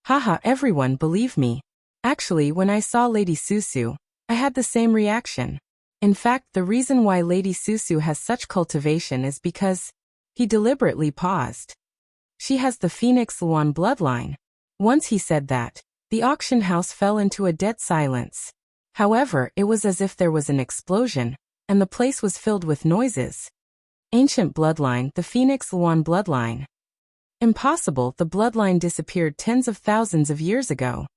Haha, everyone, believe me. Actually, when I saw Lady Susu, I had the same reaction. In fact, the reason why Lady Susu has such cultivation is because... He deliberately paused. She has the Phoenix Luan bloodline. Once he said that, the auction house fell into a dead silence. However, it was as if there was an explosion, and the place was filled with noises. Ancient bloodline, the Phoenix Luan bloodline. Impossible, the bloodline disappeared tens of thousands of years ago.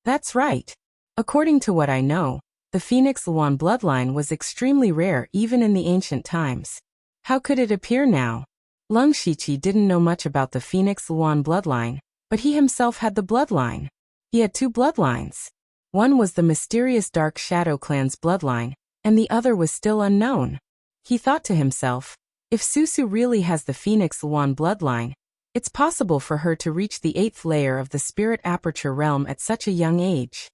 That's right. According to what I know, the Phoenix Luan bloodline was extremely rare even in the ancient times. How could it appear now? Lung Shiqi didn't know much about the Phoenix Luan bloodline, but he himself had the bloodline. He had two bloodlines. One was the mysterious Dark Shadow clan's bloodline, and the other was still unknown. He thought to himself, if Susu really has the Phoenix Luan bloodline, it's possible for her to reach the 8th layer of the Spirit Aperture realm at such a young age.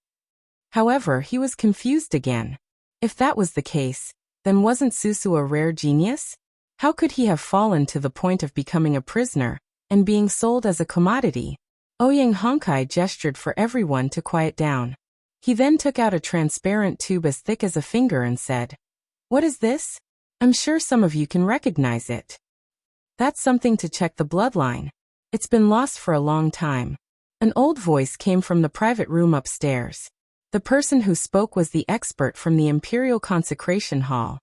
However, he was confused again. If that was the case, then wasn't Susu a rare genius? How could he have fallen to the point of becoming a prisoner and being sold as a commodity? Ouyang Honkai gestured for everyone to quiet down. He then took out a transparent tube as thick as a finger and said, "What is this? I'm sure some of you can recognize it. That's something to check the bloodline. It's been lost for a long time." An old voice came from the private room upstairs. The person who spoke was the expert from the Imperial Consecration Hall.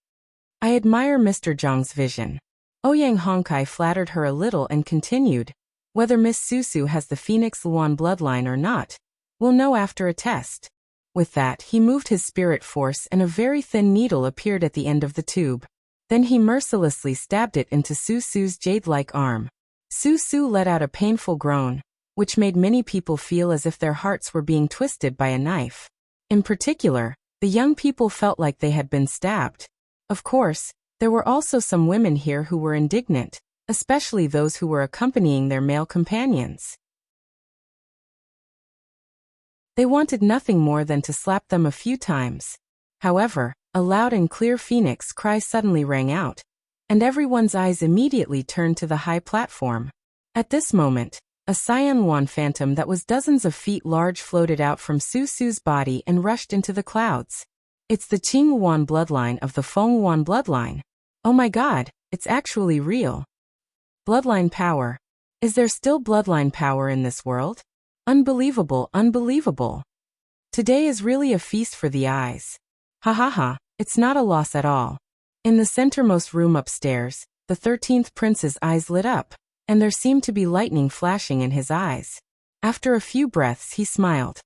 "I admire Mr. Zhang's vision." Ouyang Honkai flattered her a little and continued, "Whether Miss Susu has the Phoenix Luan bloodline or not, we'll know after a test." With that, he moved his spirit force and a very thin needle appeared at the end of the tube. Then he mercilessly stabbed it into Susu's jade-like arm. Susu let out a painful groan, which made many people feel as if their hearts were being twisted by a knife. In particular, the young people felt like they had been stabbed. Of course, there were also some women here who were indignant, especially those who were accompanying their male companions. They wanted nothing more than to slap them a few times. However, a loud and clear phoenix cry suddenly rang out, and everyone's eyes immediately turned to the high platform. At this moment, a Cyan Wan phantom that was dozens of feet large floated out from Susu's body and rushed into the clouds. "It's the Qing Wan bloodline of the Feng Wan bloodline. Oh my god, it's actually real. Bloodline power. Is there still bloodline power in this world? Unbelievable, unbelievable. Today is really a feast for the eyes. Ha ha ha, it's not a loss at all." In the centermost room upstairs, the 13th prince's eyes lit up, and there seemed to be lightning flashing in his eyes. After a few breaths he smiled.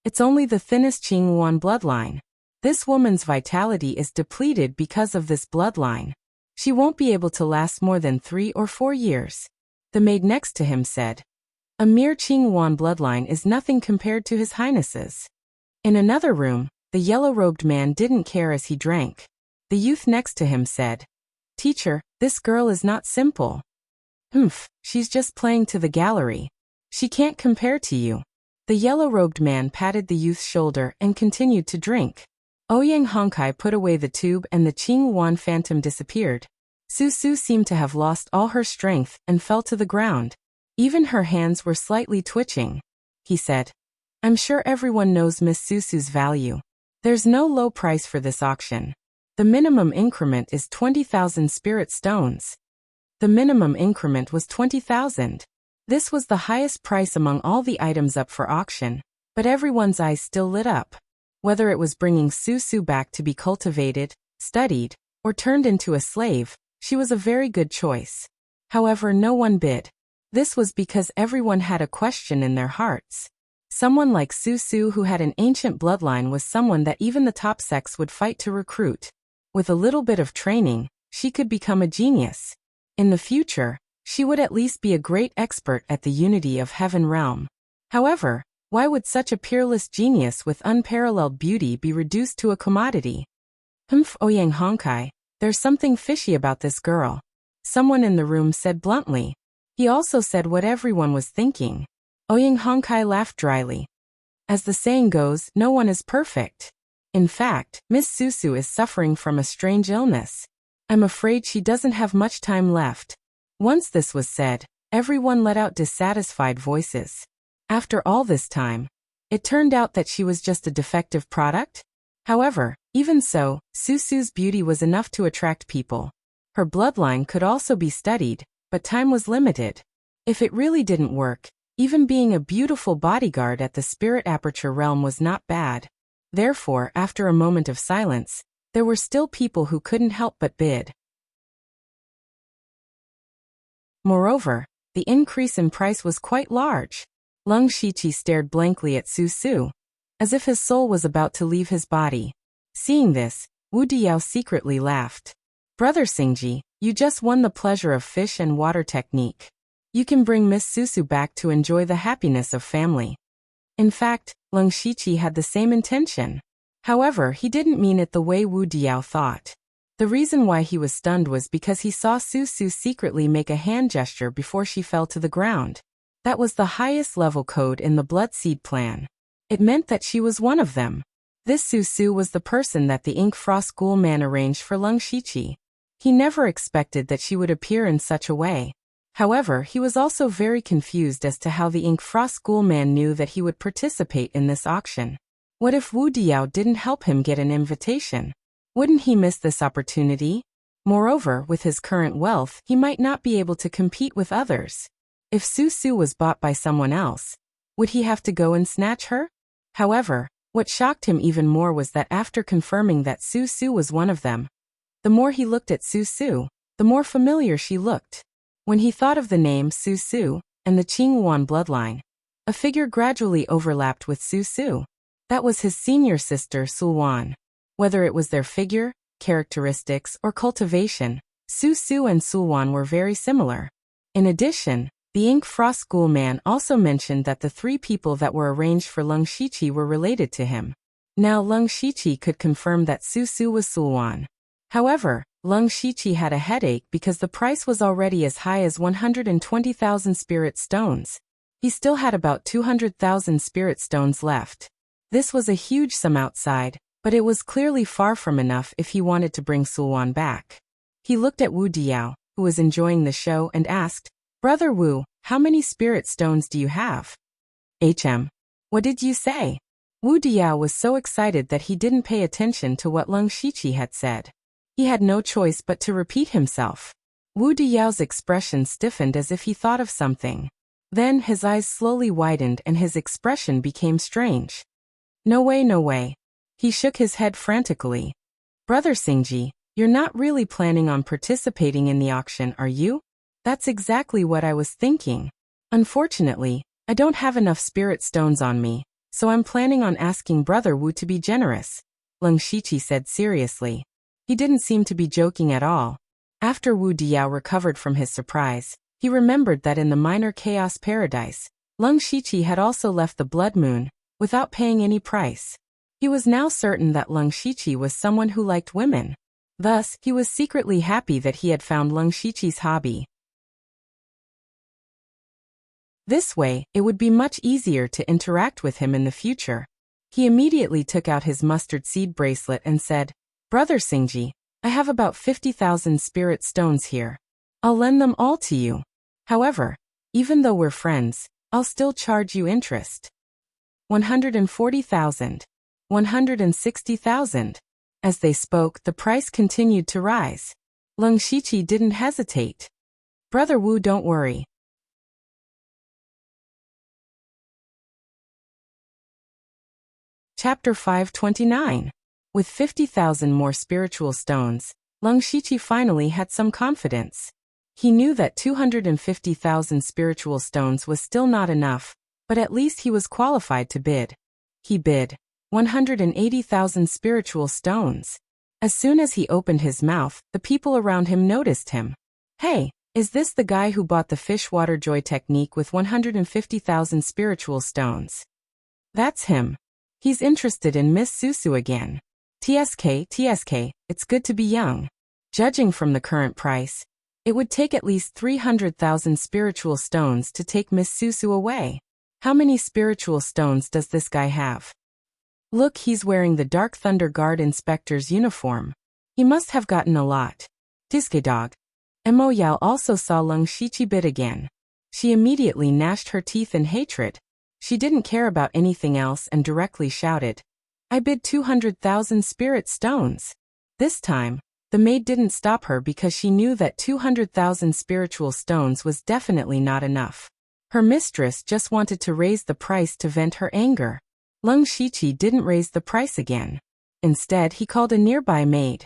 "It's only the thinnest Qing Wan bloodline. This woman's vitality is depleted because of this bloodline. She won't be able to last more than 3 or 4 years." The maid next to him said, "A mere Qing Wan bloodline is nothing compared to His Highness's." In another room, the yellow-robed man didn't care as he drank. The youth next to him said, "Teacher, this girl is not simple. She's just playing to the gallery. She can't compare to you." The yellow-robed man patted the youth's shoulder and continued to drink. Ouyang Honkai put away the tube and the Qing Wan phantom disappeared. Susu seemed to have lost all her strength and fell to the ground. Even her hands were slightly twitching. He said, "I'm sure everyone knows Miss Susu's value. There's no low price for this auction. The minimum increment is 20,000 spirit stones." The minimum increment was 20,000. This was the highest price among all the items up for auction, but everyone's eyes still lit up. Whether it was bringing Susu back to be cultivated, studied, or turned into a slave, she was a very good choice. However, no one bid. This was because everyone had a question in their hearts. Someone like Susu who had an ancient bloodline was someone that even the top sects would fight to recruit. With a little bit of training, she could become a genius. In the future, she would at least be a great expert at the unity of heaven realm. However, why would such a peerless genius with unparalleled beauty be reduced to a commodity? Ouyang Honkai, there's something fishy about this girl. Someone in the room said bluntly. He also said what everyone was thinking. Ouyang Honkai laughed dryly. As the saying goes, no one is perfect. In fact, Miss Susu is suffering from a strange illness. I'm afraid she doesn't have much time left. Once this was said, everyone let out dissatisfied voices. After all this time, it turned out that she was just a defective product? However, even so, Susu's beauty was enough to attract people. Her bloodline could also be studied, but time was limited. If it really didn't work, even being a beautiful bodyguard at the Spirit Aperture realm was not bad. Therefore, after a moment of silence, there were still people who couldn't help but bid. Moreover, the increase in price was quite large. Lung Shiqi stared blankly at Susu. as if his soul was about to leave his body. Seeing this, Wu Diao secretly laughed. Brother Xingji, you just won the pleasure of fish and water technique. You can bring Miss Susu back to enjoy the happiness of family. In fact, Leng Shiqi had the same intention. However, he didn't mean it the way Wu Diao thought. The reason why he was stunned was because he saw Susu secretly make a hand gesture before she fell to the ground. That was the highest level code in the Blood Seed plan. It meant that she was one of them. This Susu was the person that the Ink Frost Ghoul man arranged for Leng Shiqi. He never expected that she would appear in such a way. However, he was also very confused as to how the Ink Frost Ghoul man knew that he would participate in this auction. What if Wu Diao didn't help him get an invitation? Wouldn't he miss this opportunity? Moreover, with his current wealth, he might not be able to compete with others. If Susu was bought by someone else, would he have to go and snatch her? However, what shocked him even more was that after confirming that Susu was one of them, the more he looked at Susu, the more familiar she looked. When he thought of the name Susu and the Qingyuan bloodline, a figure gradually overlapped with Susu. That was his senior sister Sulwan. Whether it was their figure, characteristics, or cultivation, Susu and Sulwan were very similar. In addition, the Ink Frost Ghoul man also mentioned that the three people that were arranged for Leng Shiqi were related to him. Now Leng Shiqi could confirm that Susu was Sulwan. However, Leng Shiqi had a headache because the price was already as high as 120,000 spirit stones. He still had about 200,000 spirit stones left. This was a huge sum outside, but it was clearly far from enough if he wanted to bring Sulwan back. He looked at Wu Diao, who was enjoying the show, and asked, Brother Wu, how many spirit stones do you have? What did you say? Wu Diao was so excited that he didn't pay attention to what Leng Shiqi had said. He had no choice but to repeat himself. Wu Diao's expression stiffened as if he thought of something. Then his eyes slowly widened and his expression became strange. No way, no way. He shook his head frantically. Brother Xingji, you're not really planning on participating in the auction, are you? That's exactly what I was thinking. Unfortunately, I don't have enough spirit stones on me, so I'm planning on asking Brother Wu to be generous, Leng Shiqi said seriously. He didn't seem to be joking at all. After Wu Diao recovered from his surprise, he remembered that in the minor chaos paradise, Leng Shiqi had also left the Blood Moon, without paying any price. He was now certain that Leng Shiqi was someone who liked women. Thus, he was secretly happy that he had found Leng Shiqi's hobby. This way, it would be much easier to interact with him in the future. He immediately took out his mustard seed bracelet and said, Brother Xingji, I have about 50,000 spirit stones here. I'll lend them all to you. However, even though we're friends, I'll still charge you interest. 140,000. 160,000. As they spoke, the price continued to rise. Leng Shiqi didn't hesitate. Brother Wu, don't worry. Chapter 529. With 50,000 more spiritual stones, Leng Shiqi finally had some confidence. He knew that 250,000 spiritual stones was still not enough, but at least he was qualified to bid. He bid 180,000 spiritual stones. As soon as he opened his mouth, the people around him noticed him. Hey, is this the guy who bought the fish water joy technique with 150,000 spiritual stones? That's him. He's interested in Miss Susu again. TSK, it's good to be young. Judging from the current price, it would take at least 300,000 spiritual stones to take Miss Susu away. How many spiritual stones does this guy have? Look, he's wearing the Dark Thunder Guard inspector's uniform. He must have gotten a lot. Diske dog. Mo Yao also saw Leng Shiqi bid again. She immediately gnashed her teeth in hatred. She didn't care about anything else and directly shouted, I bid 200,000 spirit stones. This time, the maid didn't stop her because she knew that 200,000 spiritual stones was definitely not enough. Her mistress just wanted to raise the price to vent her anger. Leng Shiqi didn't raise the price again. Instead, he called a nearby maid.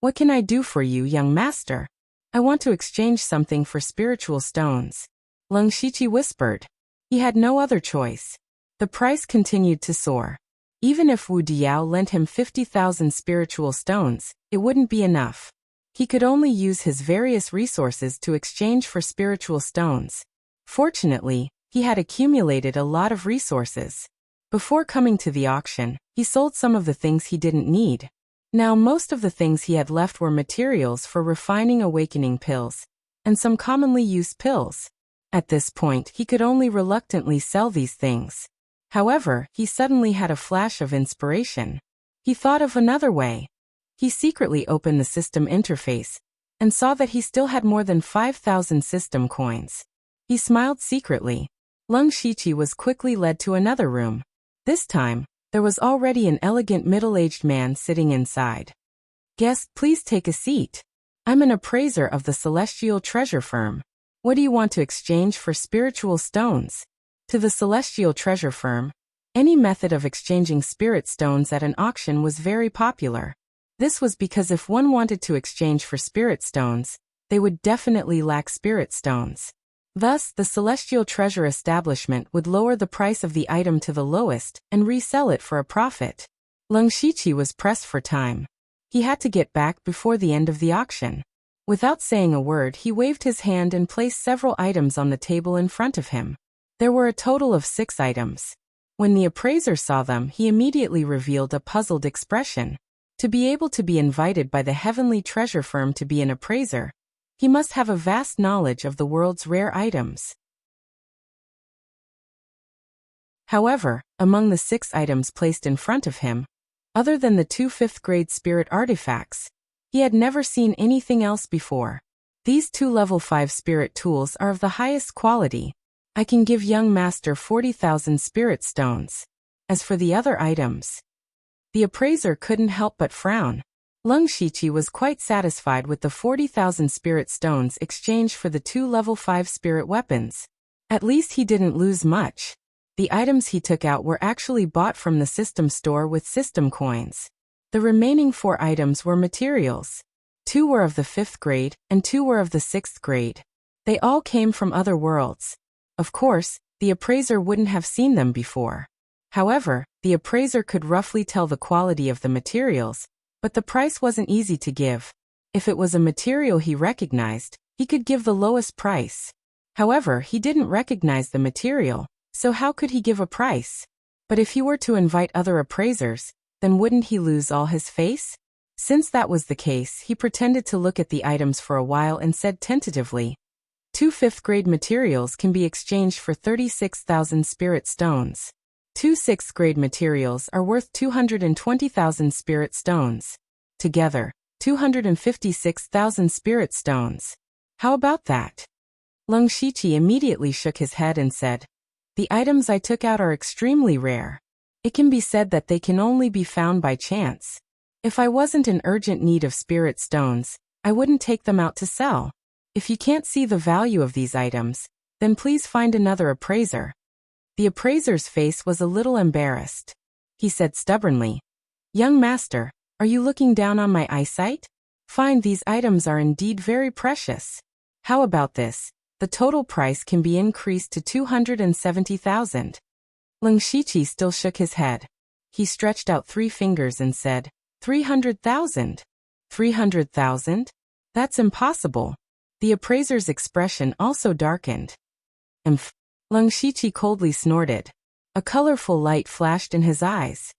What can I do for you, young master? I want to exchange something for spiritual stones. Leng Shiqi whispered. He had no other choice. The price continued to soar. Even if Wu Diao lent him 50,000 spiritual stones, it wouldn't be enough. He could only use his various resources to exchange for spiritual stones. Fortunately, he had accumulated a lot of resources. Before coming to the auction, he sold some of the things he didn't need. Now most of the things he had left were materials for refining awakening pills, and some commonly used pills. At this point, he could only reluctantly sell these things. However, he suddenly had a flash of inspiration. He thought of another way. He secretly opened the system interface and saw that he still had more than 5,000 system coins. He smiled secretly. Leng Shiqi was quickly led to another room. This time, there was already an elegant middle-aged man sitting inside. "Guest, please take a seat. I'm an appraiser of the Celestial Treasure Firm. What do you want to exchange for spiritual stones?" To the Celestial Treasure Firm, any method of exchanging spirit stones at an auction was very popular. This was because if one wanted to exchange for spirit stones, they would definitely lack spirit stones. Thus, the Celestial Treasure establishment would lower the price of the item to the lowest and resell it for a profit. Leng Shiqi was pressed for time. He had to get back before the end of the auction. Without saying a word, he waved his hand and placed several items on the table in front of him. There were a total of 6 items. When the appraiser saw them, he immediately revealed a puzzled expression. To be able to be invited by the Heavenly Treasure Firm to be an appraiser, he must have a vast knowledge of the world's rare items. However, among the 6 items placed in front of him, other than the 2 5th-grade spirit artifacts, he had never seen anything else before. These 2 level 5 spirit tools are of the highest quality. I can give young master 40,000 spirit stones. As for the other items, the appraiser couldn't help but frown. Leng Shiqi was quite satisfied with the 40,000 spirit stones exchanged for the 2 level 5 spirit weapons. At least he didn't lose much. The items he took out were actually bought from the system store with system coins. The remaining 4 items were materials. 2 were of the 5th grade, and 2 were of the 6th grade. They all came from other worlds. Of course, the appraiser wouldn't have seen them before. However, the appraiser could roughly tell the quality of the materials, but the price wasn't easy to give. If it was a material he recognized, he could give the lowest price. However, he didn't recognize the material, so how could he give a price? But if he were to invite other appraisers, then wouldn't he lose all his face? Since that was the case, he pretended to look at the items for a while and said tentatively, 2 5th-grade materials can be exchanged for 36,000 spirit stones. 2 6th-grade materials are worth 220,000 spirit stones. Together, 256,000 spirit stones. How about that? Leng Shiqi immediately shook his head and said, "The items I took out are extremely rare. It can be said that they can only be found by chance. If I wasn't in urgent need of spirit stones, I wouldn't take them out to sell. If you can't see the value of these items, then please find another appraiser." The appraiser's face was a little embarrassed. He said stubbornly, "Young master, are you looking down on my eyesight? Fine, these items are indeed very precious. How about this? The total price can be increased to 270,000. Leng Shiqi still shook his head. He stretched out 3 fingers and said, 300,000. 300,000? That's impossible. The appraiser's expression also darkened. Emph. Leng Shiqi coldly snorted. A colorful light flashed in his eyes.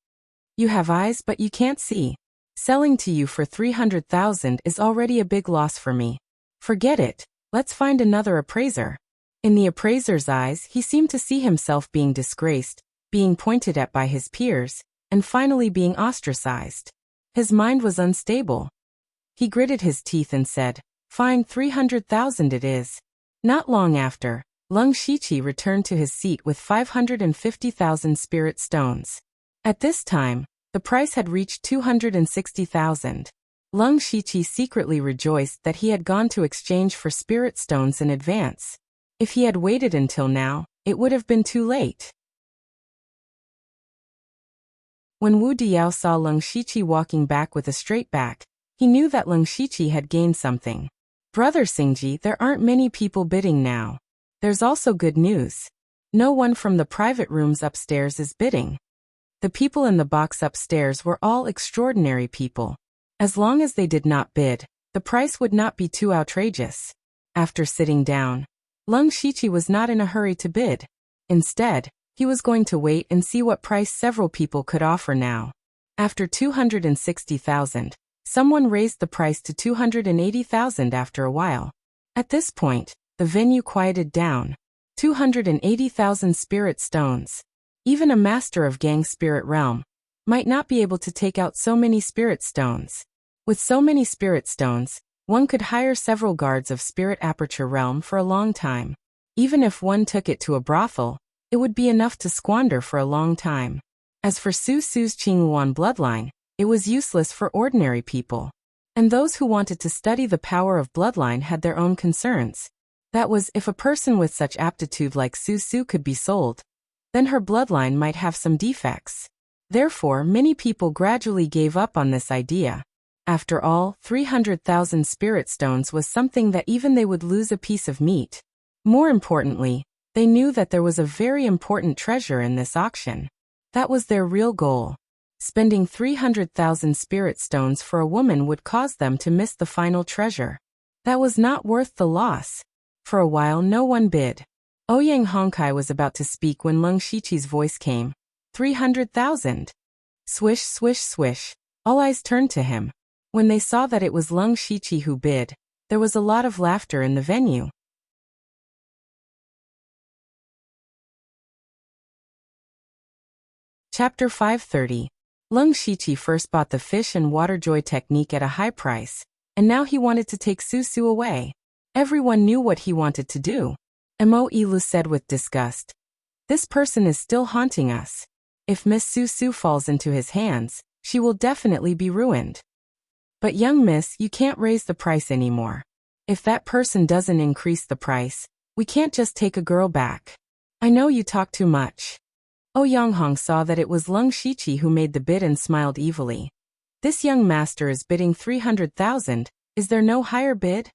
You have eyes but you can't see. Selling to you for 300,000 is already a big loss for me. Forget it, let's find another appraiser. In the appraiser's eyes, he seemed to see himself being disgraced, being pointed at by his peers, and finally being ostracized. His mind was unstable. He gritted his teeth and said, Fine, 300,000 it is. Not long after, Leng Shiqi returned to his seat with 550,000 spirit stones. At this time, the price had reached 260,000. Leng Shiqi secretly rejoiced that he had gone to exchange for spirit stones in advance. If he had waited until now, it would have been too late. When Wu Diao saw Leng Shiqi walking back with a straight back, he knew that Leng Shiqi had gained something. Brother Xingji, there aren't many people bidding now. There's also good news. No one from the private rooms upstairs is bidding. The people in the box upstairs were all extraordinary people. As long as they did not bid, the price would not be too outrageous. After sitting down, Leng Shiqi was not in a hurry to bid. Instead, he was going to wait and see what price several people could offer now. After 260,000, someone raised the price to 280,000 after a while. At this point, the venue quieted down. 280,000 spirit stones. Even a master of Gang Spirit Realm might not be able to take out so many spirit stones. With so many spirit stones, one could hire several guards of Spirit Aperture Realm for a long time. Even if one took it to a brothel, it would be enough to squander for a long time. As for Su Su's Qingluan bloodline, it was useless for ordinary people. And those who wanted to study the power of bloodline had their own concerns. That was, if a person with such aptitude like Su Su could be sold, then her bloodline might have some defects. Therefore, many people gradually gave up on this idea. After all, 300,000 spirit stones was something that even they would lose a piece of meat. More importantly, they knew that there was a very important treasure in this auction. That was their real goal. Spending 300,000 spirit stones for a woman would cause them to miss the final treasure. That was not worth the loss. For a while no one bid. Ouyang Hongkai was about to speak when Leng Shiqi's voice came. 300,000. Swish, swish, swish. All eyes turned to him. When they saw that it was Leng Shiqi who bid, there was a lot of laughter in the venue. Chapter 530. Leng Shiqi first bought the fish and water joy technique at a high price, and now he wanted to take Su Su away. Everyone knew what he wanted to do. Mo Ilu said with disgust. This person is still haunting us. If Miss Su Su falls into his hands, she will definitely be ruined. But young miss, you can't raise the price anymore. If that person doesn't increase the price, we can't just take a girl back. I know you talk too much. Ouyang saw that it was Leng Shiqi who made the bid and smiled evilly. This young master is bidding 300,000, is there no higher bid?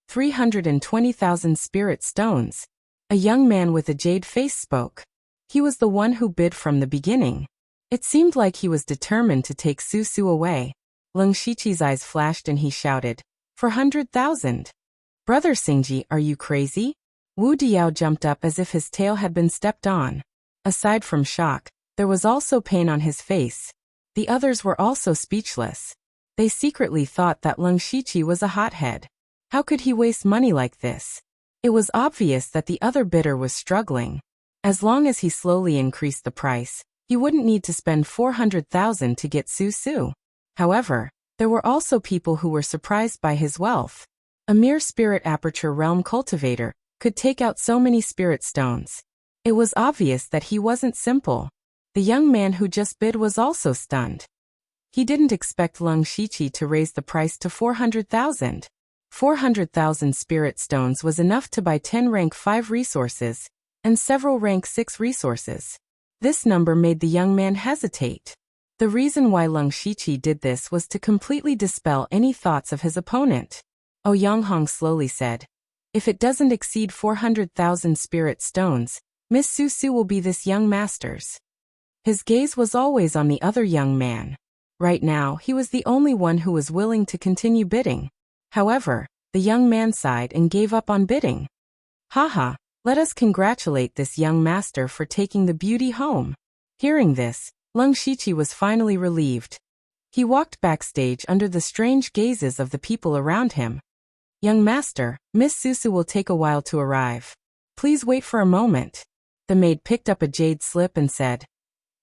320,000 spirit stones. A young man with a jade face spoke. He was the one who bid from the beginning. It seemed like he was determined to take Su Su away. Leng Shiqi's eyes flashed and he shouted, 400,000. Brother Xingji, are you crazy? Wu Diao jumped up as if his tail had been stepped on. Aside from shock, there was also pain on his face. The others were also speechless. They secretly thought that Leng Shiqi was a hothead. How could he waste money like this? It was obvious that the other bidder was struggling. As long as he slowly increased the price, he wouldn't need to spend 400,000 to get Su Su. However, there were also people who were surprised by his wealth. A mere Spirit Aperture Realm cultivator could take out so many spirit stones. It was obvious that he wasn't simple. The young man who just bid was also stunned. He didn't expect Leng Shiqi to raise the price to 400,000. 400,000 spirit stones was enough to buy 10 rank 5 resources, and several rank 6 resources. This number made the young man hesitate. The reason why Leng Shiqi did this was to completely dispel any thoughts of his opponent. Ouyang slowly said, if it doesn't exceed 400,000 spirit stones, Miss Su Su will be this young master's. His gaze was always on the other young man. Right now, he was the only one who was willing to continue bidding. However, the young man sighed and gave up on bidding. Haha, let us congratulate this young master for taking the beauty home. Hearing this, Leng Shiqi was finally relieved. He walked backstage under the strange gazes of the people around him. Young master, Miss Su Su will take a while to arrive. Please wait for a moment. The maid picked up a jade slip and said,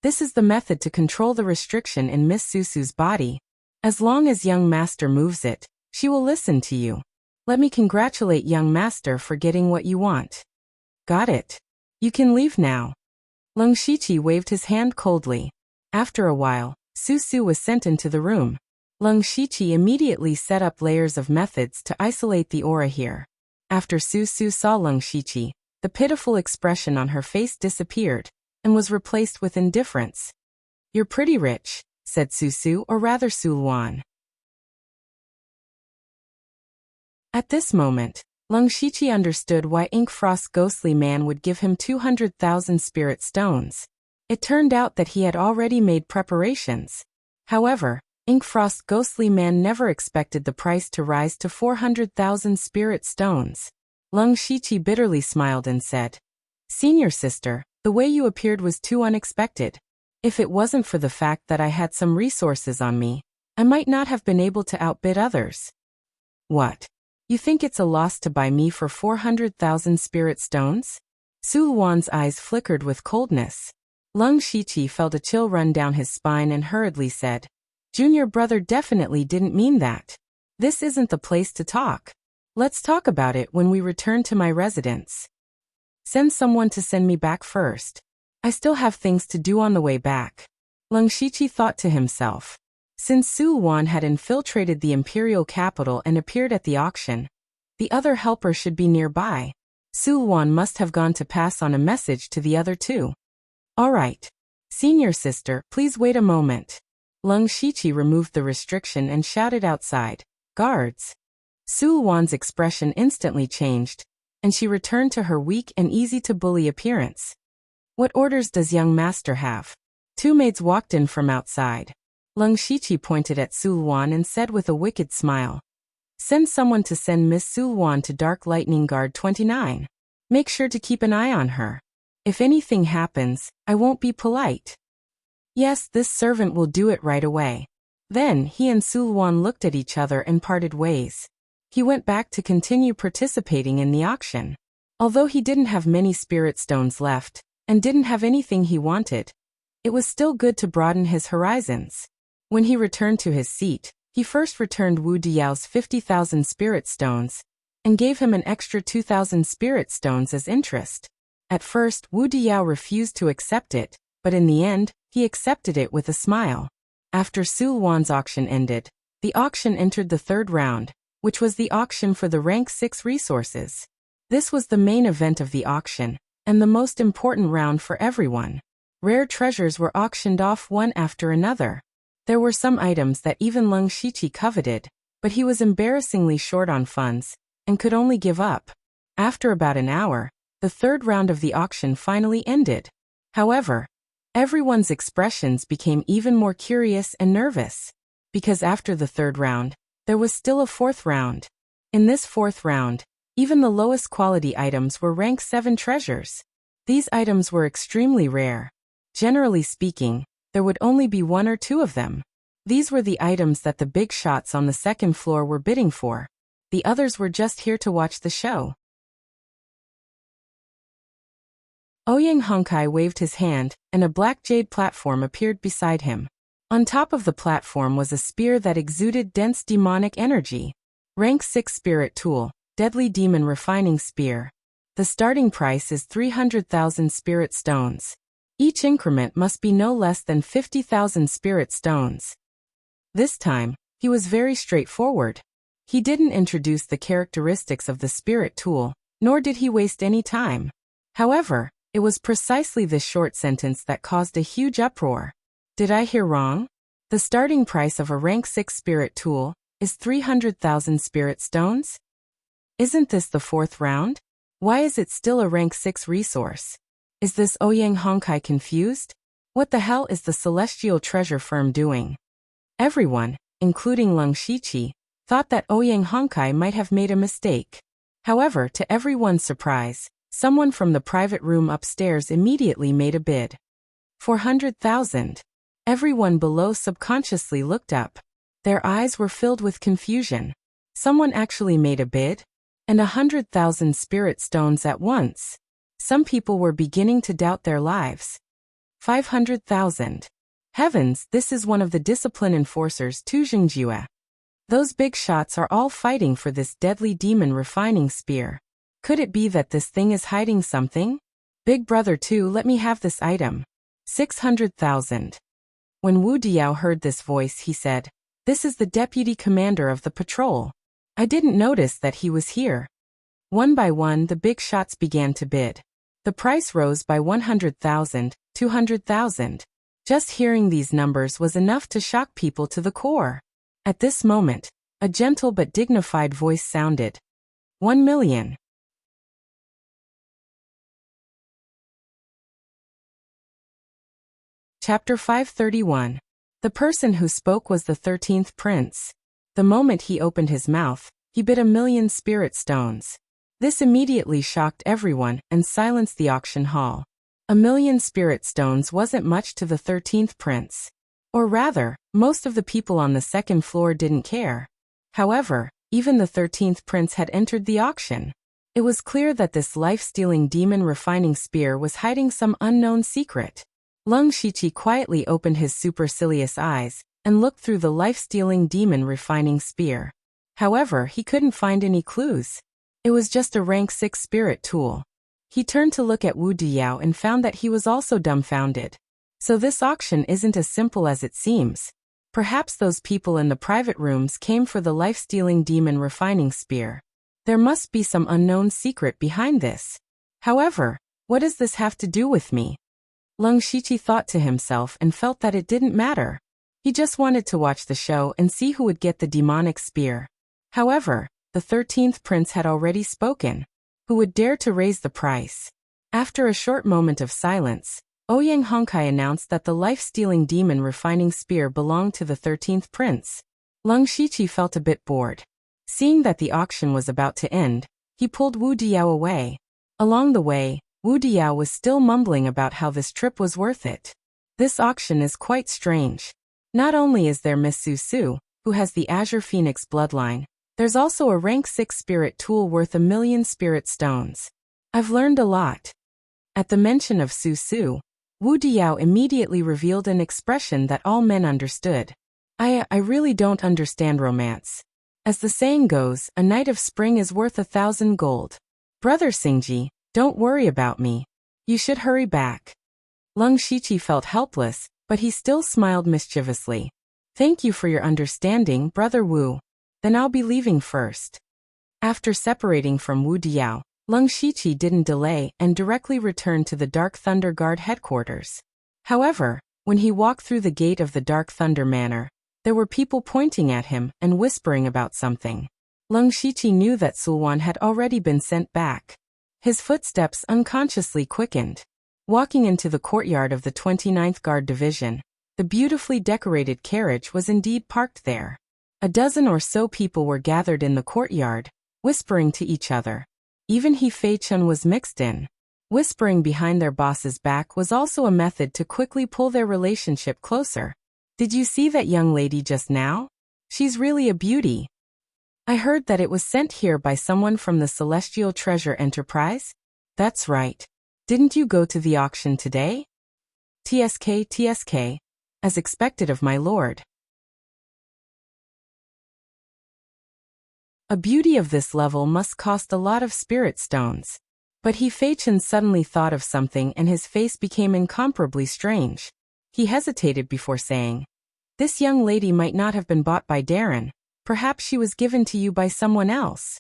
this is the method to control the restriction in Miss Su Su's body. As long as young master moves it, she will listen to you. Let me congratulate young master for getting what you want. Got it. You can leave now. Leng Shiqi waved his hand coldly. After a while, Su Su was sent into the room. Leng Shiqi immediately set up layers of methods to isolate the aura here. After Su Su saw Leng Shiqi, the pitiful expression on her face disappeared, and was replaced with indifference. You're pretty rich, said Su Su, or rather Su Luan. At this moment, Leng Shiqi understood why Inkfrost's ghostly man would give him 200,000 spirit stones. It turned out that he had already made preparations. However, Inkfrost's ghostly man never expected the price to rise to 400,000 spirit stones. Lung Shiqi bitterly smiled and said, "Senior sister, the way you appeared was too unexpected. If it wasn't for the fact that I had some resources on me, I might not have been able to outbid others." "What? You think it's a loss to buy me for 400,000 spirit stones?" Su Luan's eyes flickered with coldness. Lung Shiqi felt a chill run down his spine and hurriedly said, "Junior brother definitely didn't mean that. This isn't the place to talk. Let's talk about it when we return to my residence. Send someone to send me back first. I still have things to do on the way back." Lung Shiqi thought to himself. Since Su Luan had infiltrated the imperial capital and appeared at the auction, the other helper should be nearby. Su Luan must have gone to pass on a message to the other two. "All right. Senior sister, please wait a moment." Lung Shiqi removed the restriction and shouted outside, "Guards!" Su Luan's expression instantly changed, and she returned to her weak and easy-to-bully appearance. "What orders does young master have?" Two maids walked in from outside. Lung Shiqi pointed at Su Luan and said with a wicked smile, "Send someone to send Miss Su Luan to Dark Lightning Guard 29. Make sure to keep an eye on her. If anything happens, I won't be polite." "Yes, this servant will do it right away." Then he and Su Luan looked at each other and parted ways. He went back to continue participating in the auction. Although he didn't have many spirit stones left, and didn't have anything he wanted, it was still good to broaden his horizons. When he returned to his seat, he first returned Wu Diao's 50,000 spirit stones, and gave him an extra 2,000 spirit stones as interest. At first, Wu Diao refused to accept it, but in the end, he accepted it with a smile. After Su Luan's auction ended, the auction entered the third round, which was the auction for the rank 6 resources. This was the main event of the auction, and the most important round for everyone. Rare treasures were auctioned off one after another. There were some items that even Lung Shiqi coveted, but he was embarrassingly short on funds, and could only give up. After about an hour, the third round of the auction finally ended. However, everyone's expressions became even more curious and nervous, because after the third round, there was still a fourth round. In this fourth round, even the lowest quality items were rank 7 treasures. These items were extremely rare. Generally speaking, there would only be 1 or 2 of them. These were the items that the big shots on the second floor were bidding for. The others were just here to watch the show. Ouyang Honkai waved his hand, and a black jade platform appeared beside him. On top of the platform was a spear that exuded dense demonic energy. Rank 6 Spirit Tool, Deadly Demon Refining Spear. The starting price is 300,000 spirit stones. Each increment must be no less than 50,000 spirit stones. This time, he was very straightforward. He didn't introduce the characteristics of the spirit tool, nor did he waste any time. However, it was precisely this short sentence that caused a huge uproar. Did I hear wrong? The starting price of a rank 6 spirit tool is 300,000 spirit stones? Isn't this the fourth round? Why is it still a rank 6 resource? Is this Ouyang Honkai confused? What the hell is the Celestial Treasure Firm doing? Everyone, including Lung Shiqi, thought that Ouyang Honkai might have made a mistake. However, to everyone's surprise, someone from the private room upstairs immediately made a bid. 400,000. Everyone below subconsciously looked up. Their eyes were filled with confusion. Someone actually made a bid? And 100,000 spirit stones at once. Some people were beginning to doubt their lives. 500,000. Heavens, this is one of the discipline enforcers Tu Jingjue. Those big shots are all fighting for this deadly demon refining spear. Could it be that this thing is hiding something? Big brother 2, let me have this item. 600,000. When Wu Diao heard this voice, he said, "This is the deputy commander of the patrol. I didn't notice that he was here." One by one, the big shots began to bid. The price rose by 100,000, 200,000. Just hearing these numbers was enough to shock people to the core. At this moment, a gentle but dignified voice sounded. 1 million. Chapter 531. The person who spoke was the 13th prince. The moment he opened his mouth, he bit 1,000,000 spirit stones. This immediately shocked everyone and silenced the auction hall. 1,000,000 spirit stones wasn't much to the 13th prince. Or rather, most of the people on the second floor didn't care. However, even the 13th prince had entered the auction. It was clear that this life-stealing demon refining spear was hiding some unknown secret. Lung Shiqi quietly opened his supercilious eyes and looked through the life-stealing demon refining spear. However, he couldn't find any clues. It was just a rank 6 spirit tool. He turned to look at Wu Diao and found that he was also dumbfounded. So this auction isn't as simple as it seems. Perhaps those people in the private rooms came for the life-stealing demon refining spear. There must be some unknown secret behind this. However, what does this have to do with me? Lung Shiqi thought to himself and felt that it didn't matter. He just wanted to watch the show and see who would get the demonic spear. However, the 13th prince had already spoken. Who would dare to raise the price? After a short moment of silence, Ouyang Hongkai announced that the life-stealing demon refining spear belonged to the 13th prince. Lung Shiqi felt a bit bored. Seeing that the auction was about to end, he pulled Wu Diao away. Along the way, Wu Diao was still mumbling about how this trip was worth it. This auction is quite strange. Not only is there Miss Su Su, who has the Azure Phoenix bloodline, there's also a rank 6 spirit tool worth 1,000,000 spirit stones. I've learned a lot. At the mention of Su Su, Wu Diao immediately revealed an expression that all men understood. I really don't understand romance. As the saying goes, a night of spring is worth 1,000 gold. Brother Xingji, don't worry about me. You should hurry back. Lung Shiqi felt helpless, but he still smiled mischievously. Thank you for your understanding, Brother Wu. Then I'll be leaving first. After separating from Wu Diao, Lung Shiqi didn't delay and directly returned to the Dark Thunder Guard headquarters. However, when he walked through the gate of the Dark Thunder Manor, there were people pointing at him and whispering about something. Lung Shiqi knew that Sulwan had already been sent back. His footsteps unconsciously quickened. Walking into the courtyard of the 29th Guard Division, the beautifully decorated carriage was indeed parked there. A dozen or so people were gathered in the courtyard, whispering to each other. Even He Fei Chun was mixed in. Whispering behind their boss's back was also a method to quickly pull their relationship closer. Did you see that young lady just now? She's really a beauty. I heard that it was sent here by someone from the Celestial Treasure Enterprise? That's right. Didn't you go to the auction today? TSK, as expected of my lord. A beauty of this level must cost a lot of spirit stones. But He Fei Chun suddenly thought of something and his face became incomparably strange. He hesitated before saying, "This young lady might not have been bought by Darren. Perhaps she was given to you by someone else."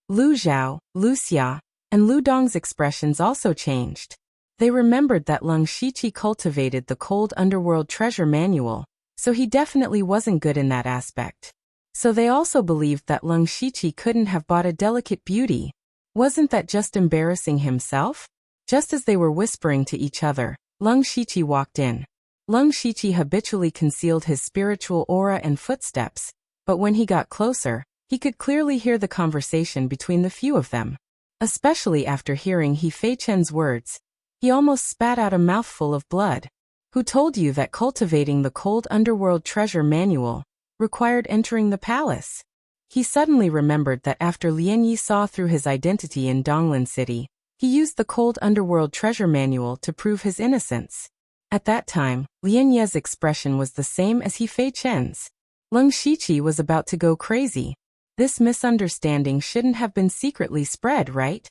Lu Zhao, Lu Xia, and Lu Dong's expressions also changed. They remembered that Lung Shiqi cultivated the Cold Underworld Treasure Manual, so he definitely wasn't good in that aspect. So they also believed that Lung Shiqi couldn't have bought a delicate beauty. Wasn't that just embarrassing himself? Just as they were whispering to each other, Lung Shiqi walked in. Lung Shiqi habitually concealed his spiritual aura and footsteps, but when he got closer, he could clearly hear the conversation between the few of them. Especially after hearing He Fei Chen's words, he almost spat out a mouthful of blood. Who told you that cultivating the Cold Underworld Treasure Manual required entering the palace? He suddenly remembered that after Lian Yi saw through his identity in Donglan City, he used the Cold Underworld Treasure Manual to prove his innocence. At that time, Lian Ye's expression was the same as He Fei Chen's. Lung Shiqi was about to go crazy. This misunderstanding shouldn't have been secretly spread, right?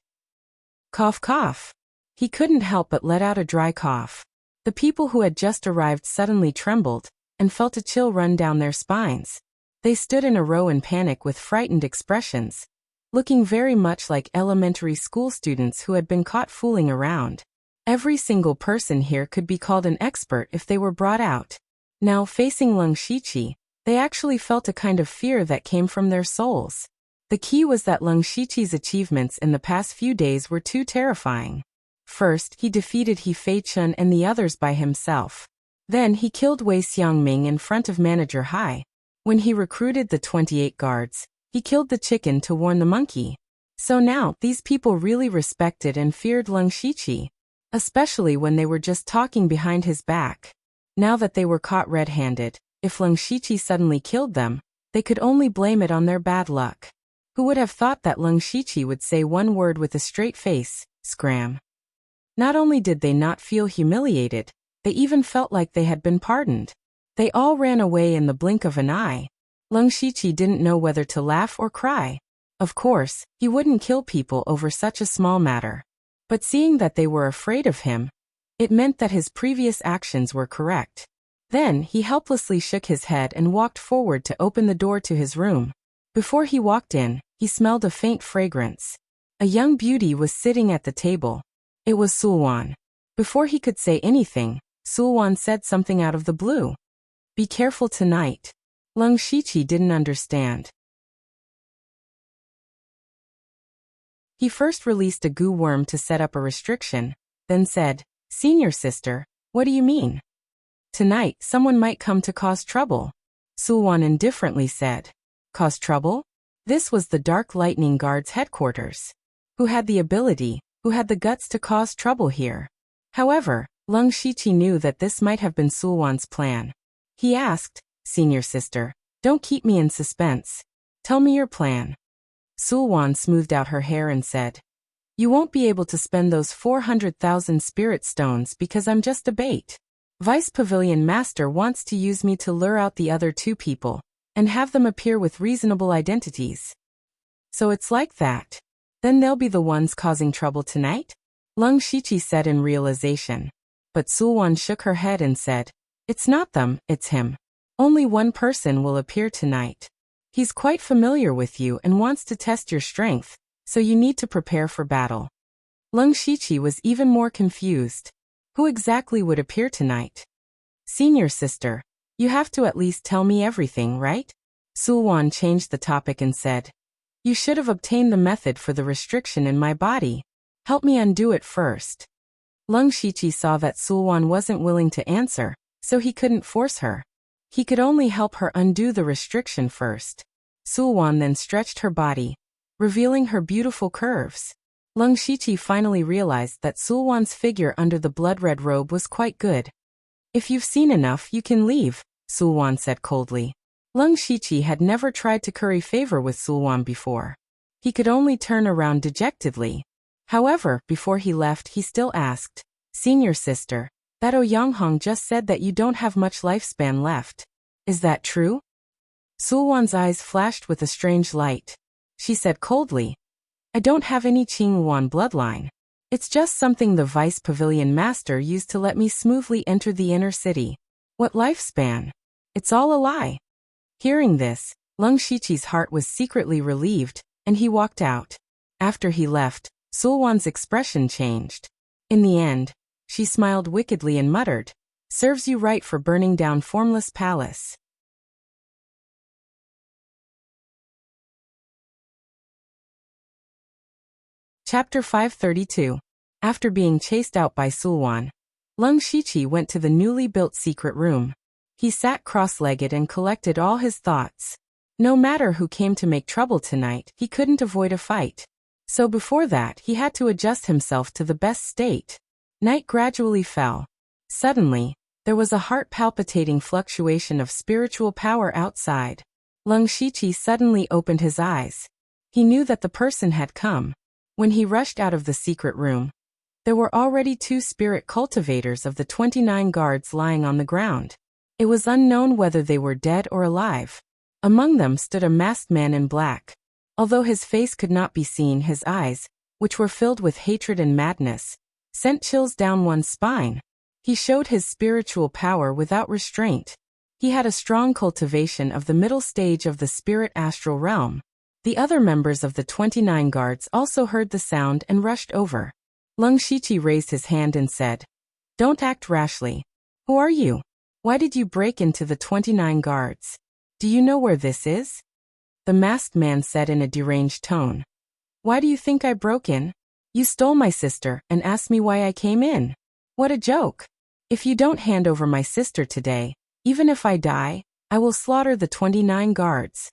Cough cough. He couldn't help but let out a dry cough. The people who had just arrived suddenly trembled and felt a chill run down their spines. They stood in a row in panic with frightened expressions, looking very much like elementary school students who had been caught fooling around. Every single person here could be called an expert if they were brought out. Now facing Lung Shiqi, they actually felt a kind of fear that came from their souls. The key was that Lung Shiqi's achievements in the past few days were too terrifying. First, he defeated He Fei Chun and the others by himself. Then he killed Wei Xiangming in front of Manager Hai. When he recruited the 28 guards, he killed the chicken to warn the monkey. So now, these people really respected and feared Leng Shiqi, especially when they were just talking behind his back. Now that they were caught red-handed, if Leng Shiqi suddenly killed them, they could only blame it on their bad luck. Who would have thought that Leng Shiqi would say one word with a straight face, scram? Not only did they not feel humiliated, they even felt like they had been pardoned. They all ran away in the blink of an eye. Leng Shiqi didn't know whether to laugh or cry. Of course, he wouldn't kill people over such a small matter. But seeing that they were afraid of him, it meant that his previous actions were correct. Then he helplessly shook his head and walked forward to open the door to his room. Before he walked in, he smelled a faint fragrance. A young beauty was sitting at the table. It was Sulwan. Before he could say anything, Sulwan said something out of the blue. Be careful tonight. Leng Shiqi didn't understand. He first released a goo worm to set up a restriction, then said, Senior sister, what do you mean? Tonight, someone might come to cause trouble. Sulwan indifferently said. Cause trouble? This was the Dark Lightning Guard's headquarters. Who had the ability, who had the guts to cause trouble here? However, Leng Shiqi knew that this might have been Sulwan's plan. He asked, Senior sister, don't keep me in suspense. Tell me your plan. Sulwan smoothed out her hair and said, You won't be able to spend those 400,000 spirit stones because I'm just a bait. Vice Pavilion Master wants to use me to lure out the other two people and have them appear with reasonable identities. So it's like that. Then they'll be the ones causing trouble tonight? Leng Shiqi said in realization. But Sulwan shook her head and said, It's not them, it's him. Only one person will appear tonight. He's quite familiar with you and wants to test your strength, so you need to prepare for battle. Leng Shiqi was even more confused. Who exactly would appear tonight? Senior sister, you have to at least tell me everything, right? Sulwan changed the topic and said, You should have obtained the method for the restriction in my body. Help me undo it first. Leng Shiqi saw that Sulwan wasn't willing to answer, so he couldn't force her. He could only help her undo the restriction first. Sulwan then stretched her body, revealing her beautiful curves. Leng Shiqi finally realized that Sulwan's figure under the blood-red robe was quite good. If you've seen enough, you can leave, Sulwan said coldly. Leng Shiqi had never tried to curry favor with Sulwan before. He could only turn around dejectedly. However, before he left, he still asked, Senior sister, that Oyanghong just said that you don't have much lifespan left. Is that true? Sulwan's eyes flashed with a strange light. She said coldly, I don't have any Qingyuan bloodline. It's just something the Vice Pavilion Master used to let me smoothly enter the inner city. What lifespan? It's all a lie. Hearing this, Leng Shiqi's heart was secretly relieved, and he walked out. After he left, Sulwan's expression changed. In the end, she smiled wickedly and muttered, Serves you right for burning down Formless Palace. Chapter 532. After being chased out by Sulwan, Leng Shiqi went to the newly built secret room. He sat cross-legged and collected all his thoughts. No matter who came to make trouble tonight, he couldn't avoid a fight. So before that, he had to adjust himself to the best state. Night gradually fell. Suddenly, there was a heart-palpitating fluctuation of spiritual power outside. Leng Shiqi suddenly opened his eyes. He knew that the person had come. When he rushed out of the secret room, there were already 2 spirit cultivators of the 29 guards lying on the ground. It was unknown whether they were dead or alive. Among them stood a masked man in black. Although his face could not be seen, his eyes, which were filled with hatred and madness, sent chills down one's spine. He showed his spiritual power without restraint. He had a strong cultivation of the middle stage of the spirit astral realm. The other members of the 29 guards also heard the sound and rushed over. Leng Shiqi raised his hand and said, Don't act rashly. Who are you? Why did you break into the 29 guards? Do you know where this is? The masked man said in a deranged tone. Why do you think I broke in? You stole my sister and asked me why I came in. What a joke. If you don't hand over my sister today, even if I die, I will slaughter the 29 guards."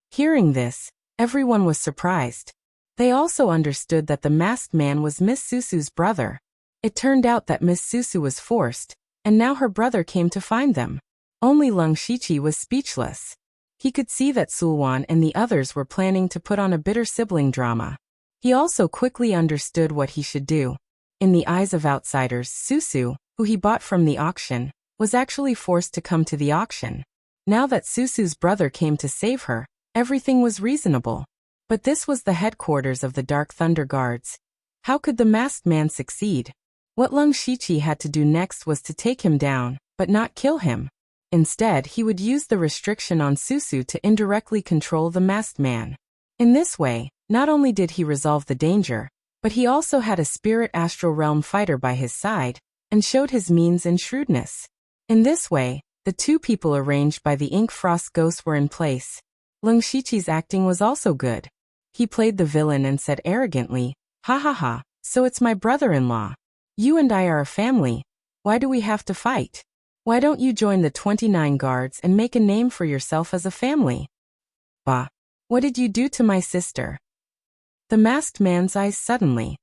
Hearing this, everyone was surprised. They also understood that the masked man was Miss Susu's brother. It turned out that Miss Susu was forced, and now her brother came to find them. Only Lung Shiqi was speechless. He could see that Sulwan and the others were planning to put on a bitter sibling drama. He also quickly understood what he should do. In the eyes of outsiders, Susu, who he bought from the auction, was actually forced to come to the auction. Now that Susu's brother came to save her, everything was reasonable. But this was the headquarters of the Dark Thunder Guards. How could the masked man succeed? What Lung Shiqi had to do next was to take him down, but not kill him. Instead, he would use the restriction on Susu to indirectly control the masked man. In this way, not only did he resolve the danger, but he also had a spirit astral realm fighter by his side, and showed his means and shrewdness. In this way, the two people arranged by the Ink Frost ghosts were in place. Lung Shiqi's acting was also good. He played the villain and said arrogantly, "Ha ha ha, so it's my brother-in-law. You and I are a family. Why do we have to fight? Why don't you join the 29 guards and make a name for yourself as a family?" "Bah. What did you do to my sister?" The masked man's eyes suddenly.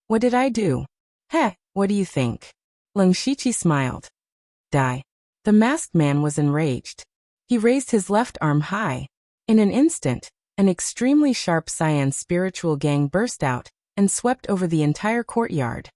"What did I do? Heh, what do you think?" Lung Shiqi smiled. "Die." The masked man was enraged. He raised his left arm high. In an instant, an extremely sharp cyan spiritual gang burst out and swept over the entire courtyard.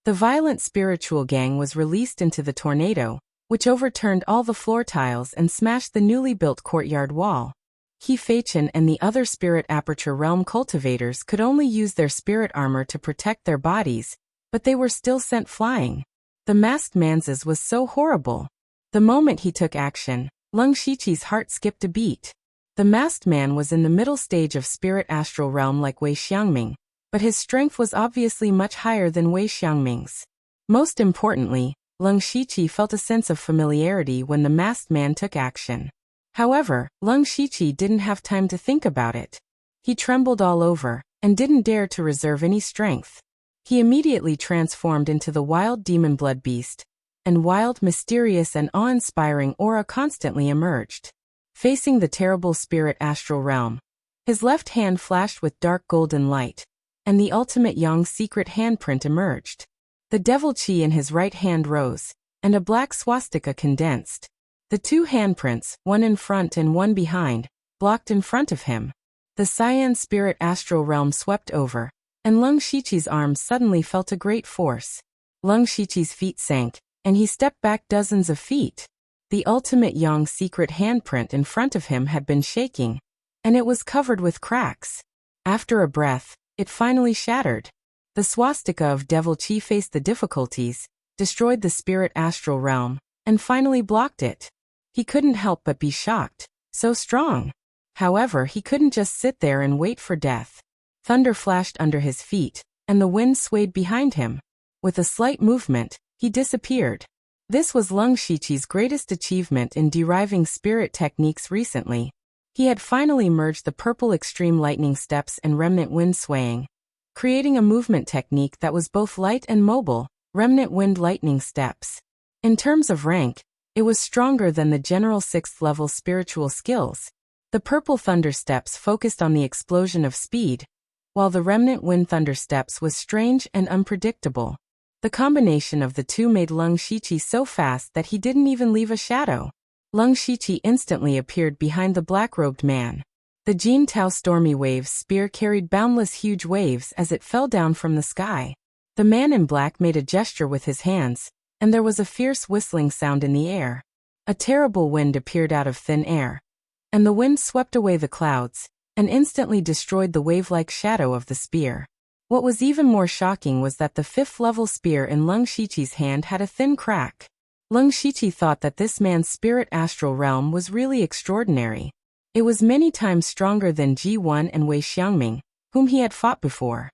The violent spiritual gang was released into the tornado, which overturned all the floor tiles and smashed the newly built courtyard wall. He Feichen and the other spirit aperture realm cultivators could only use their spirit armor to protect their bodies, but they were still sent flying. The masked man's was so horrible. The moment he took action, Lung Shiqi's heart skipped a beat. The masked man was in the middle stage of spirit astral realm like Wei Xiangming, but his strength was obviously much higher than Wei Xiangming's. Most importantly, Lung Shiqi felt a sense of familiarity when the masked man took action. However, Lung Shiqi didn't have time to think about it. He trembled all over, and didn't dare to reserve any strength. He immediately transformed into the wild demon blood beast, and wild, mysterious and awe-inspiring aura constantly emerged. Facing the terrible spirit astral realm, his left hand flashed with dark golden light, and the ultimate Yang secret handprint emerged. The devil chi in his right hand rose, and a black swastika condensed. The two handprints, one in front and one behind, blocked in front of him. The cyan spirit astral realm swept over, and Lung Shiqi's arms suddenly felt a great force. Lung Shiqi's feet sank, and he stepped back dozens of feet. The ultimate Yang secret handprint in front of him had been shaking, and it was covered with cracks. After a breath, it finally shattered. The swastika of devil chi faced the difficulties, destroyed the spirit astral realm, and finally blocked it. He couldn't help but be shocked. So strong. However, he couldn't just sit there and wait for death. Thunder flashed under his feet, and the wind swayed behind him. With a slight movement, he disappeared. This was Lung Shiqi's greatest achievement in deriving spirit techniques recently. He had finally merged the purple extreme lightning steps and remnant wind swaying, creating a movement technique that was both light and mobile, remnant wind lightning steps. In terms of rank, it was stronger than the general 6th level spiritual skills. The purple thunder steps focused on the explosion of speed, while the remnant wind thunder steps was strange and unpredictable. The combination of the two made Lung Shiqi so fast that he didn't even leave a shadow. Lung Shiqi instantly appeared behind the black-robed man. The Jin Tao Stormy Waves spear carried boundless huge waves as it fell down from the sky. The man in black made a gesture with his hands, and there was a fierce whistling sound in the air. A terrible wind appeared out of thin air, and the wind swept away the clouds, and instantly destroyed the wave-like shadow of the spear. What was even more shocking was that the 5th-level spear in Lung Shiqi's hand had a thin crack. Lung Shiqi thought that this man's spirit astral realm was really extraordinary. It was many times stronger than Ji1 and Wei Xiangming, whom he had fought before.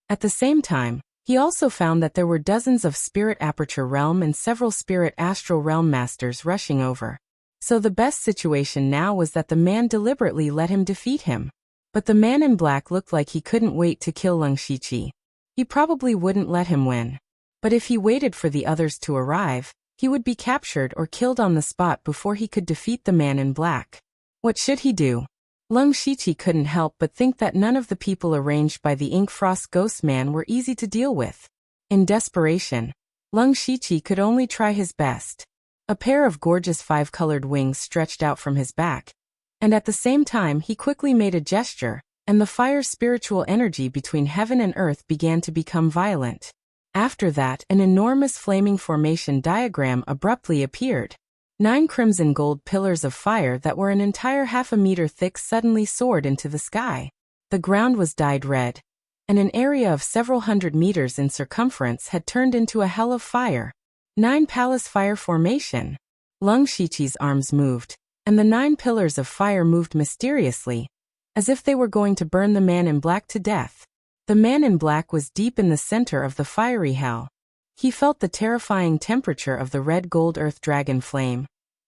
At the same time, he also found that there were dozens of spirit aperture realm and several spirit astral realm masters rushing over. So the best situation now was that the man deliberately let him defeat him. But the man in black looked like he couldn't wait to kill Leng Shiqi. He probably wouldn't let him win. But if he waited for the others to arrive, he would be captured or killed on the spot before he could defeat the man in black. What should he do? Leng Shiqi couldn't help but think that none of the people arranged by the Ink Frost Ghost Man were easy to deal with. In desperation, Leng Shiqi could only try his best. A pair of gorgeous five-colored wings stretched out from his back, and at the same time he quickly made a gesture, and the fire's spiritual energy between heaven and earth began to become violent. After that, an enormous flaming formation diagram abruptly appeared. 9 crimson gold pillars of fire that were an entire half a meter thick suddenly soared into the sky. The ground was dyed red, and an area of several hundred meters in circumference had turned into a hell of fire. 9 palace fire formation. Leng Shiqi's arms moved, and the 9 pillars of fire moved mysteriously, as if they were going to burn the man in black to death. The man in black was deep in the center of the fiery hell. He felt the terrifying temperature of the red gold earth dragon flame,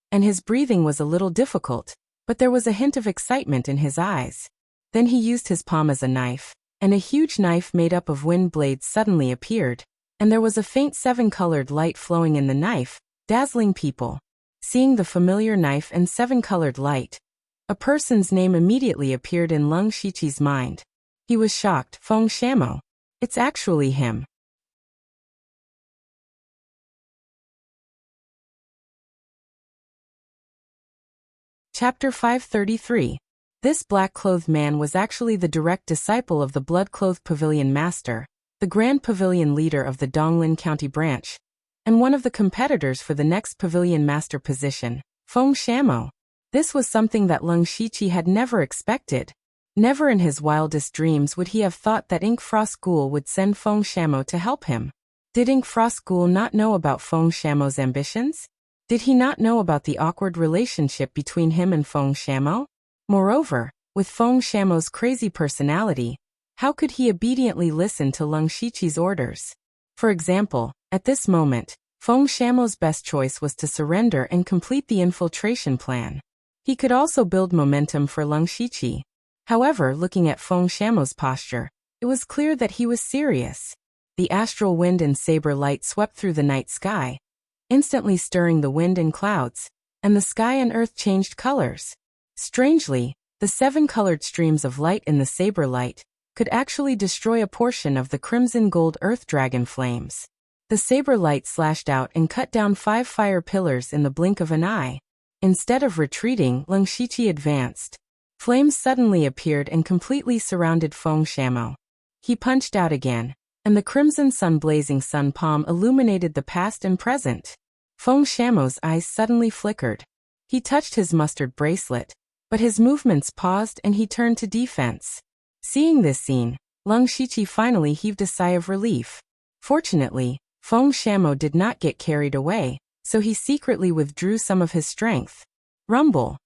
and his breathing was a little difficult, but there was a hint of excitement in his eyes. Then he used his palm as a knife, and a huge knife made up of wind blades suddenly appeared, and there was a faint 7-colored light flowing in the knife, dazzling people. Seeing the familiar knife and 7-colored light, a person's name immediately appeared in Leng Shiqi's mind. He was shocked. Feng Shamo. It's actually him. Chapter 533. This black-clothed man was actually the direct disciple of the blood-clothed pavilion master, the Grand Pavilion leader of the Donglin County branch, and one of the competitors for the next pavilion master position, Feng Shamo. This was something that Leng Shiqi had never expected. Never in his wildest dreams would he have thought that Ink Frost Ghoul would send Feng Shamo to help him. Did Ink Frost Ghoul not know about Feng Shamo's ambitions? Did he not know about the awkward relationship between him and Feng Shamo? Moreover, with Feng Shamo's crazy personality, how could he obediently listen to Leng Shiqi's orders? For example, at this moment, Feng Shamo's best choice was to surrender and complete the infiltration plan. He could also build momentum for Leng Shiqi. However, looking at Feng Shamo's posture, it was clear that he was serious. The astral wind and saber light swept through the night sky, instantly stirring the wind and clouds, and the sky and earth changed colors. Strangely, the 7-colored streams of light in the saber light could actually destroy a portion of the crimson gold earth dragon flames. The saber light slashed out and cut down 5 fire pillars in the blink of an eye. Instead of retreating, Leng Shiqi advanced. Flames suddenly appeared and completely surrounded Feng Shamo. He punched out again, and the crimson sun-blazing sun palm illuminated the past and present. Feng Shamo's eyes suddenly flickered. He touched his mustard bracelet, but his movements paused and he turned to defense. Seeing this scene, Leng Shiqi finally heaved a sigh of relief. Fortunately, Feng Shamo did not get carried away, so he secretly withdrew some of his strength. Rumble!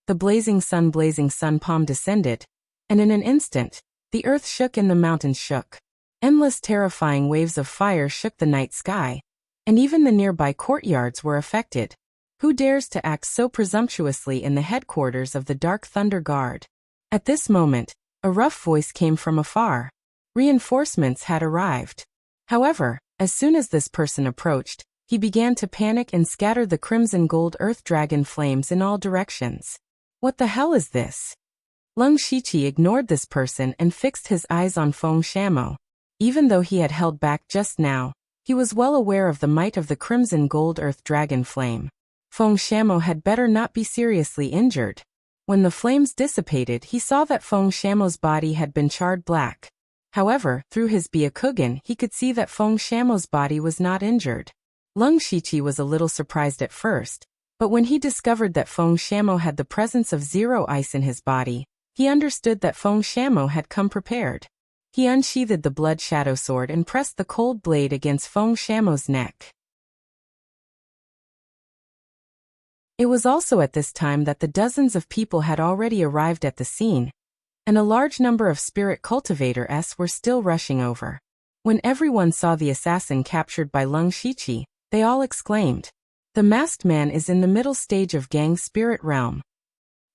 The blazing sun palm descended, and in an instant, the earth shook and the mountains shook. Endless terrifying waves of fire shook the night sky, and even the nearby courtyards were affected. Who dares to act so presumptuously in the headquarters of the Dark Thunder Guard? At this moment, a rough voice came from afar. Reinforcements had arrived. However, as soon as this person approached, he began to panic and scatter the crimson gold earth dragon flames in all directions. What the hell is this? Leng Shiqi ignored this person and fixed his eyes on Feng Shamo. Even though he had held back just now, he was well aware of the might of the crimson gold earth dragon flame. Feng Shamo had better not be seriously injured. When the flames dissipated, he saw that Feng Shamo's body had been charred black. However, through his Byakugan, he could see that Feng Shamo's body was not injured. Leng Shiqi was a little surprised at first, but when he discovered that Feng Shamo had the presence of 0 ice in his body, he understood that Feng Shamo had come prepared. He unsheathed the blood shadow sword and pressed the cold blade against Feng Shamo's neck. It was also at this time that the dozens of people had already arrived at the scene, and a large number of spirit cultivators were still rushing over. When everyone saw the assassin captured by Leng Shiqi, they all exclaimed, "The masked man is in the middle stage of Gang Spirit Realm."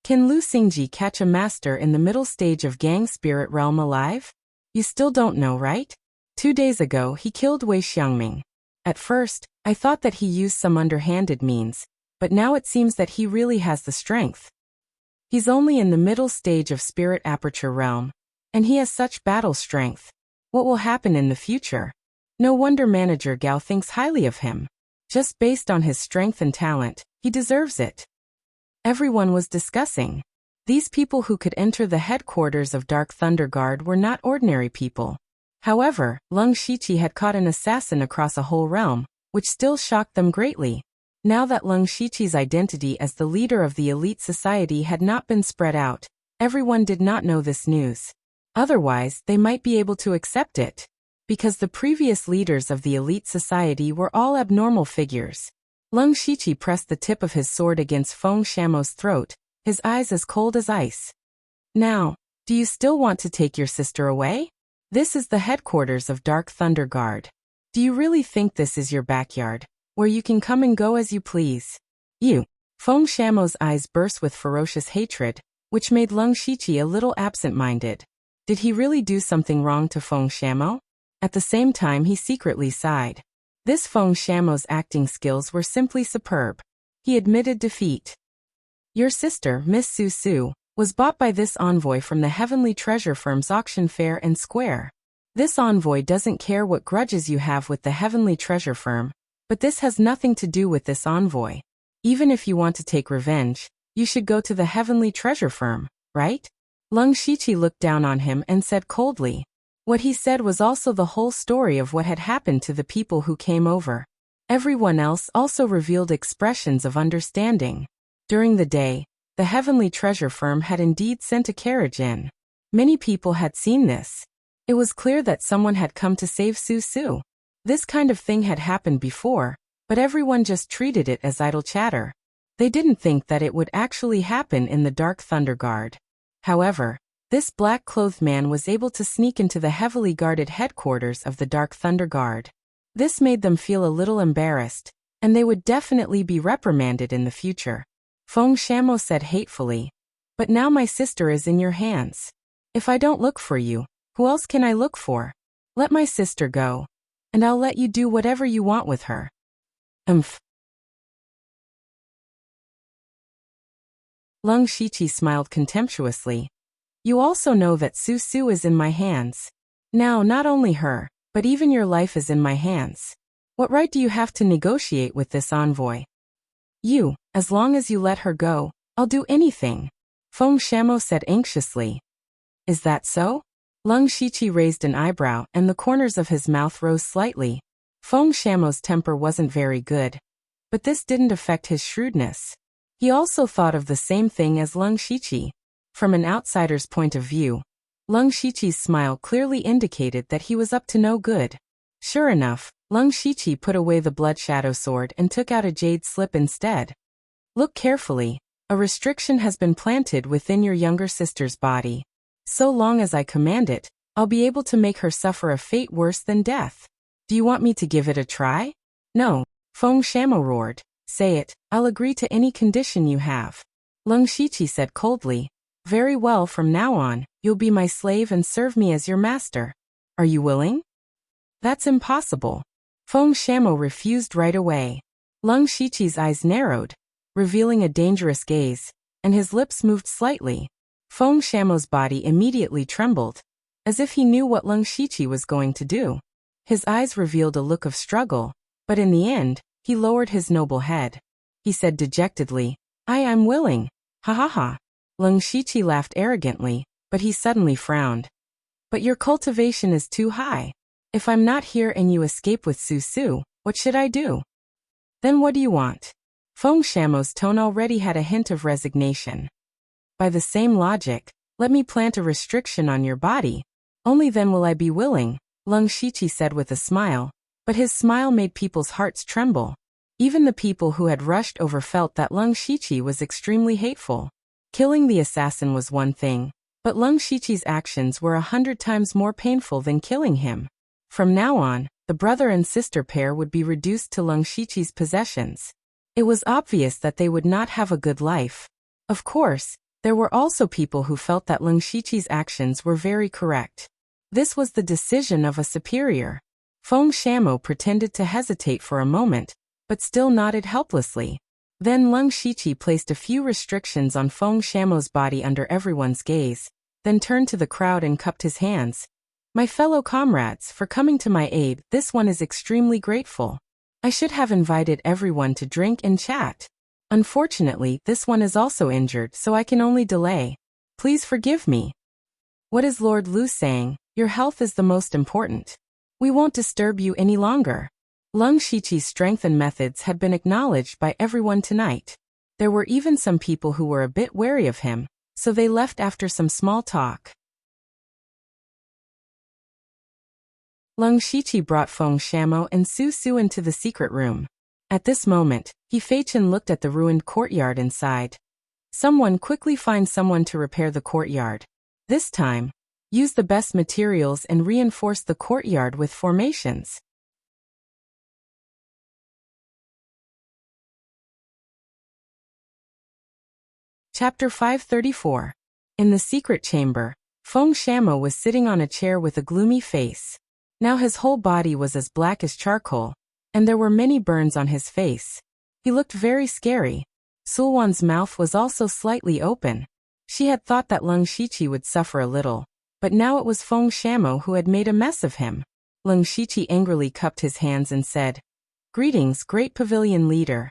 Can Lu Xingji catch a master in the middle stage of Gang Spirit Realm alive? You still don't know, right? 2 days ago he killed Wei Xiangming. At first, I thought that he used some underhanded means, but now it seems that he really has the strength. He's only in the middle stage of Spirit Aperture Realm, and he has such battle strength. What will happen in the future? No wonder Manager Gao thinks highly of him. Just based on his strength and talent, he deserves it. Everyone was discussing. These people who could enter the headquarters of Dark Thunder Guard were not ordinary people. However, Leng Shiqi had caught an assassin across a whole realm, which still shocked them greatly. Now that Leng Shiqi's identity as the leader of the elite society had not been spread out, everyone did not know this news. Otherwise, they might be able to accept it. Because the previous leaders of the elite society were all abnormal figures. Leng Shiqi pressed the tip of his sword against Feng Shamo's throat, his eyes as cold as ice. Now, do you still want to take your sister away? This is the headquarters of Dark Thunder Guard. Do you really think this is your backyard, where you can come and go as you please? You. Feng Shamo's eyes burst with ferocious hatred, which made Leng Shiqi a little absent-minded. Did he really do something wrong to Feng Shamo? At the same time he secretly sighed. This Feng Shamo's acting skills were simply superb. He admitted defeat. Your sister, Miss Su Su, was bought by this envoy from the Heavenly Treasure Firm's auction fair and square. This envoy doesn't care what grudges you have with the Heavenly Treasure Firm, but this has nothing to do with this envoy. Even if you want to take revenge, you should go to the Heavenly Treasure Firm, right? Leng Shiqi looked down on him and said coldly. What he said was also the whole story of what had happened to the people who came over. Everyone else also revealed expressions of understanding. During the day, the Heavenly Treasure Firm had indeed sent a carriage in. Many people had seen this. It was clear that someone had come to save Su Su. This kind of thing had happened before, but everyone just treated it as idle chatter. They didn't think that it would actually happen in the Dark Thunder Guard. However, this black-clothed man was able to sneak into the heavily guarded headquarters of the Dark Thunder Guard. This made them feel a little embarrassed, and they would definitely be reprimanded in the future. Feng Shamo said hatefully, "But now my sister is in your hands. If I don't look for you, who else can I look for? Let my sister go, and I'll let you do whatever you want with her." Umph. Leng Shiqi smiled contemptuously. You also know that Su Su is in my hands. Now not only her, but even your life is in my hands. What right do you have to negotiate with this envoy? You, as long as you let her go, I'll do anything. Feng Shamo said anxiously. Is that so? Leng Shiqi raised an eyebrow and the corners of his mouth rose slightly. Feng Shamo's temper wasn't very good, but this didn't affect his shrewdness. He also thought of the same thing as Leng Shiqi. From an outsider's point of view, Leng Shiqi's smile clearly indicated that he was up to no good. Sure enough, Leng Shiqi put away the blood shadow sword and took out a jade slip instead. Look carefully, a restriction has been planted within your younger sister's body. So long as I command it, I'll be able to make her suffer a fate worse than death. Do you want me to give it a try? No, Feng Shamo roared. Say it, I'll agree to any condition you have. Leng Shiqi said coldly. Very well, from now on, you'll be my slave and serve me as your master. Are you willing? That's impossible. Feng Shamo refused right away. Leng Shiqi's eyes narrowed, revealing a dangerous gaze, and his lips moved slightly. Feng Shamo's body immediately trembled, as if he knew what Leng Shiqi was going to do. His eyes revealed a look of struggle, but in the end, he lowered his noble head. He said dejectedly, I'm willing. Ha ha ha. Leng Shiqi laughed arrogantly, but he suddenly frowned. But your cultivation is too high. If I'm not here and you escape with Su Su, what should I do? Then what do you want? Feng Shamo's tone already had a hint of resignation. By the same logic, let me plant a restriction on your body. Only then will I be willing, Leng Shiqi said with a smile, but his smile made people's hearts tremble. Even the people who had rushed over felt that Leng Shiqi was extremely hateful. Killing the assassin was one thing, but Leng Shiqi's actions were 100 times more painful than killing him. From now on, the brother and sister pair would be reduced to Leng Shiqi's possessions. It was obvious that they would not have a good life. Of course, There were also people who felt that Leng Shiqi's actions were very correct. This was the decision of a superior. Feng Shamo pretended to hesitate for a moment, but still nodded helplessly. Then Leng Shiqi placed a few restrictions on Feng Shamo's body under everyone's gaze, then turned to the crowd and cupped his hands. My fellow comrades, for coming to my aid, this one is extremely grateful. I should have invited everyone to drink and chat. Unfortunately, this one is also injured, so I can only delay. Please forgive me. What is Lord Lu saying? Your health is the most important. We won't disturb you any longer. Leng Shiqi's strength and methods had been acknowledged by everyone tonight. There were even some people who were a bit wary of him, so they left after some small talk. Leng Shiqi brought Feng Shamo and Su Su into the secret room. At this moment, He Feichen looked at the ruined courtyard inside. Someone quickly find someone to repair the courtyard. This time, use the best materials and reinforce the courtyard with formations. Chapter 534. In the secret chamber, Feng Shamo was sitting on a chair with a gloomy face. Now his whole body was as black as charcoal, and there were many burns on his face. He looked very scary. Sulwan's mouth was also slightly open. She had thought that Leng Shiqi would suffer a little, but now it was Feng Shamo who had made a mess of him. Leng Shiqi angrily cupped his hands and said, "Greetings, Great Pavilion Leader.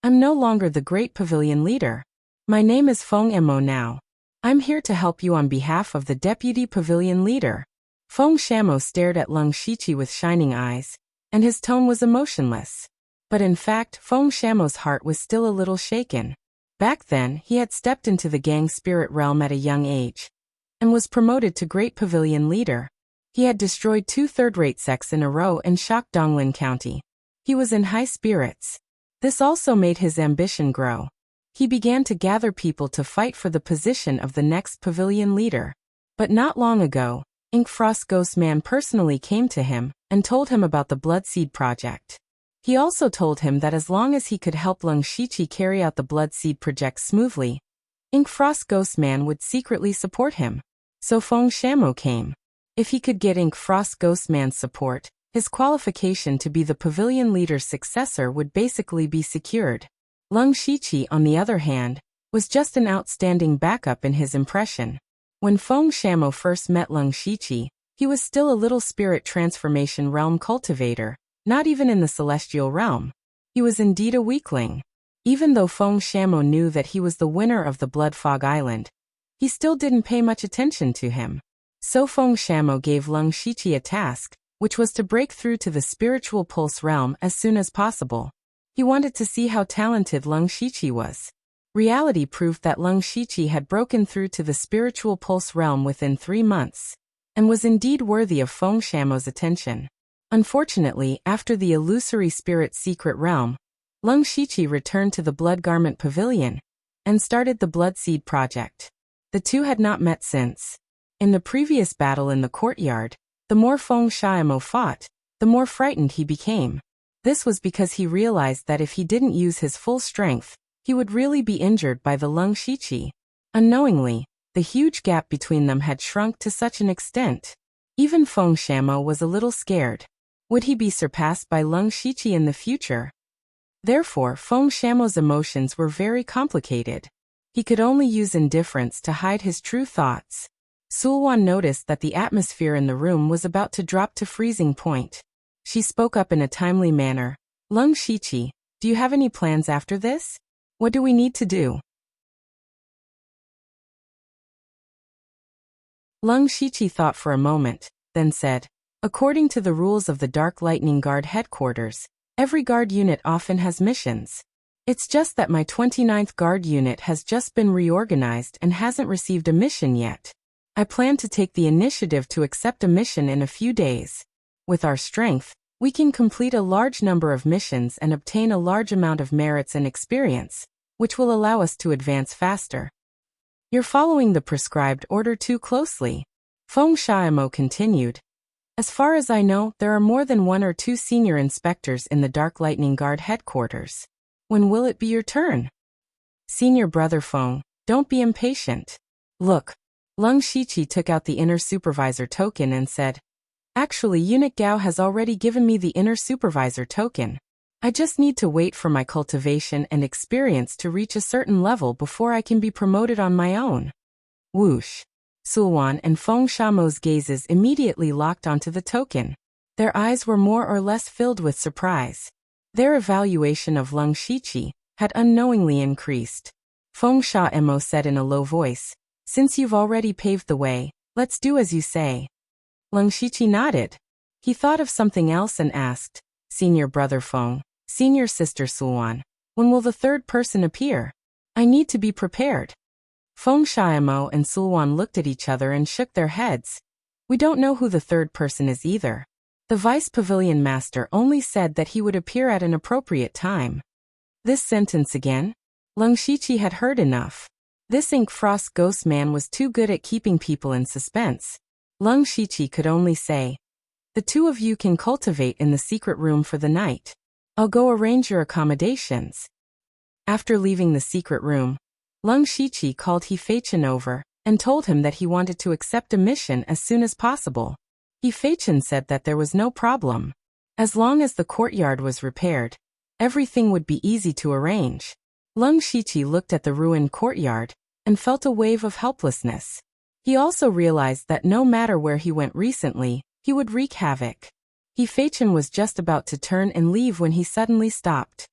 I'm no longer the Great Pavilion Leader. My name is Feng Emo now. I'm here to help you on behalf of the Deputy Pavilion Leader." Feng Shamo stared at Leng Shiqi with shining eyes, and his tone was emotionless. But in fact, Feng Shamo's heart was still a little shaken. Back then, he had stepped into the gang spirit realm at a young age, and was promoted to Great Pavilion Leader. He had destroyed 2 third-rate sects in a row and shocked Donglin County. He was in high spirits. This also made his ambition grow. He began to gather people to fight for the position of the next Pavilion Leader. But not long ago, Inkfrost Ghostman personally came to him and told him about the Bloodseed project. He also told him that as long as he could help Leng Shiqi carry out the Bloodseed project smoothly, Inkfrost Ghostman would secretly support him. So Feng Shamo came. If he could get Inkfrost Ghostman's support, his qualification to be the Pavilion Leader's successor would basically be secured. Leng Shiqi, on the other hand, was just an outstanding backup in his impression. When Feng Shamo first met Leng Shiqi, he was still a little spirit transformation realm cultivator, not even in the celestial realm. He was indeed a weakling. Even though Feng Shamo knew that he was the winner of the Blood Fog Island, he still didn't pay much attention to him. So Feng Shamo gave Leng Shiqi a task, which was to break through to the spiritual pulse realm as soon as possible. He wanted to see how talented Leng Shiqi was. Reality proved that Leng Shiqi had broken through to the spiritual pulse realm within 3 months, and was indeed worthy of Feng Shamo's attention. Unfortunately, after the illusory spirit secret realm, Leng Shiqi returned to the Blood Garment Pavilion, and started the Bloodseed project. The two had not met since. In the previous battle in the courtyard, the more Feng Shamo fought, the more frightened he became. This was because he realized that if he didn't use his full strength, he would really be injured by the Leng Shiqi. Unknowingly, the huge gap between them had shrunk to such an extent. Even Feng Shamo was a little scared. Would he be surpassed by Leng Shiqi in the future? Therefore, Feng Shamo's emotions were very complicated. He could only use indifference to hide his true thoughts. Sulwan noticed that the atmosphere in the room was about to drop to freezing point. She spoke up in a timely manner. "Leng Shiqi, do you have any plans after this? What do we need to do?" Leng Shiqi thought for a moment, then said, "According to the rules of the Dark Lightning Guard headquarters, every guard unit often has missions. It's just that my 29th guard unit has just been reorganized and hasn't received a mission yet. I plan to take the initiative to accept a mission in a few days. With our strength, we can complete a large number of missions and obtain a large amount of merits and experience, which will allow us to advance faster. You're following the prescribed order too closely." Feng Shamo continued. "As far as I know, there are more than 1 or 2 senior inspectors in the Dark Lightning Guard headquarters. When will it be your turn?" "Senior Brother Feng, Don't be impatient. Look. Lung Shiqi took out the inner supervisor token and said, Actually, Eunuch Gao has already given me the inner supervisor token. I just need to wait for my cultivation and experience to reach a certain level before I can be promoted on my own. Whoosh. Sulwan and Feng Shamo's gazes immediately locked onto the token. Their eyes were more or less filled with surprise. Their evaluation of Lung Shiqi had unknowingly increased. Feng Shamo said in a low voice, Since you've already paved the way, let's do as you say. Lung Shiqi nodded. He thought of something else and asked, Senior brother Feng, senior sister Sulwan, when will the third person appear? I need to be prepared. Feng Shamo and Sulwan looked at each other and shook their heads. We don't know who the third person is either. The vice pavilion master only said that he would appear at an appropriate time. This sentence again? Lung Shiqi had heard enough. This Ink Frost ghost man was too good at keeping people in suspense. Lung Shiqi could only say, The two of you can cultivate in the secret room for the night. I'll go arrange your accommodations. After leaving the secret room, Lung Shiqi called He Feichen over and told him that he wanted to accept a mission as soon as possible. He Feichen said that there was no problem. As long as the courtyard was repaired, everything would be easy to arrange. Lung Shiqi looked at the ruined courtyard and felt a wave of helplessness. He also realized that no matter where he went recently, he would wreak havoc. He Feichen was just about to turn and leave when he suddenly stopped.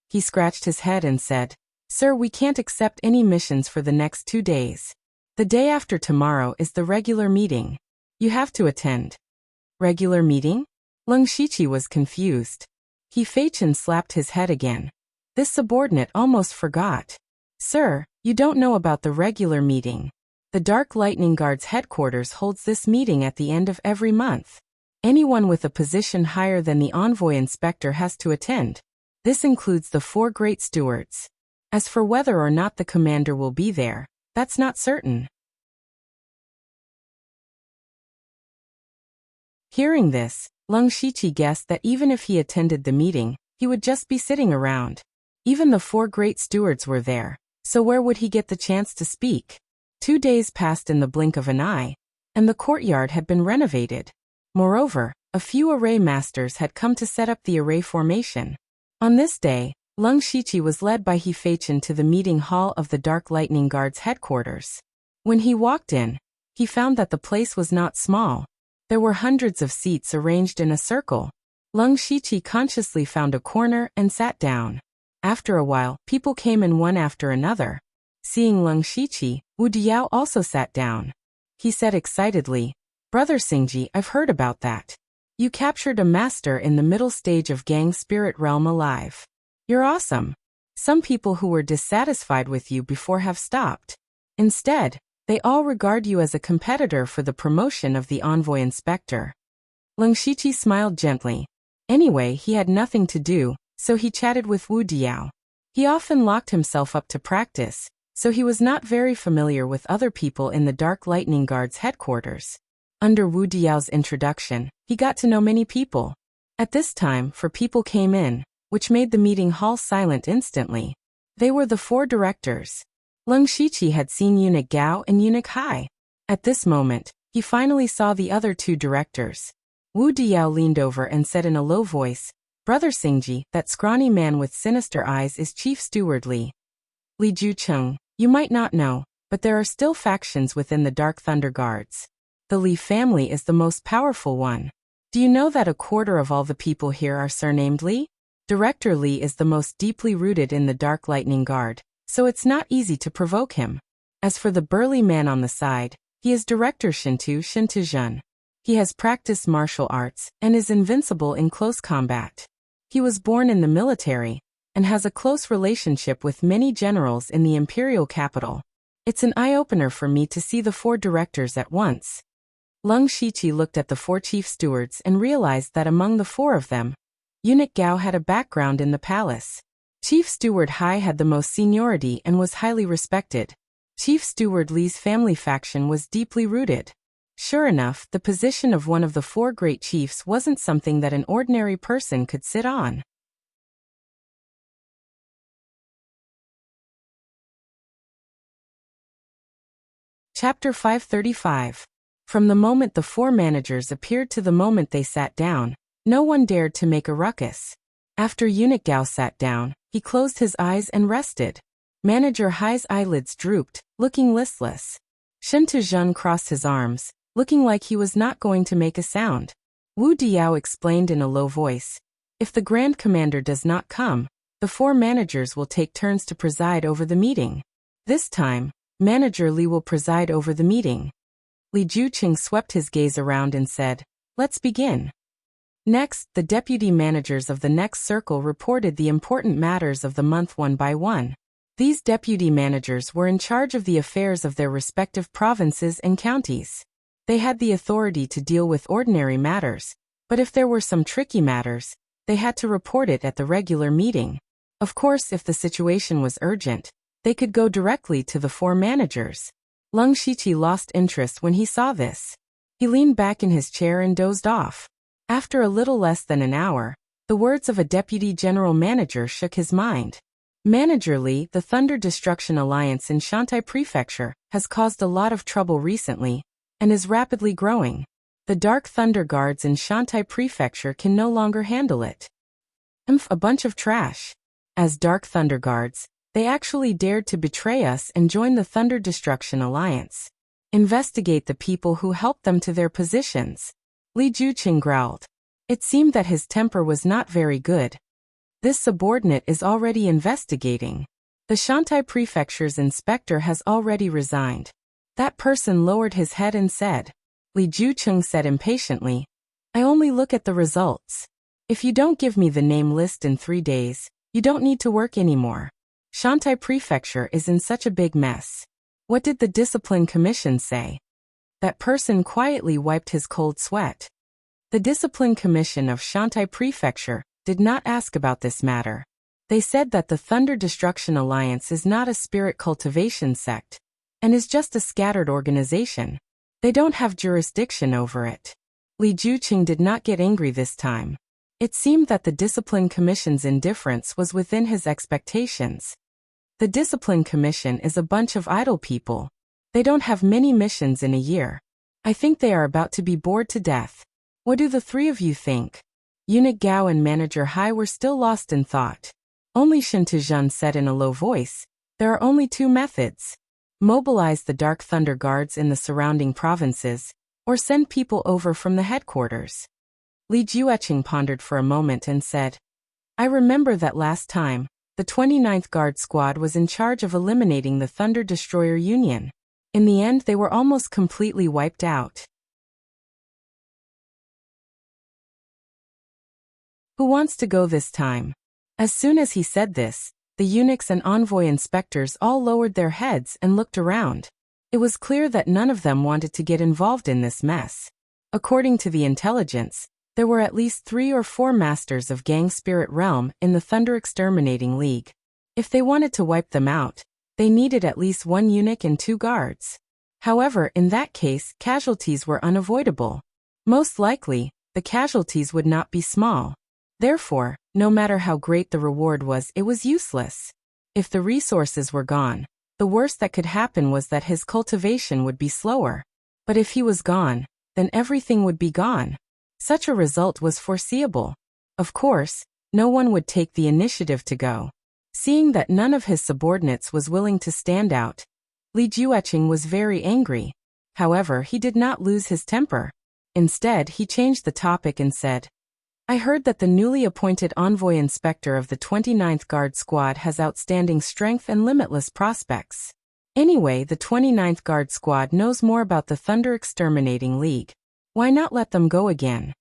He scratched his head and said, Sir, we can't accept any missions for the next 2 days. The day after tomorrow is the regular meeting. You have to attend. Regular meeting? Lung Shiqi was confused. He Feichen slapped his head again. This subordinate almost forgot. Sir, you don't know about the regular meeting. The Dark Lightning Guard's headquarters holds this meeting at the end of every month. Anyone with a position higher than the envoy inspector has to attend. This includes the 4 great stewards. As for whether or not the commander will be there, that's not certain. Hearing this, Lung Shiqi guessed that even if he attended the meeting, he would just be sitting around. Even the 4 great stewards were there, so where would he get the chance to speak? 2 days passed in the blink of an eye, and the courtyard had been renovated. Moreover, a few array masters had come to set up the array formation. On this day, Lung Shiqi was led by He Feichen to the meeting hall of the Dark Lightning Guard's headquarters. When he walked in, he found that the place was not small. There were hundreds of seats arranged in a circle. Lung Shiqi consciously found a corner and sat down. After a while, people came in one after another. Seeing Lung Shiqi, Wu Diao also sat down. He said excitedly, Brother Xingji, I've heard about that. You captured a master in the middle stage of Gang Spirit Realm alive. You're awesome. Some people who were dissatisfied with you before have stopped. Instead, they all regard you as a competitor for the promotion of the envoy inspector. Lung Shiqi smiled gently. Anyway, he had nothing to do, so he chatted with Wu Diao. He often locked himself up to practice, so he was not very familiar with other people in the Dark Lightning Guard's headquarters. Under Wu Diao's introduction, he got to know many people. At this time, 4 people came in, which made the meeting hall silent instantly. They were the 4 directors. Lung Shiqi had seen Eunuch Gao and Eunuch Hai. At this moment, he finally saw the other 2 directors. Wu Diao leaned over and said in a low voice, Brother Xingji, that scrawny man with sinister eyes is Chief Steward Li. Li Jucheng, you might not know, but there are still factions within the Dark Thunder Guards. The Li family is the most powerful one. Do you know that 1/4 of all the people here are surnamed Li? Director Li is the most deeply rooted in the Dark Lightning Guard, so it's not easy to provoke him. As for the burly man on the side, he is Director Shintuzhen. He has practiced martial arts and is invincible in close combat. He was born in the military and has a close relationship with many generals in the imperial capital. It's an eye-opener for me to see the 4 directors at once. Lung Shiqi looked at the 4 chief stewards and realized that among the 4 of them, Eunuch Gao had a background in the palace. Chief Steward Hai had the most seniority and was highly respected. Chief Steward Li's family faction was deeply rooted. Sure enough, the position of one of the 4 great chiefs wasn't something that an ordinary person could sit on. Chapter 535. From the moment the four managers appeared to the moment they sat down, no one dared to make a ruckus. After Eunuch Gao sat down, he closed his eyes and rested. Manager Hai's eyelids drooped, looking listless. Shen Tuzhen crossed his arms, looking like he was not going to make a sound. Wu Diao explained in a low voice, "If the Grand Commander does not come, the four managers will take turns to preside over the meeting. This time, Manager Li will preside over the meeting." Li Juqing swept his gaze around and said, "Let's begin." Next, the deputy managers of the next circle reported the important matters of the month one by one. These deputy managers were in charge of the affairs of their respective provinces and counties. They had the authority to deal with ordinary matters, but if there were some tricky matters, they had to report it at the regular meeting. Of course, if the situation was urgent, they could go directly to the four managers. Lung Shiqi lost interest when he saw this. He leaned back in his chair and dozed off. After a little less than an hour, the words of a deputy general manager shook his mind. Manager Li, the Thunder Destruction Alliance in Shantai Prefecture, has caused a lot of trouble recently, and is rapidly growing. The Dark Thunder Guards in Shantai Prefecture can no longer handle it. A bunch of trash. As Dark Thunder Guards, they actually dared to betray us and join the Thunder Destruction Alliance. Investigate the people who helped them to their positions. Li Juqing growled. It seemed that his temper was not very good. This subordinate is already investigating. The Shantai Prefecture's inspector has already resigned. That person lowered his head and said. Li Juqing said impatiently, "I only look at the results. If you don't give me the name list in 3 days, you don't need to work anymore. Shantai Prefecture is in such a big mess. What did the Discipline Commission say?" That person quietly wiped his cold sweat. The Discipline Commission of Shantai Prefecture did not ask about this matter. They said that the Thunder Destruction Alliance is not a spirit cultivation sect, and is just a scattered organization. They don't have jurisdiction over it. Li Juqing did not get angry this time. It seemed that the Discipline Commission's indifference was within his expectations. The Discipline Commission is a bunch of idle people. They don't have many missions in a year. I think they are about to be bored to death. What do the three of you think? Eunuch Gao and Manager Hai were still lost in thought. Only Shen Tuzhen said in a low voice, "There are only 2 methods. Mobilize the Dark Thunder Guards in the surrounding provinces, or send people over from the headquarters." Li Juqing pondered for a moment and said, "I remember that last time, the 29th Guard Squad was in charge of eliminating the Thunder Destroyer Union. In the end, they were almost completely wiped out. Who wants to go this time?" As soon as he said this, the eunuchs and envoy inspectors all lowered their heads and looked around. It was clear that none of them wanted to get involved in this mess. According to the intelligence, there were at least 3 or 4 masters of Gang Spirit Realm in the Thunder Exterminating League. If they wanted to wipe them out, they needed at least 1 eunuch and 2 guards. However, in that case, casualties were unavoidable. Most likely, the casualties would not be small. Therefore, no matter how great the reward was, it was useless. If the resources were gone, the worst that could happen was that his cultivation would be slower. But if he was gone, then everything would be gone. Such a result was foreseeable. Of course, no one would take the initiative to go. Seeing that none of his subordinates was willing to stand out, Li Juqing was very angry. However, he did not lose his temper. Instead, he changed the topic and said, "I heard that the newly appointed envoy inspector of the 29th Guard Squad has outstanding strength and limitless prospects. Anyway, the 29th Guard Squad knows more about the Thunder Exterminating League. Why not let them go again?"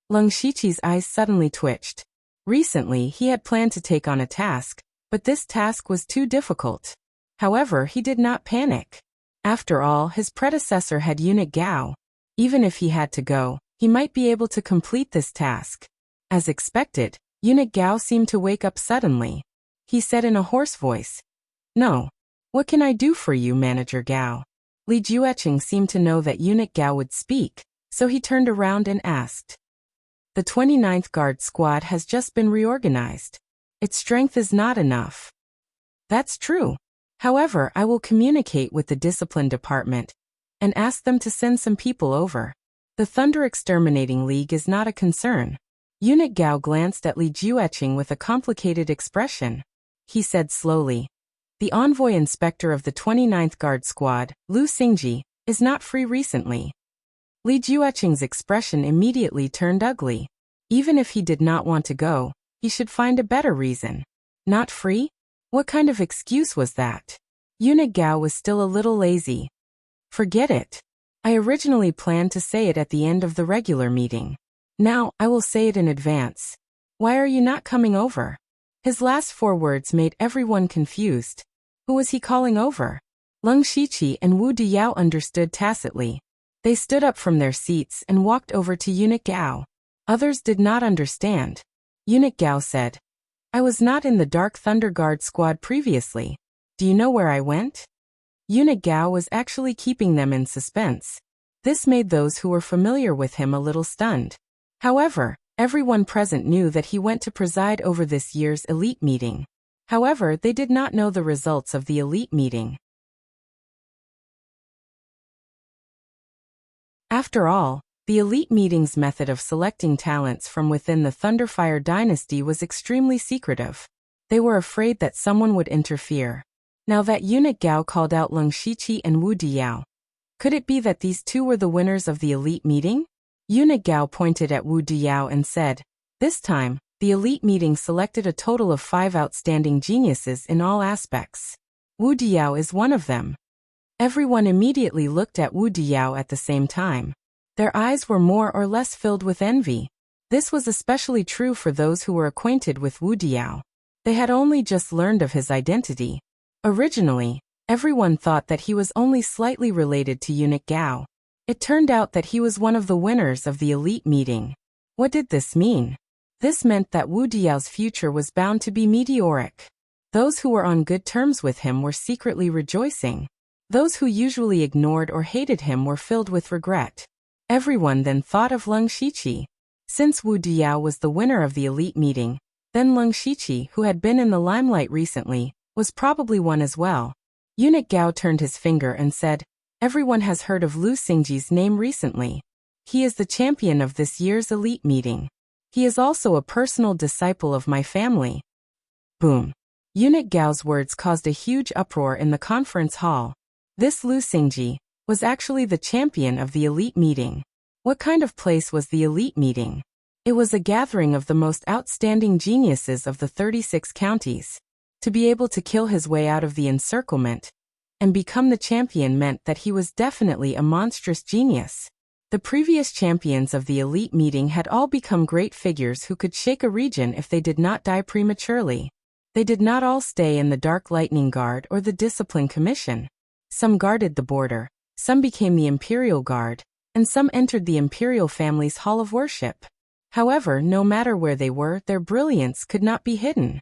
Lung Shiqi's eyes suddenly twitched. Recently, he had planned to take on a task, but this task was too difficult. However, he did not panic. After all, his predecessor had Eunuch Gao. Even if he had to go, he might be able to complete this task. As expected, Eunuch Gao seemed to wake up suddenly. He said in a hoarse voice, "No. What can I do for you, Manager Gao?" Li Juqing seemed to know that Eunuch Gao would speak, so he turned around and asked. "The 29th Guard Squad has just been reorganized. Its strength is not enough." "That's true. However, I will communicate with the Discipline Department and ask them to send some people over. The Thunder Exterminating League is not a concern. Eunuch Gao glanced at Li Jueqing with a complicated expression. He said slowly, "The envoy inspector of the 29th Guard Squad, Lu Xingji, is not free recently." Li Jueqing's expression immediately turned ugly. Even if he did not want to go, he should find a better reason. Not free? What kind of excuse was that? Eunuch Gao was still a little lazy. Forget it. I originally planned to say it at the end of the regular meeting. Now, I will say it in advance. Why are you not coming over? His last 4 words made everyone confused. Who was he calling over? Leng Shiqi and Wu Diyao understood tacitly. They stood up from their seats and walked over to Eunuch Gao. Others did not understand. Eunuch Gao said, "I was not in the Dark Thunder Guard squad previously. Do you know where I went?" Eunuch Gao was actually keeping them in suspense. This made those who were familiar with him a little stunned. However, everyone present knew that he went to preside over this year's elite meeting. However, they did not know the results of the elite meeting. After all, the elite meeting's method of selecting talents from within the Thunderfire dynasty was extremely secretive. They were afraid that someone would interfere. Now that Eunuch Gao called out Leng Shiqi and Wu Diyao, could it be that these two were the winners of the elite meeting? Eunuch Gao pointed at Wu Diyao and said, "This time, the elite meeting selected a total of 5 outstanding geniuses in all aspects. Wu Diyao is one of them." Everyone immediately looked at Wu Diyao at the same time. Their eyes were more or less filled with envy. This was especially true for those who were acquainted with Wu Diyao. They had only just learned of his identity. Originally, everyone thought that he was only slightly related to Eunuch Gao. It turned out that he was one of the winners of the elite meeting. What did this mean? This meant that Wu Diao's future was bound to be meteoric. Those who were on good terms with him were secretly rejoicing. Those who usually ignored or hated him were filled with regret. Everyone then thought of Leng Shiqi. Since Wu Diyao was the winner of the elite meeting, then Leng Shiqi, who had been in the limelight recently, was probably one as well. Eunuch Gao turned his finger and said, "Everyone has heard of Lu Xingji's name recently. He is the champion of this year's elite meeting. He is also a personal disciple of my family." Boom. Eunuch Gao's words caused a huge uproar in the conference hall. This Lu Xingji was actually the champion of the elite meeting. What kind of place was the elite meeting? It was a gathering of the most outstanding geniuses of the 36 counties. To be able to kill his way out of the encirclement and become the champion meant that he was definitely a monstrous genius. The previous champions of the elite meeting had all become great figures who could shake a region if they did not die prematurely. They did not all stay in the Dark Lightning Guard or the Discipline Commission. Some guarded the border, some became the Imperial Guard, and some entered the Imperial family's Hall of Worship. However, no matter where they were, their brilliance could not be hidden.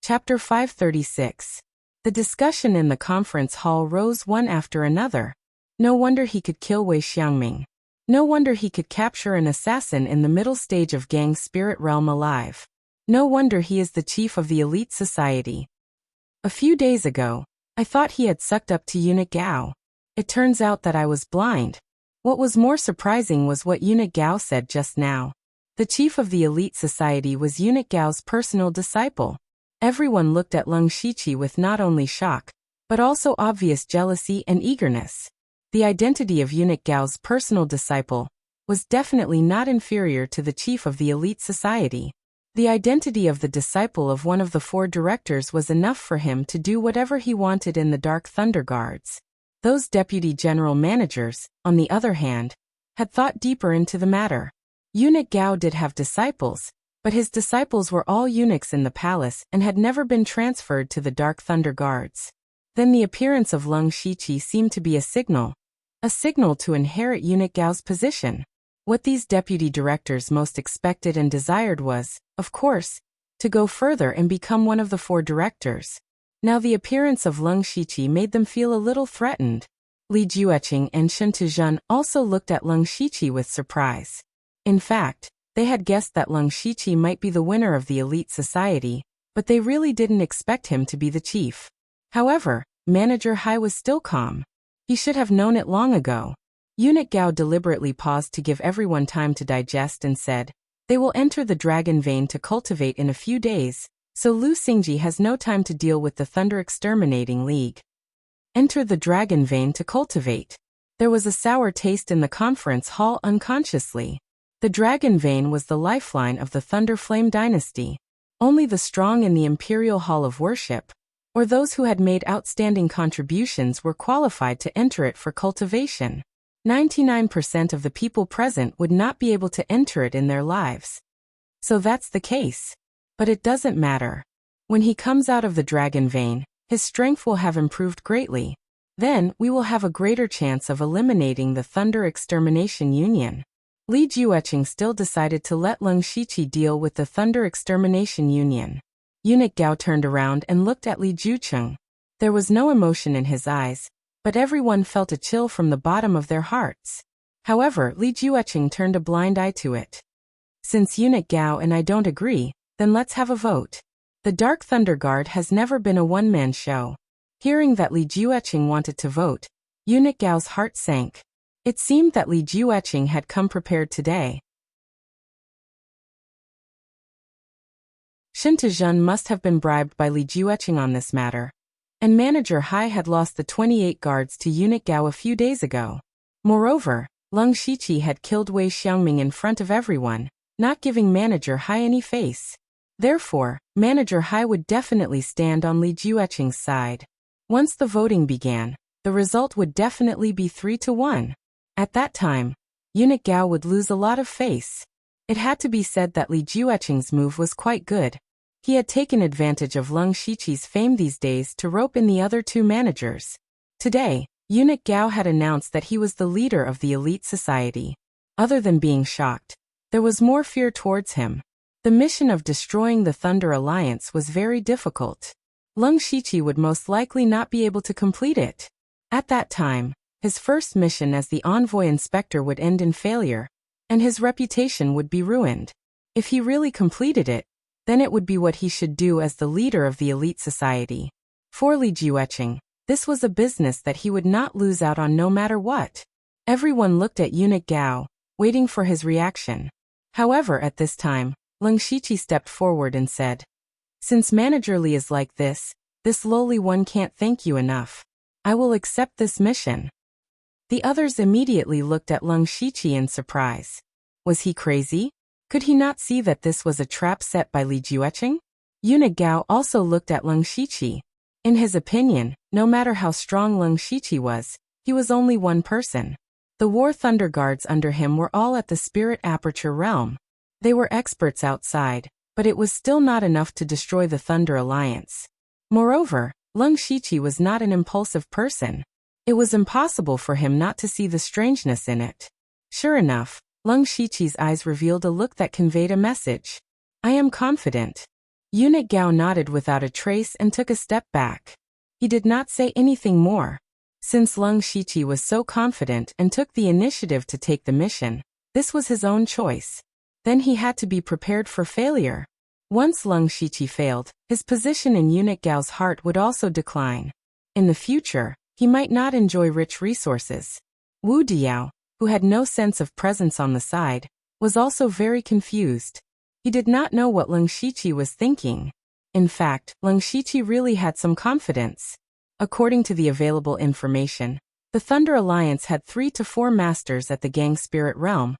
Chapter 536. The discussion in the conference hall rose one after another. No wonder he could kill Wei Xiangming. No wonder he could capture an assassin in the middle stage of Gang's spirit realm alive. No wonder he is the chief of the elite society. A few days ago, I thought he had sucked up to Eunuch Gao. It turns out that I was blind. What was more surprising was what Eunuch Gao said just now. The chief of the elite society was Eunuch Gao's personal disciple. Everyone looked at Leng Shiqi with not only shock, but also obvious jealousy and eagerness. The identity of Eunuch Gao's personal disciple was definitely not inferior to the chief of the elite society. The identity of the disciple of one of the 4 directors was enough for him to do whatever he wanted in the Dark Thunder Guards. Those deputy general managers, on the other hand, had thought deeper into the matter. Eunuch Gao did have disciples, but his disciples were all eunuchs in the palace and had never been transferred to the Dark Thunder Guards. Then the appearance of Leng Shiqi seemed to be a signal to inherit Eunuch Gao's position. What these deputy directors most expected and desired was, of course, to go further and become one of the 4 directors. Now the appearance of Leng Shiqi made them feel a little threatened. Li Jueqing and Shen Tizhen also looked at Leng Shiqi with surprise. In fact, they had guessed that Leng Shiqi might be the winner of the elite society, but they really didn't expect him to be the chief. However, Manager Hai was still calm. He should have known it long ago. Eunuch Gao deliberately paused to give everyone time to digest and said, "They will enter the dragon vein to cultivate in a few days, so Lu Xingji has no time to deal with the Thunder Exterminating League." Enter the dragon vein to cultivate. There was a sour taste in the conference hall unconsciously. The dragon vein was the lifeline of the Thunder Flame dynasty. Only the strong in the Imperial Hall of Worship, or those who had made outstanding contributions, were qualified to enter it for cultivation. 99% of the people present would not be able to enter it in their lives. So that's the case. But it doesn't matter. When he comes out of the dragon vein, his strength will have improved greatly. Then, we will have a greater chance of eliminating the Thunder Extermination Union. Li Jueqing still decided to let Leng Shiqi deal with the Thunder Extermination Union. Eunuch Gao turned around and looked at Li Jueqing. There was no emotion in his eyes, but everyone felt a chill from the bottom of their hearts. However, Li Jueqing turned a blind eye to it. Since Eunuch Gao and I don't agree, then let's have a vote. The Dark Thunder Guard has never been a one-man show. Hearing that Li Jueqing wanted to vote, Eunuch Gao's heart sank. It seemed that Li Jueqing had come prepared today. Shin Tezhen must have been bribed by Li Jueqing on this matter. And Manager Hai had lost the 28 guards to Eunuch Gao a few days ago. Moreover, Leng Shiqi had killed Wei Xiangming in front of everyone, not giving Manager Hai any face. Therefore, Manager Hai would definitely stand on Li Jueqing's side. Once the voting began, the result would definitely be 3-1. At that time, Eunuch Gao would lose a lot of face. It had to be said that Li Jueqing's move was quite good. He had taken advantage of Leng Shiqi's fame these days to rope in the other two managers. Today, Eunuch Gao had announced that he was the leader of the elite society. Other than being shocked, there was more fear towards him. The mission of destroying the Thunder Alliance was very difficult. Leng Shiqi would most likely not be able to complete it. At that time, his first mission as the envoy inspector would end in failure, and his reputation would be ruined. If he really completed it, then it would be what he should do as the leader of the elite society. For Li Jueqing, this was a business that he would not lose out on no matter what. Everyone looked at Eunuch Gao, waiting for his reaction. However, at this time, Leng Shiqi stepped forward and said, "Since Manager Li is like this lowly one can't thank you enough. I will accept this mission." The others immediately looked at Leng Shiqi in surprise. Was he crazy? Could he not see that this was a trap set by Li Jueqing? Eunuch Gao also looked at Leng Shiqi. In his opinion, no matter how strong Leng Shiqi was, he was only one person. The War Thunder Guards under him were all at the Spirit Aperture realm. They were experts outside, but it was still not enough to destroy the Thunder Alliance. Moreover, Leng Shiqi was not an impulsive person. It was impossible for him not to see the strangeness in it. Sure enough, Leng Shiqi's eyes revealed a look that conveyed a message. "I am confident." Eunuch Gao nodded without a trace and took a step back. He did not say anything more. Since Leng Shiqi was so confident and took the initiative to take the mission, this was his own choice. Then he had to be prepared for failure. Once Leng Shiqi failed, his position in Eunuch Gao's heart would also decline. In the future, he might not enjoy rich resources. Wu Diao, who had no sense of presence on the side, was also very confused. He did not know what Leng Shiqi was thinking. In fact, Leng Shiqi really had some confidence. According to the available information, the Thunder Alliance had 3 to 4 masters at the Gang Spirit realm,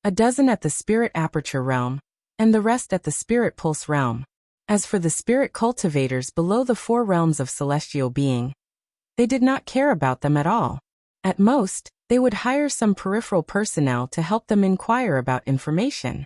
a dozen at the Spirit Aperture realm, and the rest at the Spirit Pulse realm. As for the spirit cultivators below the 4 realms of celestial being, they did not care about them at all. At most, they would hire some peripheral personnel to help them inquire about information.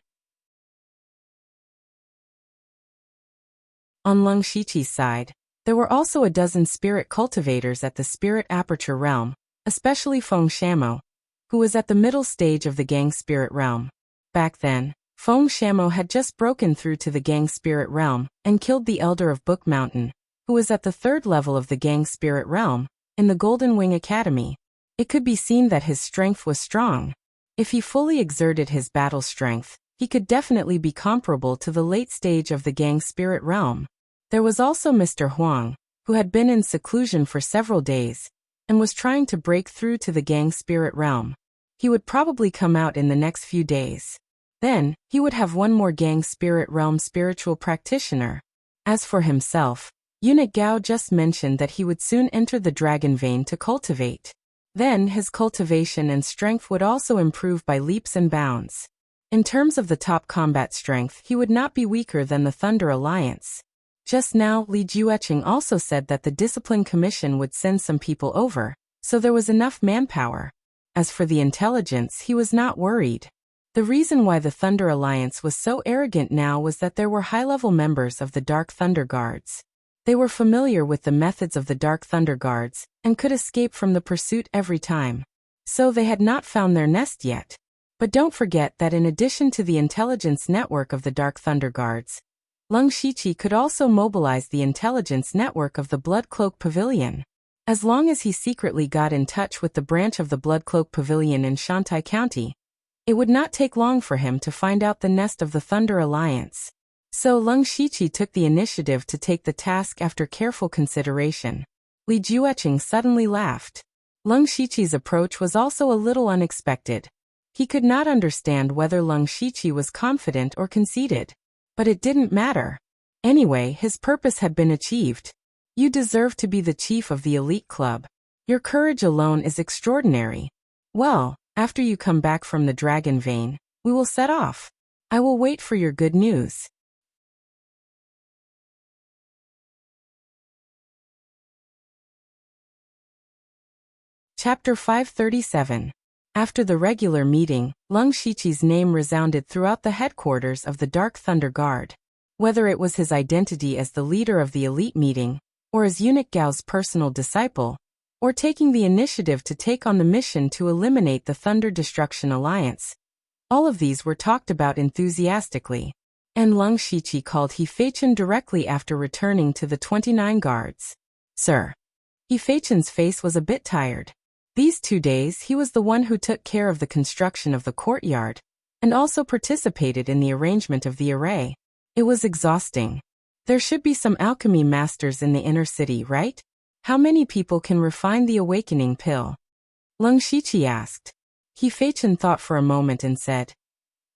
On Leng Shiqi's side, there were also a dozen spirit cultivators at the Spirit Aperture realm, especially Feng Shamo, who was at the middle stage of the Gang Spirit realm. Back then, Feng Shamo had just broken through to the Gang Spirit realm and killed the Elder of Book Mountain, who was at the 3rd level of the Gang Spirit realm, in the Golden Wing Academy. It could be seen that his strength was strong. If he fully exerted his battle strength, he could definitely be comparable to the late stage of the Gang Spirit realm. There was also Mr. Huang, who had been in seclusion for several days, and was trying to break through to the gang spirit realm. He would probably come out in the next few days. Then, he would have one more gang spirit realm spiritual practitioner. As for himself, Eunuch Gao just mentioned that he would soon enter the dragon vein to cultivate. Then, his cultivation and strength would also improve by leaps and bounds. In terms of the top combat strength, he would not be weaker than the Thunder Alliance. Just now, Li Jueqing also said that the Discipline Commission would send some people over, so there was enough manpower. As for the intelligence, he was not worried. The reason why the Thunder Alliance was so arrogant now was that there were high-level members of the Dark Thunder Guards. They were familiar with the methods of the Dark Thunder Guards, and could escape from the pursuit every time. So they had not found their nest yet. But don't forget that in addition to the intelligence network of the Dark Thunder Guards, Lung Shiqi could also mobilize the intelligence network of the Blood Cloak Pavilion. As long as he secretly got in touch with the branch of the Blood Cloak Pavilion in Shantai County, it would not take long for him to find out the nest of the Thunder Alliance. So Lung Shiqi took the initiative to take the task after careful consideration. Li Jueqing suddenly laughed. Lung Shiqi's approach was also a little unexpected. He could not understand whether Lung Shiqi was confident or conceited. But it didn't matter. Anyway, his purpose had been achieved. You deserve to be the chief of the elite club. Your courage alone is extraordinary. Well, after you come back from the dragon vein, we will set off. I will wait for your good news. Chapter 537. After the regular meeting, Lung Shiqi's name resounded throughout the headquarters of the Dark Thunder Guard. Whether it was his identity as the leader of the elite meeting, or as Eunuch Gao's personal disciple, or taking the initiative to take on the mission to eliminate the Thunder Destruction Alliance, all of these were talked about enthusiastically. And Lung Shiqi called He Feichen directly after returning to the 29 guards. Sir. He Feichen's face was a bit tired. These 2 days he was the one who took care of the construction of the courtyard, and also participated in the arrangement of the array. It was exhausting. There should be some alchemy masters in the inner city, right? How many people can refine the awakening pill? Lung Shiqi asked. He Feichen thought for a moment and said,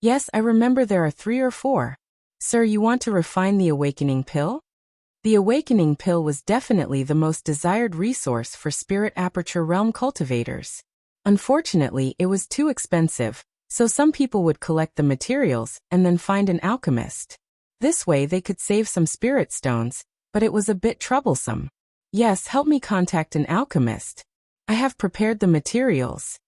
Yes, I remember there are 3 or 4. Sir, you want to refine the awakening pill? The awakening pill was definitely the most desired resource for spirit aperture realm cultivators. Unfortunately, it was too expensive, so some people would collect the materials and then find an alchemist. This way they could save some spirit stones, but it was a bit troublesome. Yes, help me contact an alchemist. I have prepared the materials.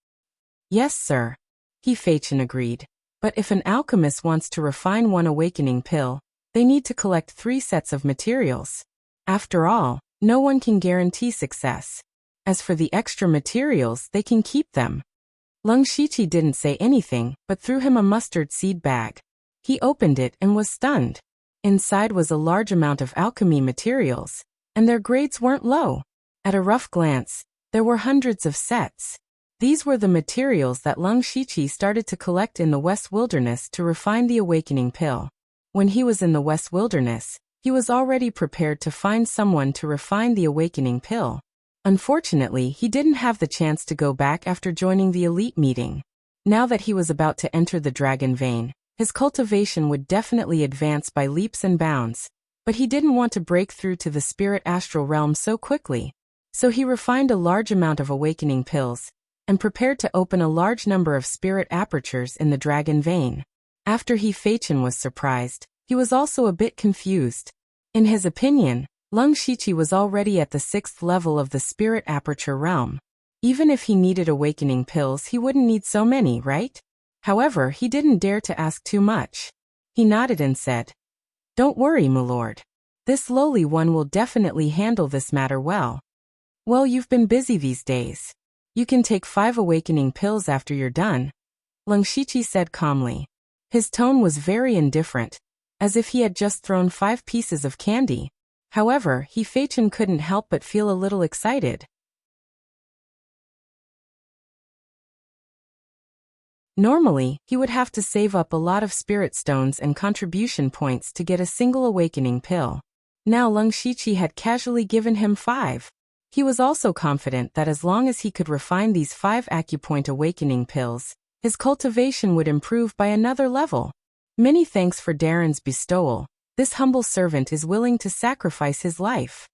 Yes, sir. He Feichen agreed. But if an alchemist wants to refine one awakening pill, they need to collect 3 sets of materials. After all, no one can guarantee success. As for the extra materials, they can keep them. Lung Shiqi didn't say anything, but threw him a mustard seed bag. He opened it and was stunned. Inside was a large amount of alchemy materials, and their grades weren't low. At a rough glance, there were hundreds of sets. These were the materials that Lung Shiqi started to collect in the West Wilderness to refine the awakening pill. When he was in the West Wilderness, he was already prepared to find someone to refine the awakening pill. Unfortunately, he didn't have the chance to go back after joining the elite meeting. Now that he was about to enter the dragon vein, his cultivation would definitely advance by leaps and bounds, but he didn't want to break through to the spirit astral realm so quickly. So he refined a large amount of awakening pills, and prepared to open a large number of spirit apertures in the dragon vein. After He Feichen was surprised, he was also a bit confused. In his opinion, Lung Shiqi was already at the 6th level of the spirit aperture realm. Even if he needed awakening pills, he wouldn't need so many, right? However, he didn't dare to ask too much. He nodded and said, Don't worry, my lord. This lowly one will definitely handle this matter well. Well, you've been busy these days. You can take 5 awakening pills after you're done, Lung Shiqi said calmly. His tone was very indifferent, as if he had just thrown 5 pieces of candy. However, He Feichen couldn't help but feel a little excited. Normally, he would have to save up a lot of spirit stones and contribution points to get a single awakening pill. Now Leng Shiqi had casually given him 5. He was also confident that as long as he could refine these 5 acupoint awakening pills, his cultivation would improve by another level. Many thanks for Darren's bestowal. This humble servant is willing to sacrifice his life.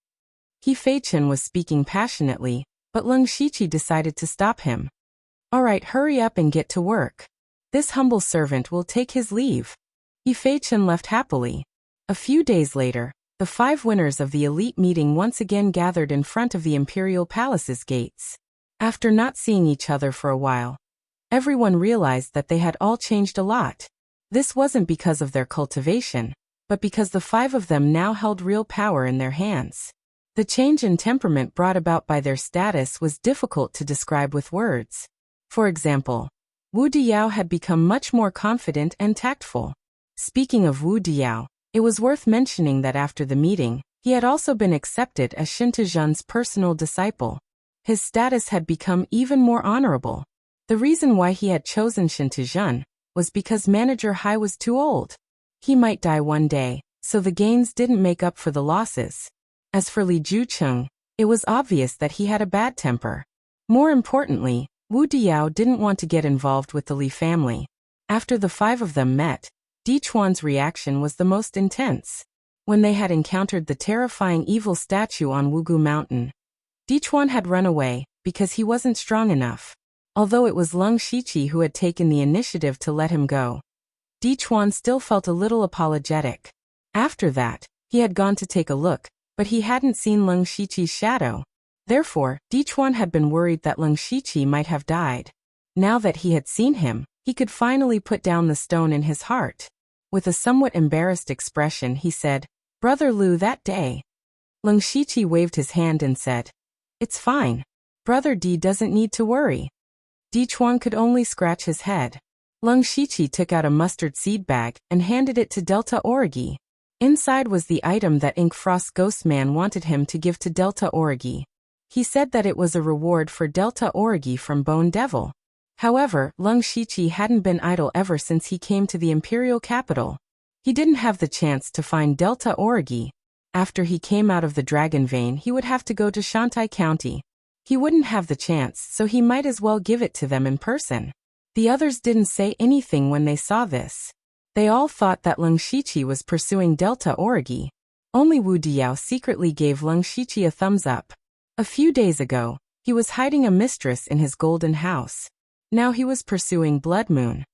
He Fei-Chen was speaking passionately, but Leng Shiqi decided to stop him. All right, hurry up and get to work. This humble servant will take his leave. He Fei-Chen left happily. A few days later, the 5 winners of the elite meeting once again gathered in front of the Imperial Palace's gates. After not seeing each other for a while, everyone realized that they had all changed a lot. This wasn't because of their cultivation, but because the 5 of them now held real power in their hands. The change in temperament brought about by their status was difficult to describe with words. For example, Wu Diao had become much more confident and tactful. Speaking of Wu Diao, it was worth mentioning that after the meeting, he had also been accepted as Shin Tizhen's personal disciple. His status had become even more honorable. The reason why he had chosen Shin Tizhen was because Manager Hai was too old. He might die one day, so the gains didn't make up for the losses. As for Li Jucheng, it was obvious that he had a bad temper. More importantly, Wu Diao didn't want to get involved with the Li family. After the 5 of them met, Di Chuan's reaction was the most intense. When they had encountered the terrifying evil statue on Wugu Mountain, Di Chuan had run away because he wasn't strong enough. Although it was Leng Shiqi who had taken the initiative to let him go, Di Chuan still felt a little apologetic. After that, he had gone to take a look, but he hadn't seen Leng Shiqi's shadow. Therefore, Di Chuan had been worried that Leng Shiqi might have died. Now that he had seen him, he could finally put down the stone in his heart. With a somewhat embarrassed expression, he said, "Brother Lu, that day." Leng Shiqi waved his hand and said, "It's fine. Brother Di doesn't need to worry." Di Chuan could only scratch his head. Leng Shiqi took out a mustard seed bag and handed it to Delta Origi. Inside was the item that Ink Frost Ghostman wanted him to give to Delta Origi. He said that it was a reward for Delta Origi from Bone Devil. However, Leng Shiqi hadn't been idle ever since he came to the imperial capital. He didn't have the chance to find Delta Origi. After he came out of the Dragon Vein, he would have to go to Shantai County. He wouldn't have the chance, so he might as well give it to them in person. The others didn't say anything when they saw this. They all thought that Leng Shiqi was pursuing Delta Origi. Only Wu Diao secretly gave Leng Shiqi a thumbs up. A few days ago, he was hiding a mistress in his golden house. Now he was pursuing Blood Moon.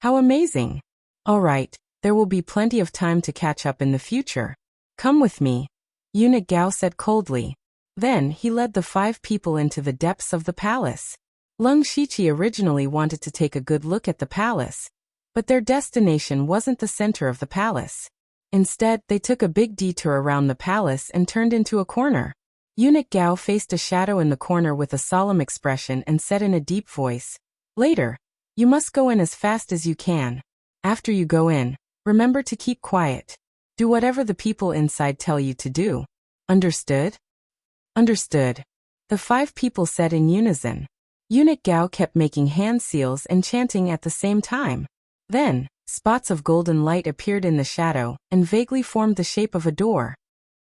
How amazing! All right, there will be plenty of time to catch up in the future. Come with me, Eunuch Gao said coldly. Then he led the 5 people into the depths of the palace. Leng Shiqi originally wanted to take a good look at the palace, but their destination wasn't the center of the palace. Instead, they took a big detour around the palace and turned into a corner. Eunuch Gao faced a shadow in the corner with a solemn expression and said in a deep voice, "Later, you must go in as fast as you can. After you go in, remember to keep quiet. Do whatever the people inside tell you to do. Understood?" "Understood," the 5 people said in unison. Eunuch Gao kept making hand seals and chanting at the same time. Then, spots of golden light appeared in the shadow and vaguely formed the shape of a door.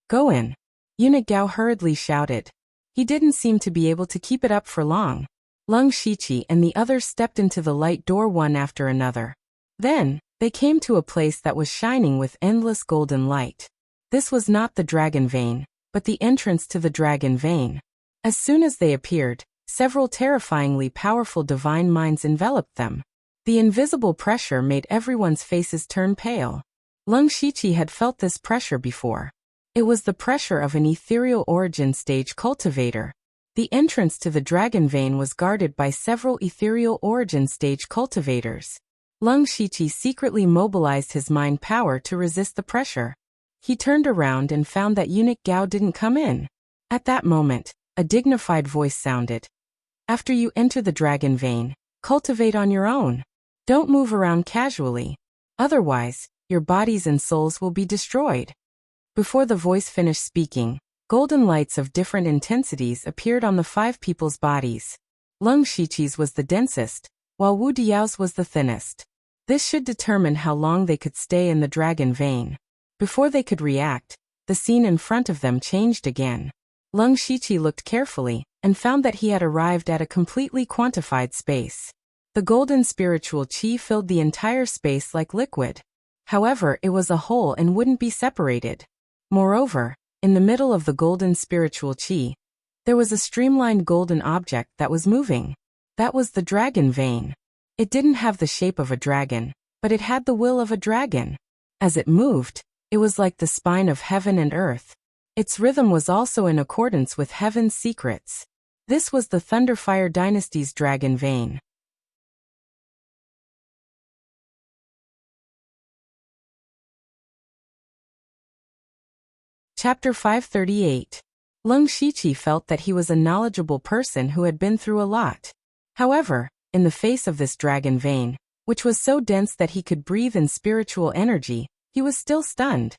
"Go in," Eunuch Gao hurriedly shouted. He didn't seem to be able to keep it up for long. Leng Shiqi and the others stepped into the light door one after another. Then, they came to a place that was shining with endless golden light. This was not the Dragon Vein, but the entrance to the Dragon Vein. As soon as they appeared, several terrifyingly powerful divine minds enveloped them. The invisible pressure made everyone's faces turn pale. Leng Shiqi had felt this pressure before. It was the pressure of an ethereal origin stage cultivator. The entrance to the Dragon Vein was guarded by several ethereal origin stage cultivators. Leng Shiqi secretly mobilized his mind power to resist the pressure. He turned around and found that Eunuch Gao didn't come in. At that moment, a dignified voice sounded. "After you enter the Dragon Vein, cultivate on your own. Don't move around casually. Otherwise, your bodies and souls will be destroyed." Before the voice finished speaking, golden lights of different intensities appeared on the 5 people's bodies. Leng Shiqi's was the densest, while Wu Diao's was the thinnest. This should determine how long they could stay in the dragon vein. Before they could react, the scene in front of them changed again. Lung Shiqi looked carefully, and found that he had arrived at a completely quantified space. The golden spiritual qi filled the entire space like liquid. However, it was a whole and wouldn't be separated. Moreover, in the middle of the golden spiritual qi, there was a streamlined golden object that was moving. That was the dragon vein. It didn't have the shape of a dragon, but it had the will of a dragon. As it moved, it was like the spine of heaven and earth. Its rhythm was also in accordance with heaven's secrets. This was the Thunderfire Dynasty's dragon vein. Chapter 538. Lung Shiqi felt that he was a knowledgeable person who had been through a lot. However, in the face of this dragon vein, which was so dense that he could breathe in spiritual energy, he was still stunned.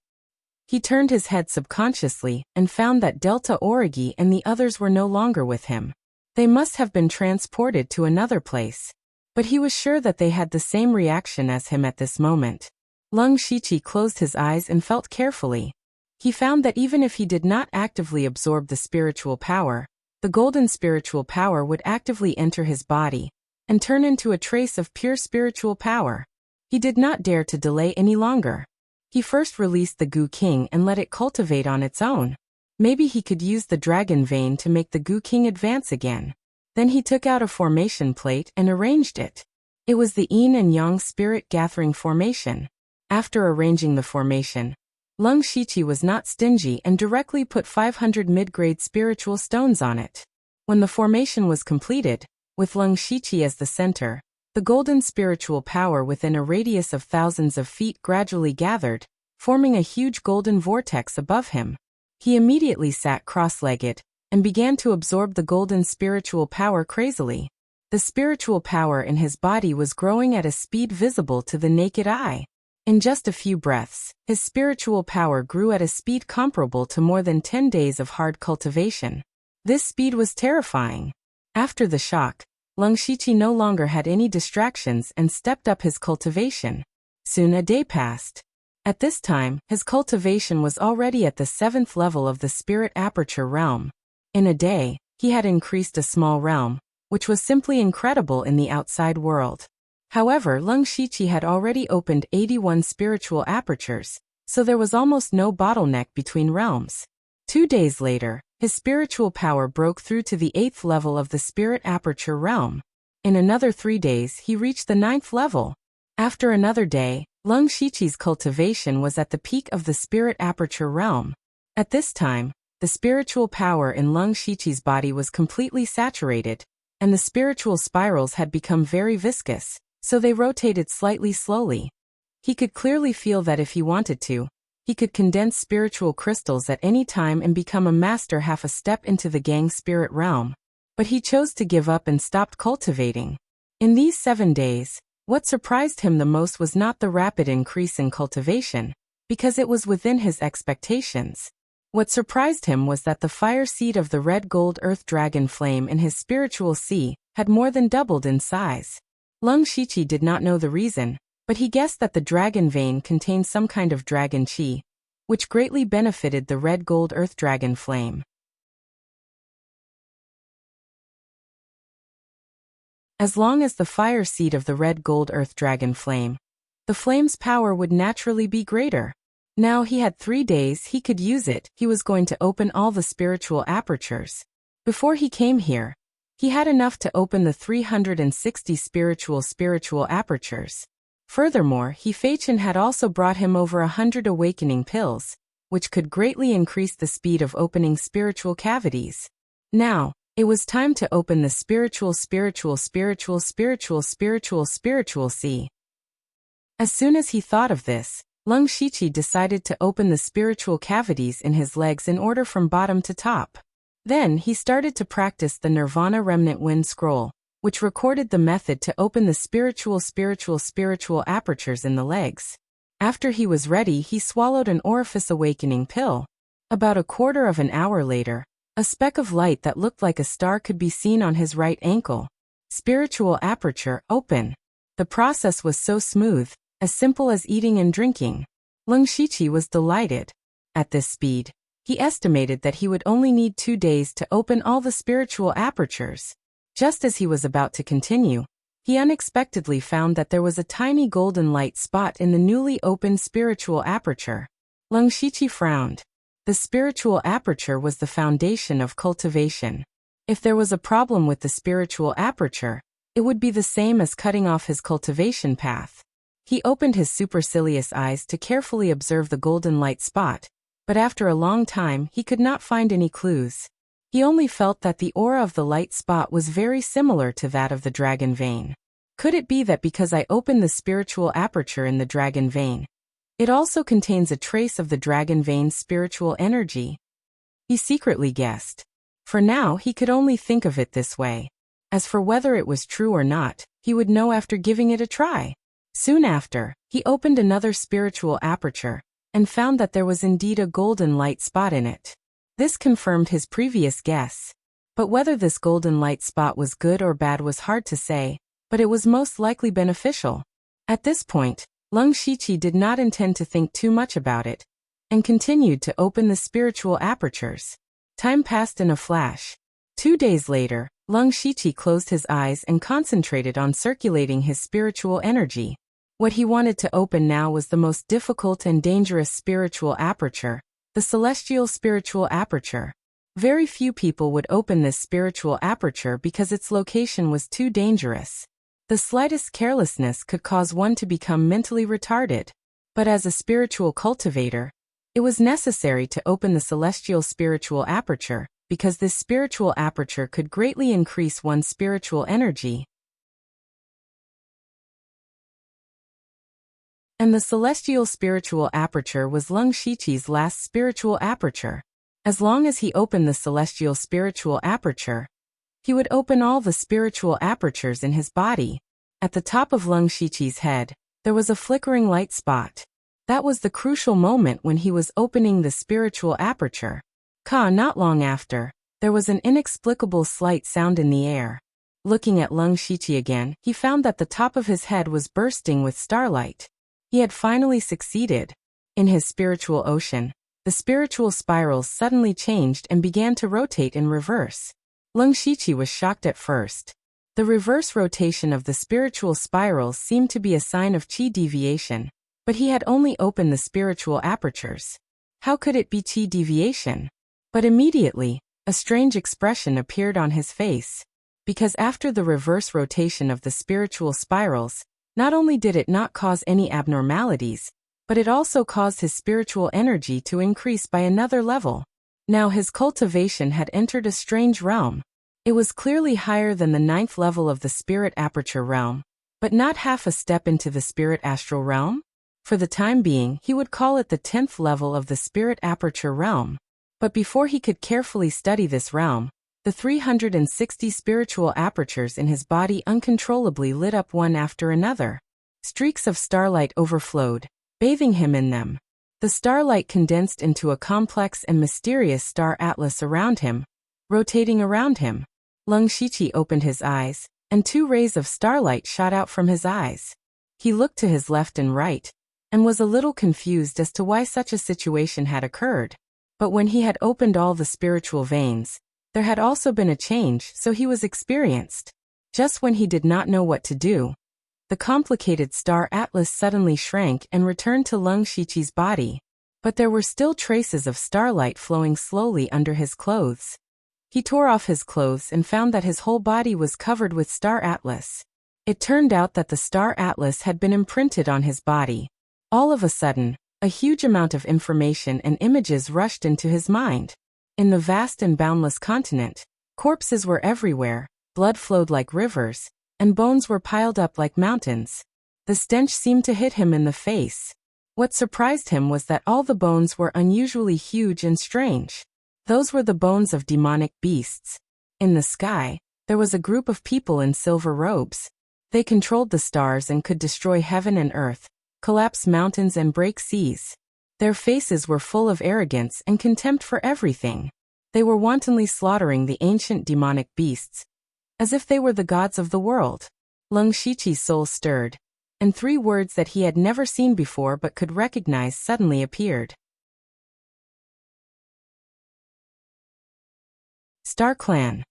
He turned his head subconsciously and found that Delta Origi and the others were no longer with him. They must have been transported to another place. But he was sure that they had the same reaction as him at this moment. Lung Shiqi closed his eyes and felt carefully. He found that even if he did not actively absorb the spiritual power, the golden spiritual power would actively enter his body and turn into a trace of pure spiritual power. He did not dare to delay any longer. He first released the Gu King and let it cultivate on its own. Maybe he could use the dragon vein to make the Gu King advance again. Then he took out a formation plate and arranged it. It was the Yin and Yang spirit gathering formation. After arranging the formation, Lung Shiqi was not stingy and directly put 500 mid-grade spiritual stones on it. When the formation was completed, with Lung Shiqi as the center, the golden spiritual power within a radius of thousands of feet gradually gathered, forming a huge golden vortex above him. He immediately sat cross-legged and began to absorb the golden spiritual power crazily. The spiritual power in his body was growing at a speed visible to the naked eye. In just a few breaths, his spiritual power grew at a speed comparable to more than 10 days of hard cultivation. This speed was terrifying. After the shock, Lung Shiqi no longer had any distractions and stepped up his cultivation. Soon a day passed. At this time, his cultivation was already at the 7th level of the spirit aperture realm. In a day, he had increased a small realm, which was simply incredible in the outside world. However, Lung Shiqi had already opened 81 spiritual apertures, so there was almost no bottleneck between realms. 2 days later, his spiritual power broke through to the 8th level of the spirit aperture realm. In another 3 days, he reached the 9th level. After another day, Lung Shiqi's cultivation was at the peak of the spirit aperture realm. At this time, the spiritual power in Lung Shiqi's body was completely saturated, and the spiritual spirals had become very viscous, so they rotated slightly slowly. He could clearly feel that if he wanted to, he could condense spiritual crystals at any time and become a master half a step into the Gang spirit realm. But he chose to give up and stopped cultivating. In these 7 days, what surprised him the most was not the rapid increase in cultivation, because it was within his expectations. What surprised him was that the fire seed of the red gold earth dragon flame in his spiritual sea had more than doubled in size. Lung Shiqi did not know the reason, but he guessed that the dragon vein contained some kind of dragon qi, which greatly benefited the red gold earth dragon flame. As long as the fire seed of the red gold earth dragon flame, the flame's power would naturally be greater. Now he had 3 days he could use it. He was going to open all the spiritual apertures. Before he came here, he had enough to open the 360 spiritual apertures. Furthermore, Feichin had also brought him over 100 awakening pills, which could greatly increase the speed of opening spiritual cavities. Now, it was time to open the spiritual sea. As soon as he thought of this, Lung Shiqi decided to open the spiritual cavities in his legs in order from bottom to top. Then he started to practice the Nirvana Remnant Wind Scroll, which recorded the method to open the spiritual apertures in the legs. After he was ready, he swallowed an orifice awakening pill. About a quarter of an hour later, a speck of light that looked like a star could be seen on his right ankle. Spiritual aperture, open. The process was so smooth, as simple as eating and drinking. Leng Shiqi was delighted. At this speed, he estimated that he would only need 2 days to open all the spiritual apertures. Just as he was about to continue, he unexpectedly found that there was a tiny golden light spot in the newly opened spiritual aperture. Leng Shiqi frowned. The spiritual aperture was the foundation of cultivation. If there was a problem with the spiritual aperture, it would be the same as cutting off his cultivation path. He opened his supercilious eyes to carefully observe the golden light spot, but after a long time he could not find any clues. He only felt that the aura of the light spot was very similar to that of the dragon vein. Could it be that because I opened the spiritual aperture in the dragon vein, it also contains a trace of the dragon vein's spiritual energy? He secretly guessed. For now he could only think of it this way. As for whether it was true or not, he would know after giving it a try. Soon after, he opened another spiritual aperture, and found that there was indeed a golden light spot in it. This confirmed his previous guess. But whether this golden light spot was good or bad was hard to say, but it was most likely beneficial. At this point, Leng Shiqi did not intend to think too much about it, and continued to open the spiritual apertures. Time passed in a flash. 2 days later, Leng Shiqi closed his eyes and concentrated on circulating his spiritual energy. What he wanted to open now was the most difficult and dangerous spiritual aperture, the celestial spiritual aperture. Very few people would open this spiritual aperture because its location was too dangerous. The slightest carelessness could cause one to become mentally retarded. But as a spiritual cultivator, it was necessary to open the celestial spiritual aperture, because this spiritual aperture could greatly increase one's spiritual energy. And the celestial spiritual aperture was Leng Shiqi's last spiritual aperture. As long as he opened the celestial spiritual aperture, he would open all the spiritual apertures in his body. At the top of Leng Shiqi's head, there was a flickering light spot. That was the crucial moment when he was opening the spiritual aperture. Not long after, there was an inexplicable slight sound in the air. Looking at Leng Shiqi again, he found that the top of his head was bursting with starlight. He had finally succeeded. In his spiritual ocean, the spiritual spirals suddenly changed and began to rotate in reverse. Leng Shiqi was shocked at first. The reverse rotation of the spiritual spirals seemed to be a sign of qi deviation, but he had only opened the spiritual apertures. How could it be qi deviation? But immediately, a strange expression appeared on his face. Because after the reverse rotation of the spiritual spirals, not only did it not cause any abnormalities, but it also caused his spiritual energy to increase by another level. Now his cultivation had entered a strange realm. It was clearly higher than the 9th level of the spirit aperture realm, but not half a step into the spirit astral realm. For the time being, he would call it the 10th level of the spirit aperture realm. But before he could carefully study this realm, the 360 spiritual apertures in his body uncontrollably lit up one after another. Streaks of starlight overflowed, bathing him in them. The starlight condensed into a complex and mysterious star atlas around him, rotating around him. Leng Shiqi opened his eyes, and 2 rays of starlight shot out from his eyes. He looked to his left and right, and was a little confused as to why such a situation had occurred. But when he had opened all the spiritual veins, there had also been a change, so he was experienced. Just when he did not know what to do, the complicated star atlas suddenly shrank and returned to Leng Shiqi's body. But there were still traces of starlight flowing slowly under his clothes. He tore off his clothes and found that his whole body was covered with star atlas. It turned out that the star atlas had been imprinted on his body. All of a sudden, a huge amount of information and images rushed into his mind. In the vast and boundless continent, corpses were everywhere, blood flowed like rivers, and bones were piled up like mountains. The stench seemed to hit him in the face. What surprised him was that all the bones were unusually huge and strange. Those were the bones of demonic beasts. In the sky, there was a group of people in silver robes. They controlled the stars and could destroy heaven and earth, collapse mountains and break seas. Their faces were full of arrogance and contempt for everything. They were wantonly slaughtering the ancient demonic beasts, as if they were the gods of the world. Lung Shiqi's soul stirred, and 3 words that he had never seen before but could recognize suddenly appeared. Star Clan.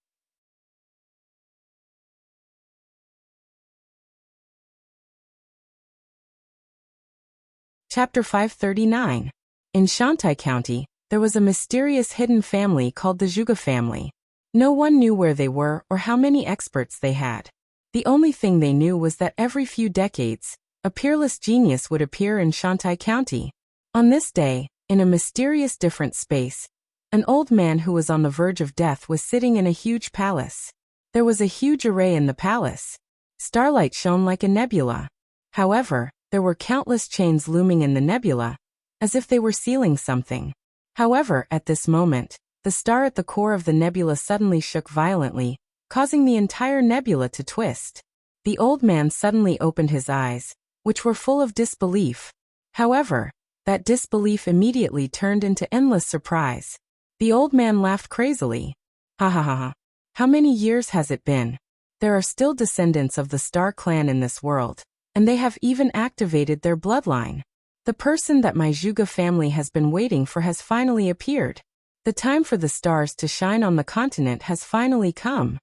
Chapter 539. In Shantai County, there was a mysterious hidden family called the Zhuge family. No one knew where they were or how many experts they had. The only thing they knew was that every few decades, a peerless genius would appear in Shantai County. On this day, in a mysterious different space, an old man who was on the verge of death was sitting in a huge palace. There was a huge array in the palace. Starlight shone like a nebula. However, there were countless chains looming in the nebula, as if they were sealing something. However, at this moment, the star at the core of the nebula suddenly shook violently, causing the entire nebula to twist. The old man suddenly opened his eyes, which were full of disbelief. However, that disbelief immediately turned into endless surprise. The old man laughed crazily. Ha ha ha ha. How many years has it been? There are still descendants of the Star Clan in this world, and they have even activated their bloodline. The person that my Zhuge family has been waiting for has finally appeared. The time for the stars to shine on the continent has finally come.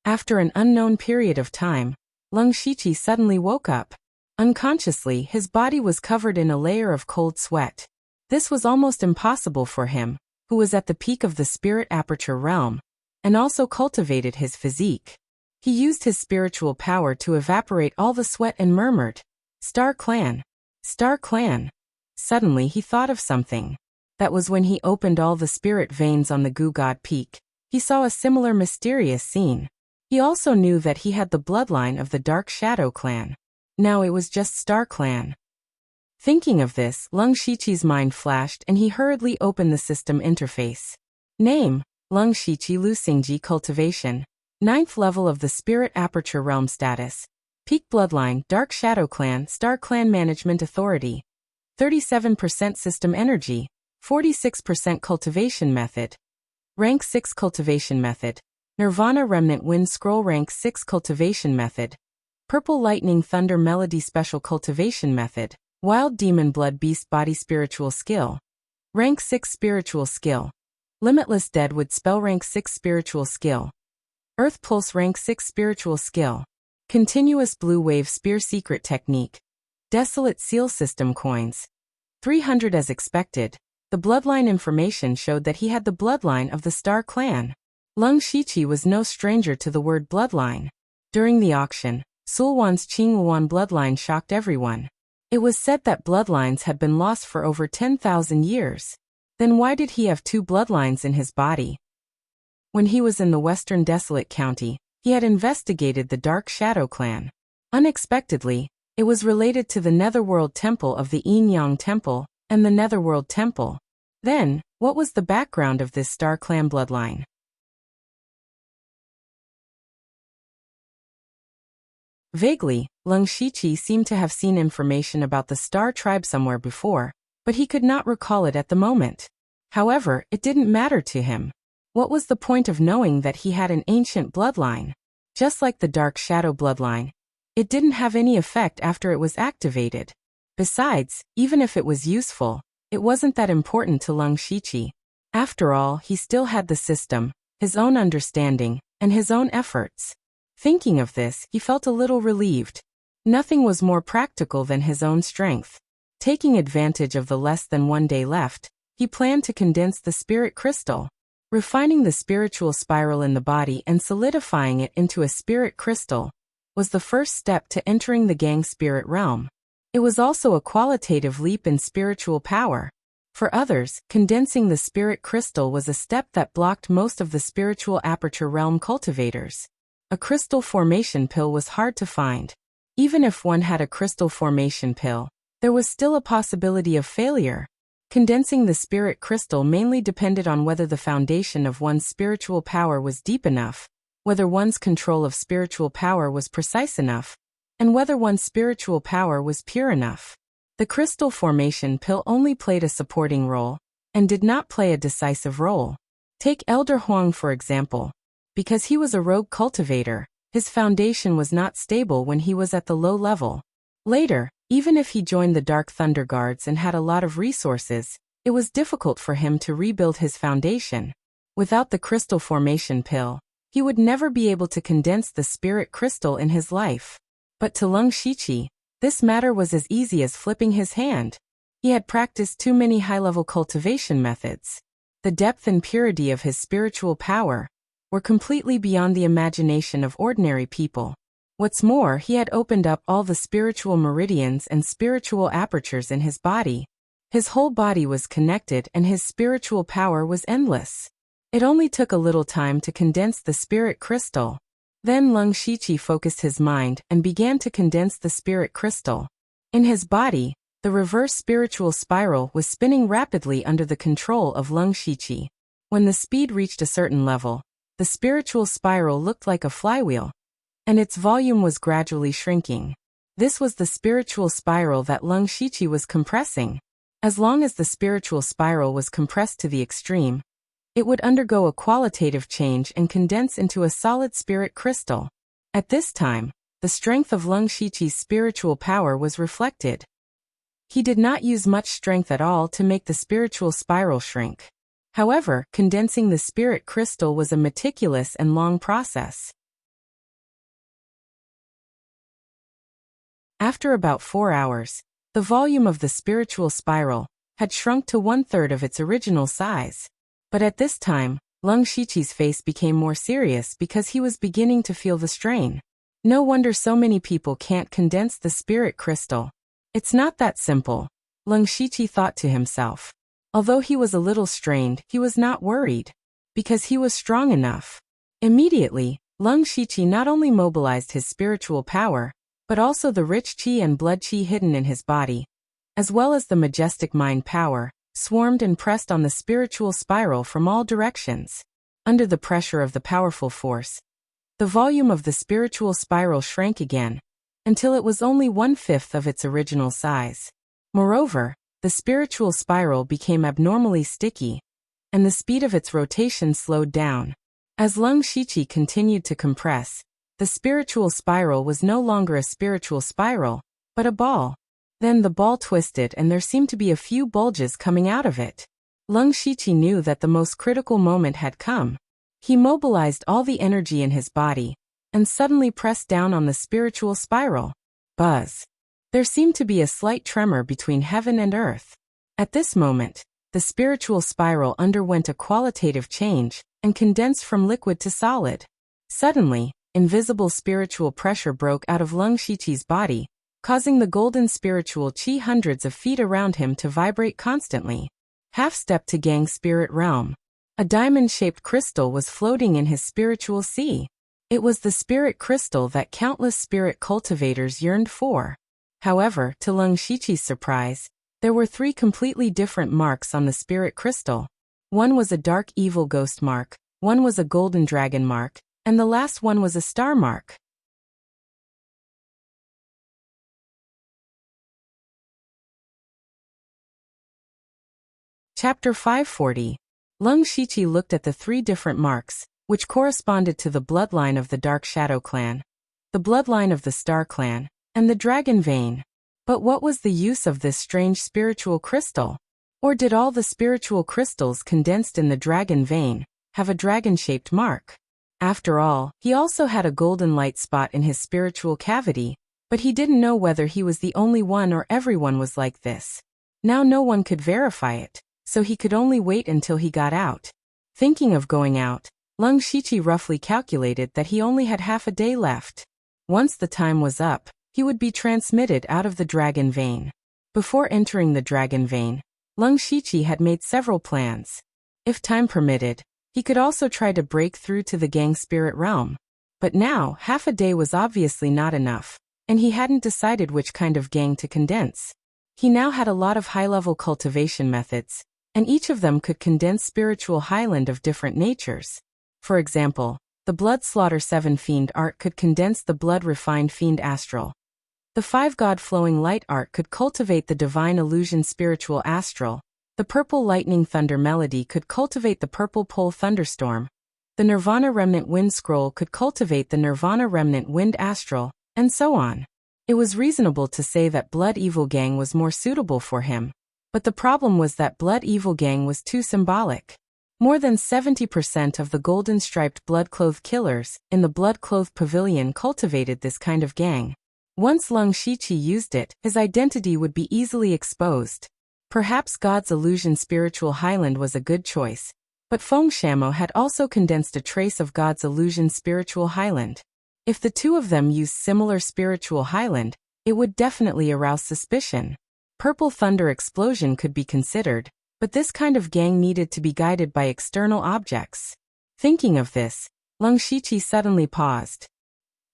After an unknown period of time, Lung Shiqi suddenly woke up. Unconsciously, his body was covered in a layer of cold sweat. This was almost impossible for him, who was at the peak of the spirit aperture realm, and also cultivated his physique. He used his spiritual power to evaporate all the sweat and murmured, "Star Clan! Star Clan!" Suddenly he thought of something. That was when he opened all the spirit veins on the Gu God Peak. He saw a similar mysterious scene. He also knew that he had the bloodline of the Dark Shadow Clan. Now it was just Star Clan. Thinking of this, Lung Shiqi's mind flashed and he hurriedly opened the system interface. Name, Lung Shiqi Lusingji Cultivation. 9th level of the Spirit Aperture Realm status. Peak Bloodline, Dark Shadow Clan, Star Clan Management Authority. 37% System Energy. 46% Cultivation Method. Rank 6 Cultivation Method. Nirvana Remnant Wind Scroll Rank 6 Cultivation Method. Purple Lightning Thunder Melody Special Cultivation Method. Wild Demon Blood Beast Body Spiritual Skill. Rank 6 Spiritual Skill. Limitless Deadwood Spell Rank 6 Spiritual Skill. Earth Pulse Rank 6 Spiritual Skill. Continuous Blue Wave Spear Secret Technique. Desolate Seal System Coins. 300 as expected. The bloodline information showed that he had the bloodline of the Star Clan. Lung Shiqi was no stranger to the word bloodline. During the auction, Sulwan's Qingluan bloodline shocked everyone. It was said that bloodlines had been lost for over 10,000 years. Then why did he have 2 bloodlines in his body? When he was in the Western Desolate County, he had investigated the Dark Shadow Clan. Unexpectedly, it was related to the Netherworld Temple of the Yin Yang Temple and the Netherworld Temple. Then, what was the background of this Star Clan bloodline? Vaguely, Lung Shiqi seemed to have seen information about the Star Tribe somewhere before, but he could not recall it at the moment. However, it didn't matter to him. What was the point of knowing that he had an ancient bloodline? Just like the Dark Shadow bloodline, it didn't have any effect after it was activated. Besides, even if it was useful, it wasn't that important to Lung Shiqi. After all, he still had the system, his own understanding, and his own efforts. Thinking of this, he felt a little relieved. Nothing was more practical than his own strength. Taking advantage of the less than 1 day left, he planned to condense the spirit crystal. Refining the spiritual spiral in the body and solidifying it into a spirit crystal was the first step to entering the Gang spirit realm. It was also a qualitative leap in spiritual power. For others, condensing the spirit crystal was a step that blocked most of the spiritual aperture realm cultivators. A crystal formation pill was hard to find. Even if one had a crystal formation pill, there was still a possibility of failure. Condensing the spirit crystal mainly depended on whether the foundation of one's spiritual power was deep enough, whether one's control of spiritual power was precise enough, and whether one's spiritual power was pure enough. The crystal formation pill only played a supporting role, and did not play a decisive role. Take Elder Huang for example. Because he was a rogue cultivator, His foundation was not stable when he was at the low level. Later, even if he joined the Dark Thunder Guards and had a lot of resources, it was difficult for him to rebuild his foundation. Without the crystal formation pill, he would never be able to condense the spirit crystal in his life. But to Lung Shiqi, this matter was as easy as flipping his hand. He had practiced too many high-level cultivation methods. The depth and purity of his spiritual power were completely beyond the imagination of ordinary people. What's more, he had opened up all the spiritual meridians and spiritual apertures in his body. His whole body was connected and his spiritual power was endless. It only took a little time to condense the spirit crystal. Then Lung Shiqi focused his mind and began to condense the spirit crystal. In his body, the reverse spiritual spiral was spinning rapidly under the control of Lung Shiqi. When the speed reached a certain level, the spiritual spiral looked like a flywheel, and its volume was gradually shrinking. This was the spiritual spiral that Lung Shiqi was compressing. As long as the spiritual spiral was compressed to the extreme, it would undergo a qualitative change and condense into a solid spirit crystal. At this time, the strength of Lung Shiqi's spiritual power was reflected. He did not use much strength at all to make the spiritual spiral shrink. However, condensing the spirit crystal was a meticulous and long process. After about 4 hours, the volume of the spiritual spiral had shrunk to 1/3 of its original size. But at this time, Lung Shiqi's face became more serious because he was beginning to feel the strain. No wonder so many people can't condense the spirit crystal. It's not that simple, Lung Shiqi thought to himself. Although he was a little strained, he was not worried, because he was strong enough. Immediately, Lung Shiqi not only mobilized his spiritual power, but also the rich qi and blood qi hidden in his body, as well as the majestic mind power, swarmed and pressed on the spiritual spiral from all directions. Under the pressure of the powerful force, the volume of the spiritual spiral shrank again, until it was only 1/5 of its original size. Moreover, the spiritual spiral became abnormally sticky, and the speed of its rotation slowed down. As Lung Shiqi continued to compress, the spiritual spiral was no longer a spiritual spiral, but a ball. Then the ball twisted and there seemed to be a few bulges coming out of it. Lung Shiqi knew that the most critical moment had come. He mobilized all the energy in his body, and suddenly pressed down on the spiritual spiral. Buzz. There seemed to be a slight tremor between heaven and earth. At this moment, the spiritual spiral underwent a qualitative change, and condensed from liquid to solid. Suddenly, invisible spiritual pressure broke out of Lung Shiqi's body, causing the golden spiritual qi hundreds of feet around him to vibrate constantly. Half-step to Gang Spirit Realm. A diamond-shaped crystal was floating in his spiritual sea. It was the spirit crystal that countless spirit cultivators yearned for. However, to Lung Shiqi's surprise, there were 3 completely different marks on the spirit crystal. One was a dark evil ghost mark, one was a golden dragon mark, and the last one was a star mark. Chapter 540. Lung Shiqi looked at the 3 different marks, which corresponded to the bloodline of the Dark Shadow clan, the bloodline of the Star clan, and the Dragon vein. But what was the use of this strange spiritual crystal? Or did all the spiritual crystals condensed in the Dragon vein have a dragon-shaped mark? After all, he also had a golden light spot in his spiritual cavity, but he didn't know whether he was the only one or everyone was like this. Now no one could verify it, so he could only wait until he got out. Thinking of going out, Lung Shiqi roughly calculated that he only had half a day left. Once the time was up, he would be transmitted out of the Dragon vein. Before entering the Dragon vein, Lung Shiqi had made several plans. If time permitted, he could also try to break through to the Gang Spirit Realm. But now, half a day was obviously not enough, and he hadn't decided which kind of gang to condense. He now had a lot of high-level cultivation methods, and each of them could condense spiritual highland of different natures. For example, the Blood Slaughter 7 Fiend art could condense the Blood Refined Fiend Astral. The 5 God Flowing Light art could cultivate the Divine Illusion Spiritual Astral. The Purple Lightning Thunder Melody could cultivate the Purple Pole Thunderstorm. The Nirvana Remnant Wind Scroll could cultivate the Nirvana Remnant Wind Astral, and so on. It was reasonable to say that Blood Evil Gang was more suitable for him. But the problem was that Blood Evil Gang was too symbolic. More than 70% of the golden-striped blood-clothed killers in the blood-clothed pavilion cultivated this kind of gang. Once Lung Shiqi used it, his identity would be easily exposed. Perhaps God's Illusion Spiritual Highland was a good choice, but Feng Shamo had also condensed a trace of God's Illusion Spiritual Highland. If the two of them used similar Spiritual Highland, it would definitely arouse suspicion. Purple Thunder Explosion could be considered, but this kind of gang needed to be guided by external objects. Thinking of this, Lung Shiqi suddenly paused.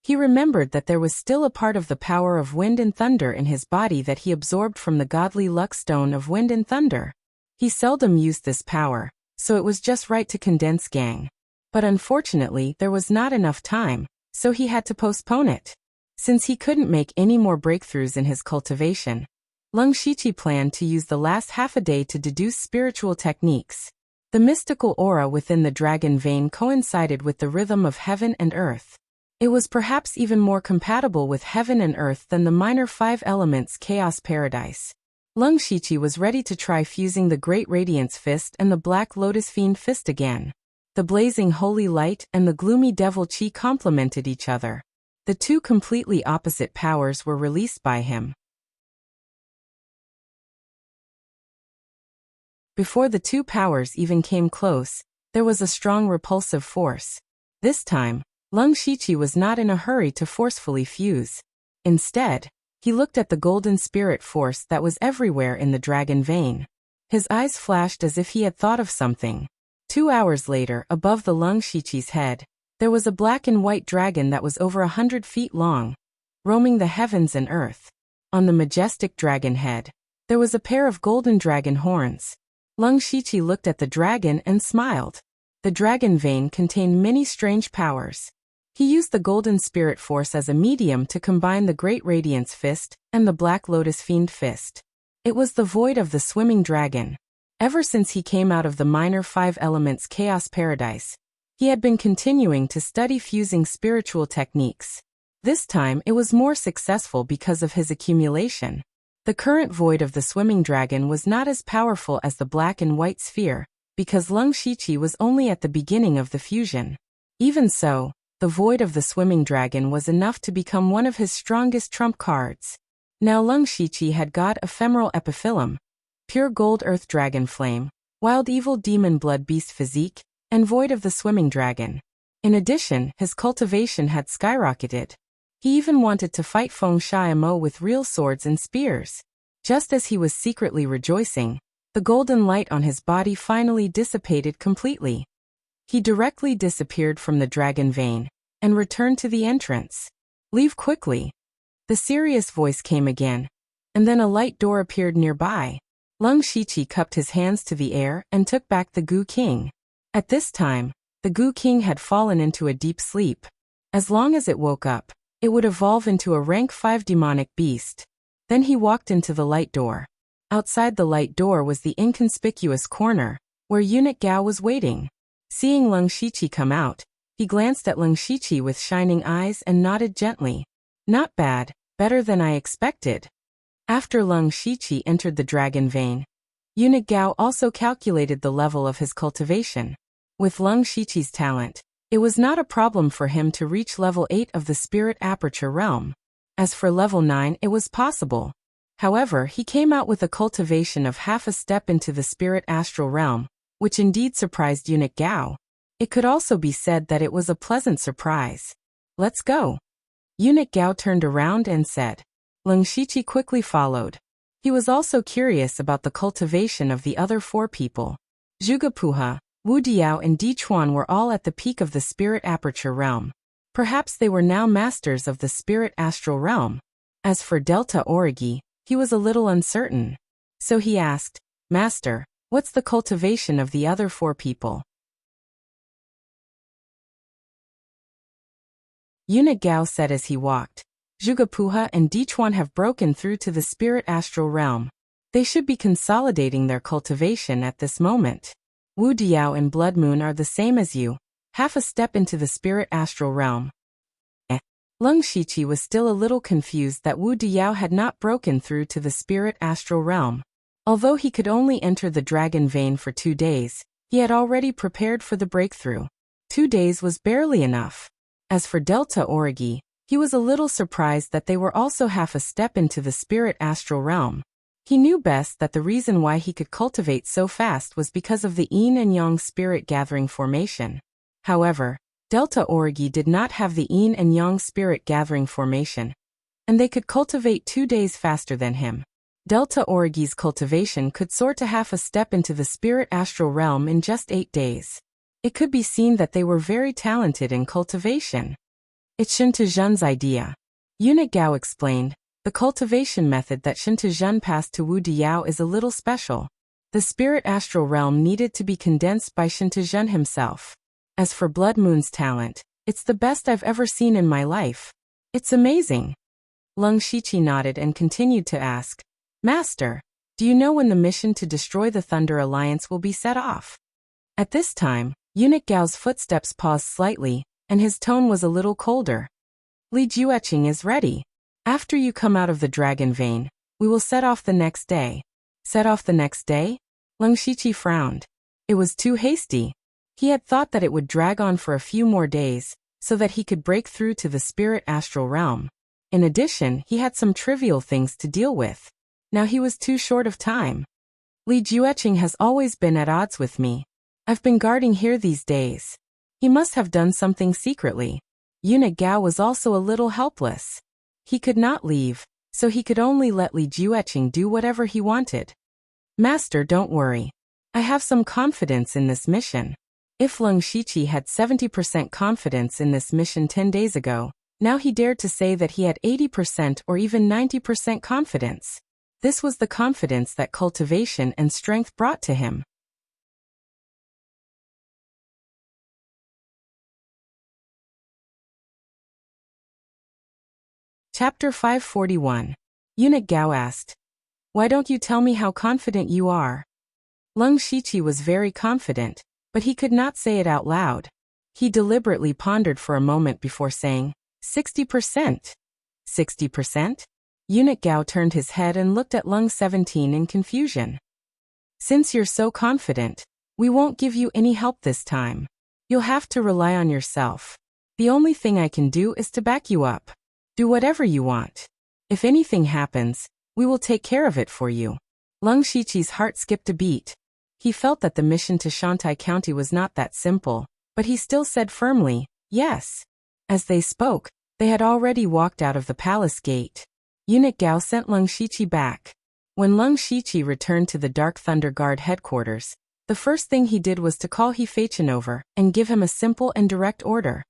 He remembered that there was still a part of the power of wind and thunder in his body that he absorbed from the godly luck stone of wind and thunder. He seldom used this power, so it was just right to condense gang. But unfortunately there was not enough time, so he had to postpone it. Since he couldn't make any more breakthroughs in his cultivation, Lung Shiqi planned to use the last half a day to deduce spiritual techniques. The mystical aura within the dragon vein coincided with the rhythm of heaven and earth. It was perhaps even more compatible with heaven and earth than the minor 5 elements Chaos Paradise. Lung Shiqi was ready to try fusing the Great Radiance Fist and the Black Lotus Fiend Fist again. The blazing holy light and the gloomy devil chi complemented each other. The two completely opposite powers were released by him. Before the two powers even came close, there was a strong repulsive force. This time, Lung Shiqi was not in a hurry to forcefully fuse. Instead, he looked at the golden spirit force that was everywhere in the dragon vein. His eyes flashed as if he had thought of something. 2 hours later, above the Lung Shiqi's head, there was a black and white dragon that was over 100 feet long, roaming the heavens and earth. On the majestic dragon head, there was a pair of golden dragon horns. Lung Shiqi looked at the dragon and smiled. The dragon vein contained many strange powers. He used the golden spirit force as a medium to combine the Great Radiance Fist and the Black Lotus Fiend Fist. It was the void of the swimming dragon. Ever since he came out of the minor 5 elements Chaos Paradise, he had been continuing to study fusing spiritual techniques. This time it was more successful because of his accumulation. The current void of the swimming dragon was not as powerful as the black and white sphere, because Lung Shiqi was only at the beginning of the fusion. Even so, the void of the swimming dragon was enough to become one of his strongest trump cards. Now Lung Shiqi had God Ephemeral Epiphyllum, Pure Gold Earth Dragon Flame, Wild Evil Demon Blood Beast Physique, and Void of the Swimming Dragon. In addition, his cultivation had skyrocketed. He even wanted to fight Feng Shiamo with real swords and spears. Just as he was secretly rejoicing, the golden light on his body finally dissipated completely. He directly disappeared from the dragon vein and returned to the entrance. "Leave quickly." The serious voice came again, and then a light door appeared nearby. Lung Shiqi cupped his hands to the air and took back the Gu King. At this time, the Gu King had fallen into a deep sleep. As long as it woke up, it would evolve into a rank 5 demonic beast. Then he walked into the light door. Outside the light door was the inconspicuous corner, where Eunuch Gao was waiting. Seeing Lung Shiqi come out, he glanced at Lung Shiqi with shining eyes and nodded gently. "Not bad, better than I expected." After Lung Shiqi entered the dragon vein, Eunuch Gao also calculated the level of his cultivation. With Lung Shiqi's talent, it was not a problem for him to reach level 8 of the Spirit Aperture Realm. As for level 9, it was possible. However, he came out with a cultivation of half a step into the Spirit Astral Realm, which indeed surprised Eunuch Gao. It could also be said that it was a pleasant surprise. "Let's go." Eunuch Gao turned around and said. Lung Shiqi quickly followed. He was also curious about the cultivation of the other 4 people. Zhuge Wu Diao and Di Chuan were all at the peak of the Spirit Aperture Realm. Perhaps they were now masters of the Spirit Astral Realm. As for Delta Origi, he was a little uncertain. So he asked, "Master, what's the cultivation of the other 4 people?" Eunuch Gao said as he walked, "Zhuge and Di Chuan have broken through to the Spirit Astral Realm. They should be consolidating their cultivation at this moment. Wu Diao and Blood Moon are the same as you. half a step into the spirit astral realm. Leng Shiqi was still a little confused that Wu Diyao had not broken through to the spirit astral realm. Although he could only enter the dragon vein for 2 days, he had already prepared for the breakthrough. 2 days was barely enough. As for Delta Origi, he was a little surprised that they were also half a step into the spirit astral realm. He knew best that the reason why he could cultivate so fast was because of the yin and yang spirit gathering formation. However, Delta Origi did not have the yin and yang spirit gathering formation, and they could cultivate 2 days faster than him. Delta Origi's cultivation could soar to half a step into the spirit astral realm in just 8 days. It could be seen that they were very talented in cultivation. It's Shen Tizhen's idea. Eunuch Gao explained. The cultivation method that Shen Tizhen passed to Wu Diyao is a little special. The spirit astral realm needed to be condensed by Shen Tizhen himself. As for Blood Moon's talent, it's the best I've ever seen in my life. It's amazing. Leng Shiqi nodded and continued to ask, Master, do you know when the mission to destroy the Thunder Alliance will be set off? At this time, Eunuch Gao's footsteps paused slightly, and his tone was a little colder. Li Jueqing is ready. After you come out of the dragon vein, we will set off the next day. Set off the next day? Leng Shiqi frowned. It was too hasty. He had thought that it would drag on for a few more days, so that he could break through to the spirit astral realm. In addition, he had some trivial things to deal with. Now he was too short of time. Li Jueqing has always been at odds with me. I've been guarding here these days. He must have done something secretly. Eunuch Gao was also a little helpless. He could not leave, so he could only let Li Jueqing do whatever he wanted. Master, don't worry. I have some confidence in this mission. If Leng Shiqi had 70% confidence in this mission 10 days ago, now he dared to say that he had 80% or even 90% confidence. This was the confidence that cultivation and strength brought to him. Chapter 541. Eunuch Gao asked, Why don't you tell me how confident you are? Leng Shiqi was very confident, but he could not say it out loud. He deliberately pondered for a moment before saying, 60%. 60%? Eunuch Gao turned his head and looked at Leng 17 in confusion. Since you're so confident, we won't give you any help this time. You'll have to rely on yourself. The only thing I can do is to back you up. Do whatever you want. If anything happens, we will take care of it for you. Leng Shiqi's heart skipped a beat. He felt that the mission to Shantai County was not that simple, but he still said firmly, yes. As they spoke, they had already walked out of the palace gate. Eunuch Gao sent Leng Shiqi back. When Leng Shiqi returned to the Dark Thunder Guard headquarters, the first thing he did was to call He Feichen over and give him a simple and direct order.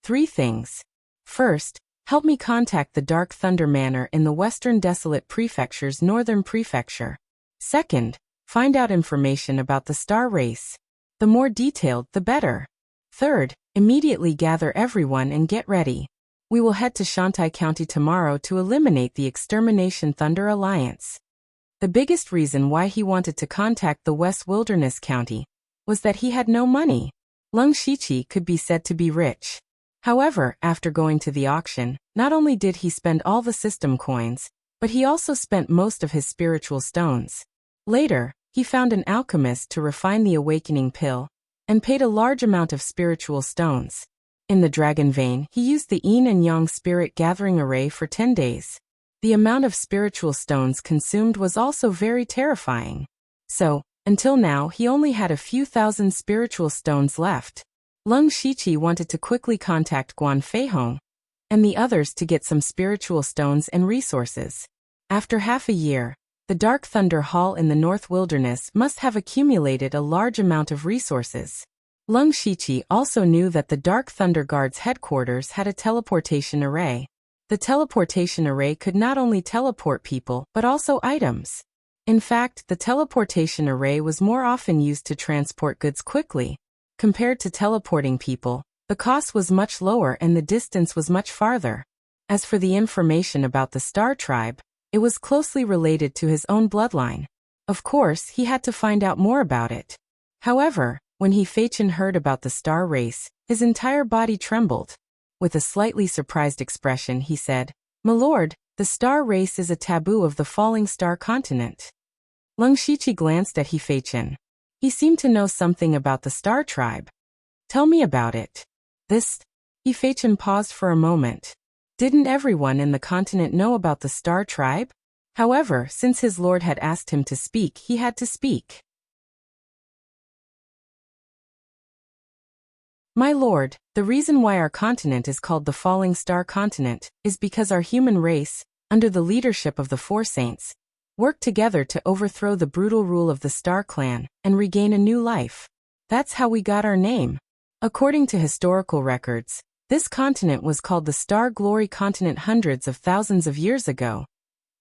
3 things. First, help me contact the Dark Thunder Manor in the Western Desolate Prefecture's Northern Prefecture. Second, find out information about the star race. The more detailed, the better. Third, immediately gather everyone and get ready. We will head to Shantai County tomorrow to eliminate the Extermination Thunder Alliance. The biggest reason why he wanted to contact the West Wilderness County was that he had no money. Leng Shiqi could be said to be rich. However, after going to the auction, not only did he spend all the system coins, but he also spent most of his spiritual stones. Later, he found an alchemist to refine the awakening pill, and paid a large amount of spiritual stones. In the dragon vein, he used the yin and yang spirit gathering array for 10 days. The amount of spiritual stones consumed was also very terrifying. So, until now he only had a few thousand spiritual stones left. Leng Shiqi wanted to quickly contact Guan Feihong and the others to get some spiritual stones and resources. After half a year, the Dark Thunder Hall in the North Wilderness must have accumulated a large amount of resources. Leng Shiqi also knew that the Dark Thunder Guard's headquarters had a teleportation array. The teleportation array could not only teleport people but also items. In fact, the teleportation array was more often used to transport goods quickly. Compared to teleporting people, the cost was much lower and the distance was much farther. As for the information about the Star Tribe, it was closely related to his own bloodline. Of course, he had to find out more about it. However, when He Feichen heard about the star race, His entire body trembled. With a slightly surprised expression, he said, "My lord, the star race is a taboo of the falling star continent." Leng Shiqi glanced at He Feichen. He seemed to know something about the star tribe. "Tell me about it." He Feichen paused for a moment. Didn't everyone in the continent know about the star tribe? However, since his lord had asked him to speak, he had to speak. "My lord, the reason why our continent is called the Falling Star Continent is because our human race, under the leadership of the Four Saints, worked together to overthrow the brutal rule of the Star Clan and regain a new life. That's how we got our name. According to historical records, this continent was called the Star Glory Continent hundreds of thousands of years ago,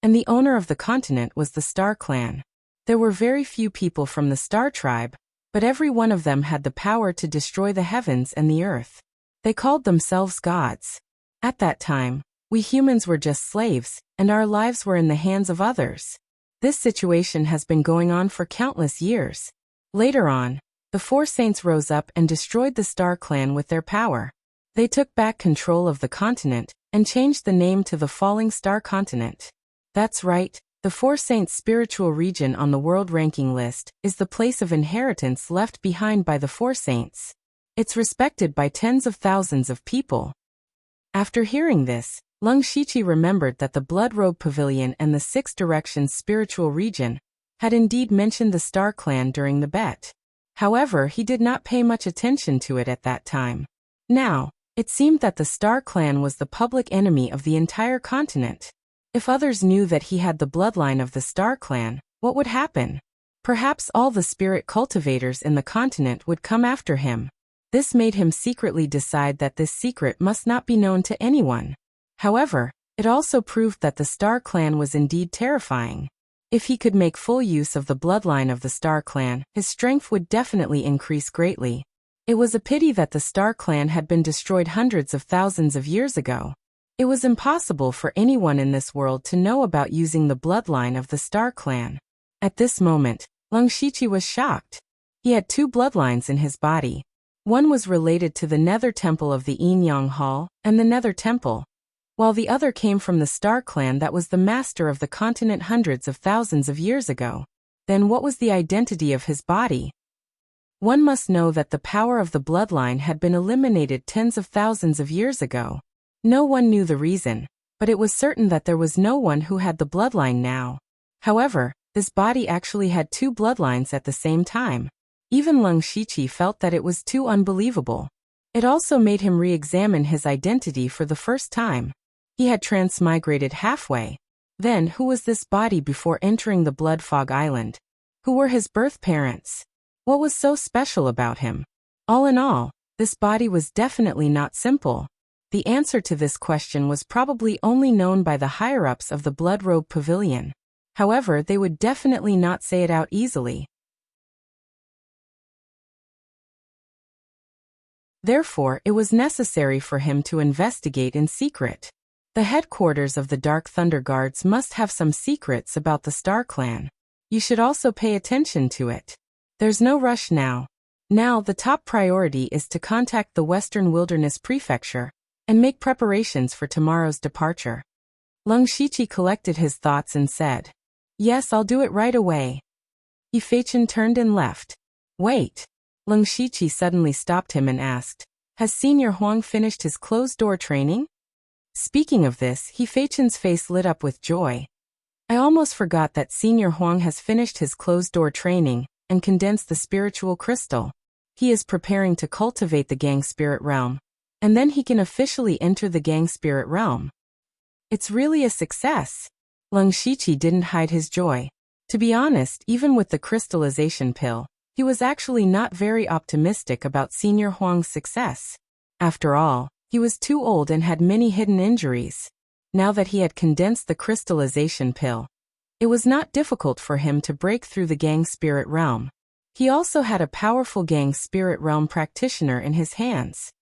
and the owner of the continent was the Star Clan. There were very few people from the Star Tribe, but every one of them had the power to destroy the heavens and the earth. They called themselves gods. At that time, we humans were just slaves, and our lives were in the hands of others. This situation has been going on for countless years. Later on, the Four Saints rose up and destroyed the Star Clan with their power. They took back control of the continent and changed the name to the Falling Star Continent. That's right. The Four Saints' spiritual region on the world ranking list is the place of inheritance left behind by the Four Saints. It's respected by tens of thousands of people. After hearing this, Leng Shiqi remembered that the Blood Robe Pavilion and the Six Directions spiritual region had indeed mentioned the Star Clan during the bet. However, he did not pay much attention to it at that time. Now, it seemed that the Star Clan was the public enemy of the entire continent. If others knew that he had the bloodline of the Star Clan, what would happen? Perhaps all the spirit cultivators in the continent would come after him. This made him secretly decide that this secret must not be known to anyone. However, it also proved that the Star Clan was indeed terrifying. If he could make full use of the bloodline of the Star Clan, his strength would definitely increase greatly. It was a pity that the Star Clan had been destroyed hundreds of thousands of years ago. It was impossible for anyone in this world to know about using the bloodline of the Star Clan. At this moment, Leng Shiqi was shocked. He had two bloodlines in his body. One was related to the Nether Temple of the Yin Yang Hall and the Nether Temple, while the other came from the Star Clan that was the master of the continent hundreds of thousands of years ago. Then what was the identity of his body? One must know that the power of the bloodline had been eliminated tens of thousands of years ago. No one knew the reason, but it was certain that there was no one who had the bloodline now. However, this body actually had two bloodlines at the same time. Even Leng Shiqi felt that it was too unbelievable. It also made him re-examine his identity for the first time. He had transmigrated halfway. Then, who was this body before entering the Blood Fog Island? Who were his birth parents? What was so special about him? All in all, this body was definitely not simple. The answer to this question was probably only known by the higher-ups of the Blood Robe Pavilion. However, they would definitely not say it out easily. Therefore, it was necessary for him to investigate in secret. The headquarters of the Dark Thunder Guards must have some secrets about the Star Clan. You should also pay attention to it. There's no rush now. Now, the top priority is to contact the Western Wilderness Prefecture and make preparations for tomorrow's departure. Leng Shiqi collected his thoughts and said, "Yes, I'll do it right away." He Feichen turned and left. "Wait." Leng Shiqi suddenly stopped him and asked, "Has Senior Huang finished his closed-door training?" Speaking of this, He Feichen's face lit up with joy. "I almost forgot that Senior Huang has finished his closed-door training and condensed the spiritual crystal. He is preparing to cultivate the Gang Spirit Realm, and then he can officially enter the Gang Spirit Realm. It's really a success." Leng Shiqi didn't hide his joy. To be honest, even with the crystallization pill, he was actually not very optimistic about Senior Huang's success. After all, he was too old and had many hidden injuries. Now that he had condensed the crystallization pill, it was not difficult for him to break through the Gang Spirit Realm. He also had a powerful Gang Spirit Realm practitioner in his hands.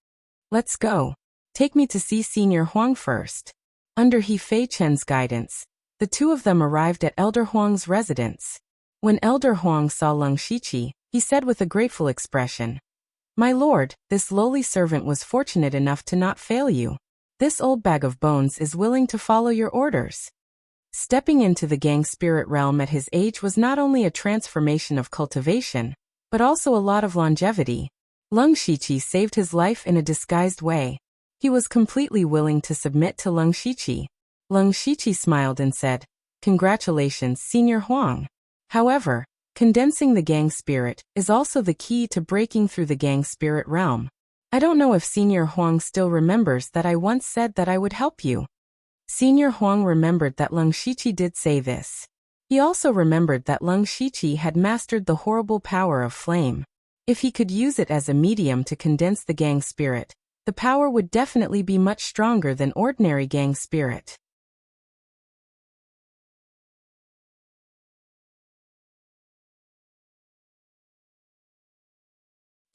"Let's go. Take me to see Senior Huang first." Under He Feichen's guidance, the two of them arrived at Elder Huang's residence. When Elder Huang saw Leng Shiqi, he said with a grateful expression, "My lord, this lowly servant was fortunate enough to not fail you. This old bag of bones is willing to follow your orders." Stepping into the gang spirit realm at his age was not only a transformation of cultivation, but also a lot of longevity. Lung Shiqi saved his life in a disguised way. He was completely willing to submit to Lung Shiqi. Lung Shiqi smiled and said, "Congratulations, Senior Huang." However, condensing the gang spirit is also the key to breaking through the gang spirit realm. I don't know if Senior Huang still remembers that I once said that I would help you. Senior Huang remembered that Lung Shiqi did say this. He also remembered that Lung Shiqi had mastered the horrible power of flame. If he could use it as a medium to condense the gang spirit, the power would definitely be much stronger than ordinary gang spirit.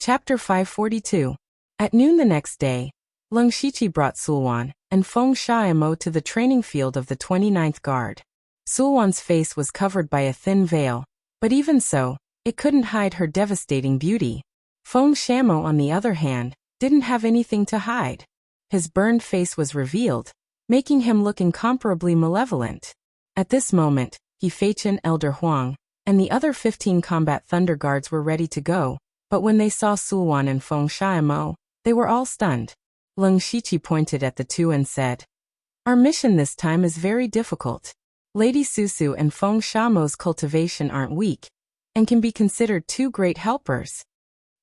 Chapter 542. At noon the next day, Lung Shiqi brought Sulwan and Feng Xiaomo to the training field of the 29th Guard. Sulwan's face was covered by a thin veil, but even so, it couldn't hide her devastating beauty. Feng Xiaomo, on the other hand, didn't have anything to hide. His burned face was revealed, making him look incomparably malevolent. At this moment, He Feichen, Elder Huang, and the other 15 combat Thunder Guards were ready to go, but when they saw Sulwan and Feng Xiaomo, they were all stunned. Lung Shiqi pointed at the two and said, "Our mission this time is very difficult. Lady Susu and Feng Xiaomo's cultivation aren't weak, and can be considered two great helpers."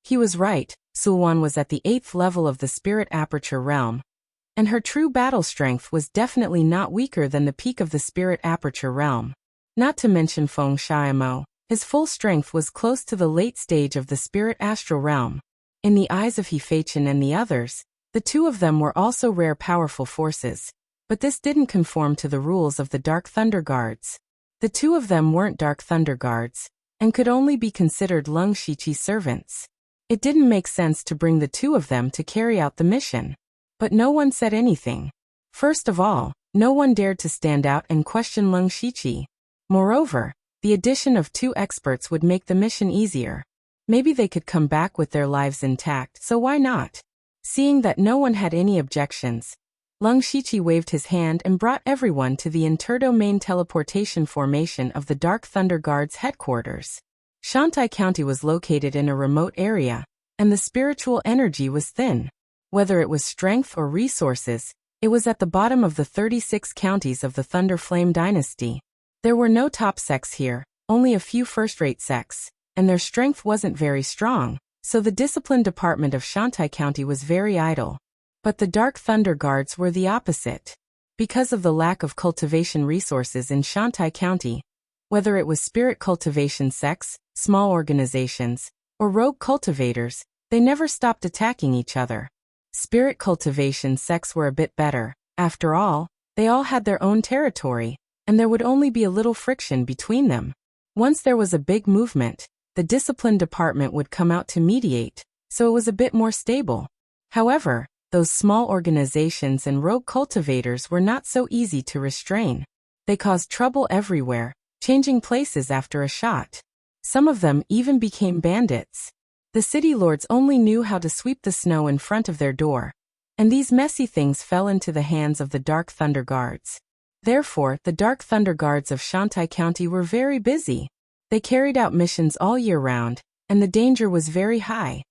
He was right. Sulwan was at the 8th level of the Spirit Aperture realm, and her true battle strength was definitely not weaker than the peak of the Spirit Aperture realm. Not to mention Feng Xiaomo, his full strength was close to the late stage of the Spirit Astral realm. In the eyes of He Feichen and the others, the two of them were also rare powerful forces, but this didn't conform to the rules of the Dark Thunder Guards. The two of them weren't Dark Thunder Guards, and could only be considered Lung Shiqi's servants. It didn't make sense to bring the two of them to carry out the mission. But no one said anything. First of all, no one dared to stand out and question Lung Shiqi. Moreover, the addition of two experts would make the mission easier. Maybe they could come back with their lives intact, so why not? Seeing that no one had any objections, Lung Shiqi waved his hand and brought everyone to the interdomain teleportation formation of the Dark Thunder Guard's headquarters. Shantai County was located in a remote area, and the spiritual energy was thin. Whether it was strength or resources, it was at the bottom of the 36 counties of the Thunder Flame dynasty. There were no top sects here, only a few first-rate sects, and their strength wasn't very strong, so the discipline department of Shantai County was very idle. But the Dark Thunder Guards were the opposite. Because of the lack of cultivation resources in Shantai County, whether it was spirit cultivation sects, small organizations, or rogue cultivators, they never stopped attacking each other. Spirit cultivation sects were a bit better. After all, they all had their own territory, and there would only be a little friction between them. Once there was a big movement, the discipline department would come out to mediate, so it was a bit more stable. However, those small organizations and rogue cultivators were not so easy to restrain. They caused trouble everywhere, changing places after a shot. Some of them even became bandits. The city lords only knew how to sweep the snow in front of their door, and these messy things fell into the hands of the Dark Thunder Guards. Therefore, the Dark Thunder Guards of Shantai County were very busy. They carried out missions all year round, and the danger was very high.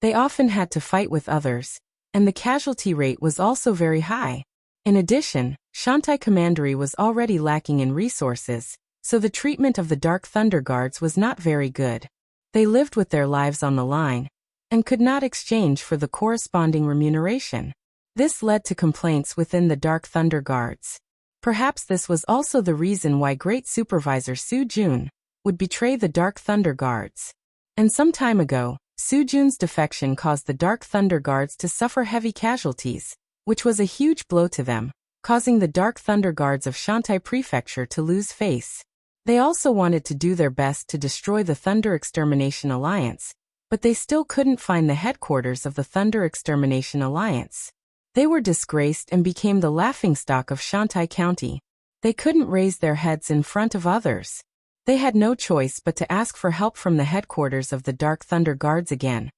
They often had to fight with others, and the casualty rate was also very high. In addition, Shantai Commandery was already lacking in resources, so the treatment of the Dark Thunder Guards was not very good. They lived with their lives on the line, and could not exchange for the corresponding remuneration. This led to complaints within the Dark Thunder Guards. Perhaps this was also the reason why Great Supervisor Su Jun would betray the Dark Thunder Guards. And some time ago, Su Jun's defection caused the Dark Thunder Guards to suffer heavy casualties, which was a huge blow to them, causing the Dark Thunder Guards of Shantai Prefecture to lose face. They also wanted to do their best to destroy the Thunder Extermination Alliance, but they still couldn't find the headquarters of the Thunder Extermination Alliance. They were disgraced and became the laughingstock of Shantai County. They couldn't raise their heads in front of others. They had no choice but to ask for help from the headquarters of the Dark Thunder Guards again,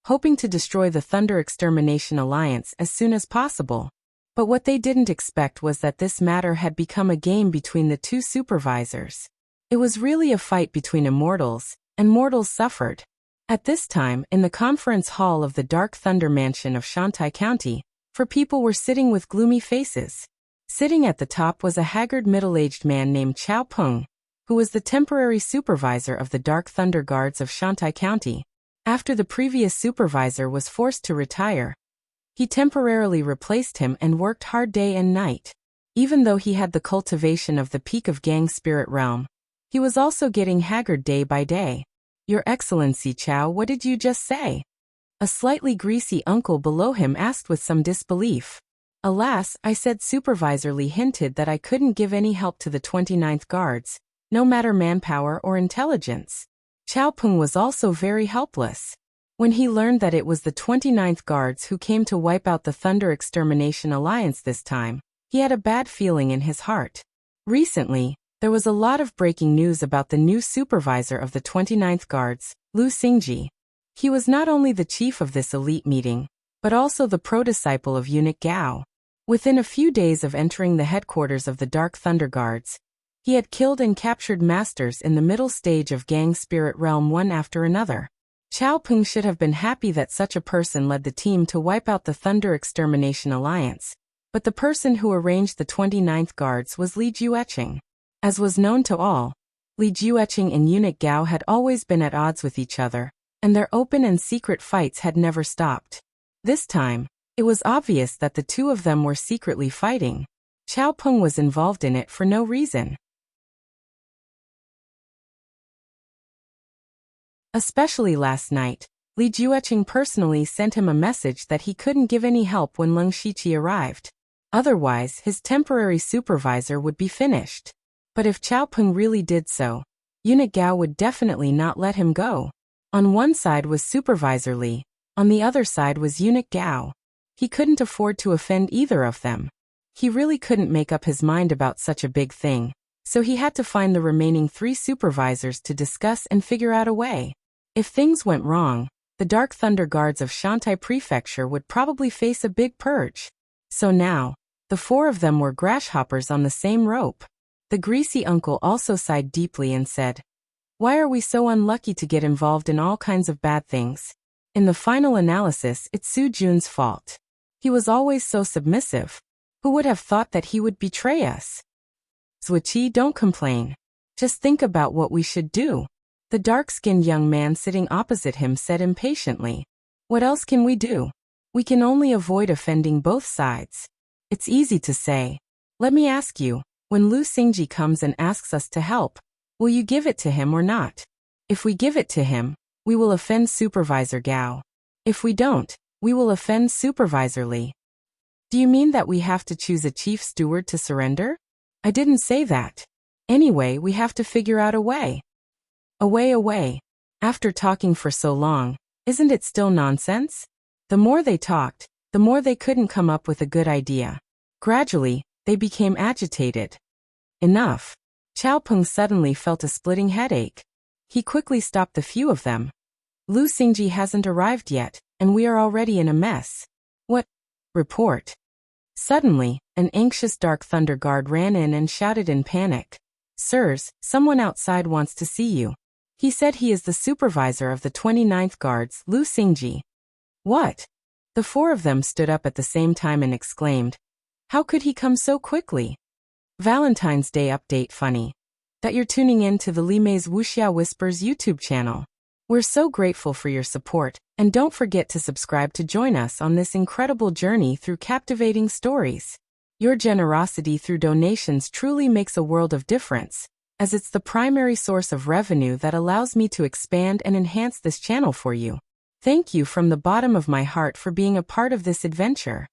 hoping to destroy the Thunder Extermination Alliance as soon as possible. But what they didn't expect was that this matter had become a game between the two supervisors. It was really a fight between immortals, and mortals suffered. At this time, in the conference hall of the Dark Thunder Mansion of Shantai County, 4 people were sitting with gloomy faces. Sitting at the top was a haggard middle-aged man named Chao Peng, who was the temporary supervisor of the Dark Thunder Guards of Shantai County. After the previous supervisor was forced to retire, he temporarily replaced him and worked hard day and night. Even though he had the cultivation of the peak of Gang Spirit Realm, he was also getting haggard day by day. Your Excellency Chao, what did you just say? A slightly greasy uncle below him asked with some disbelief. Alas, I said Supervisor Li hinted that I couldn't give any help to the 29th Guards, no matter manpower or intelligence. Chao Peng was also very helpless. When he learned that it was the 29th Guards who came to wipe out the Thunder Extermination Alliance this time, he had a bad feeling in his heart. Recently, there was a lot of breaking news about the new supervisor of the 29th Guards, Lu Xingji. He was not only the chief of this elite meeting, but also the pro-disciple of eunuch Gao. Within a few days of entering the headquarters of the Dark Thunder Guards, he had killed and captured masters in the middle stage of Gang Spirit Realm one after another. Chao Peng should have been happy that such a person led the team to wipe out the Thunder Extermination Alliance, but the person who arranged the 29th Guards was Li Jueqing. As was known to all, Li Jueqing and eunuch Gao had always been at odds with each other, and their open and secret fights had never stopped. This time, it was obvious that the two of them were secretly fighting. Chao Peng was involved in it for no reason. Especially last night, Li Jueqing personally sent him a message that he couldn't give any help when Leng Shiqi arrived. Otherwise, his temporary supervisor would be finished. But if Chao Peng really did so, eunuch Gao would definitely not let him go. On one side was Supervisor Li, on the other side was eunuch Gao. He couldn't afford to offend either of them. He really couldn't make up his mind about such a big thing, so he had to find the remaining 3 supervisors to discuss and figure out a way. If things went wrong, the Dark Thunder Guards of Shantai Prefecture would probably face a big purge. So now, the 4 of them were grasshoppers on the same rope. The greasy uncle also sighed deeply and said, "Why are we so unlucky to get involved in all kinds of bad things? In the final analysis, it's Su Jun's fault. He was always so submissive. Who would have thought that he would betray us?" Zuiqi, don't complain. Just think about what we should do. The dark-skinned young man sitting opposite him said impatiently. What else can we do? We can only avoid offending both sides. It's easy to say. Let me ask you, when Lu Xingji comes and asks us to help, will you give it to him or not? If we give it to him, we will offend Supervisor Gao. If we don't, we will offend Supervisor Li. Do you mean that we have to choose a chief steward to surrender? I didn't say that. Anyway, we have to figure out a way. A way. After talking for so long, isn't it still nonsense? The more they talked, the more they couldn't come up with a good idea. Gradually, they became agitated. Enough. Chao Peng suddenly felt a splitting headache. He quickly stopped the few of them. Lu Xingji hasn't arrived yet, and we are already in a mess. What? Report. Suddenly, an anxious Dark Thunder Guard ran in and shouted in panic. Sirs, someone outside wants to see you. He said he is the supervisor of the 29th Guards, Lu Xingji. What? The 4 of them stood up at the same time and exclaimed, how could he come so quickly? Valentine's Day update. Funny that you're tuning in to the Li Mei's Wuxia Whispers YouTube channel. We're so grateful for your support, and don't forget to subscribe to join us on this incredible journey through captivating stories. Your generosity through donations truly makes a world of difference, as it's the primary source of revenue that allows me to expand and enhance this channel for you. Thank you from the bottom of my heart for being a part of this adventure.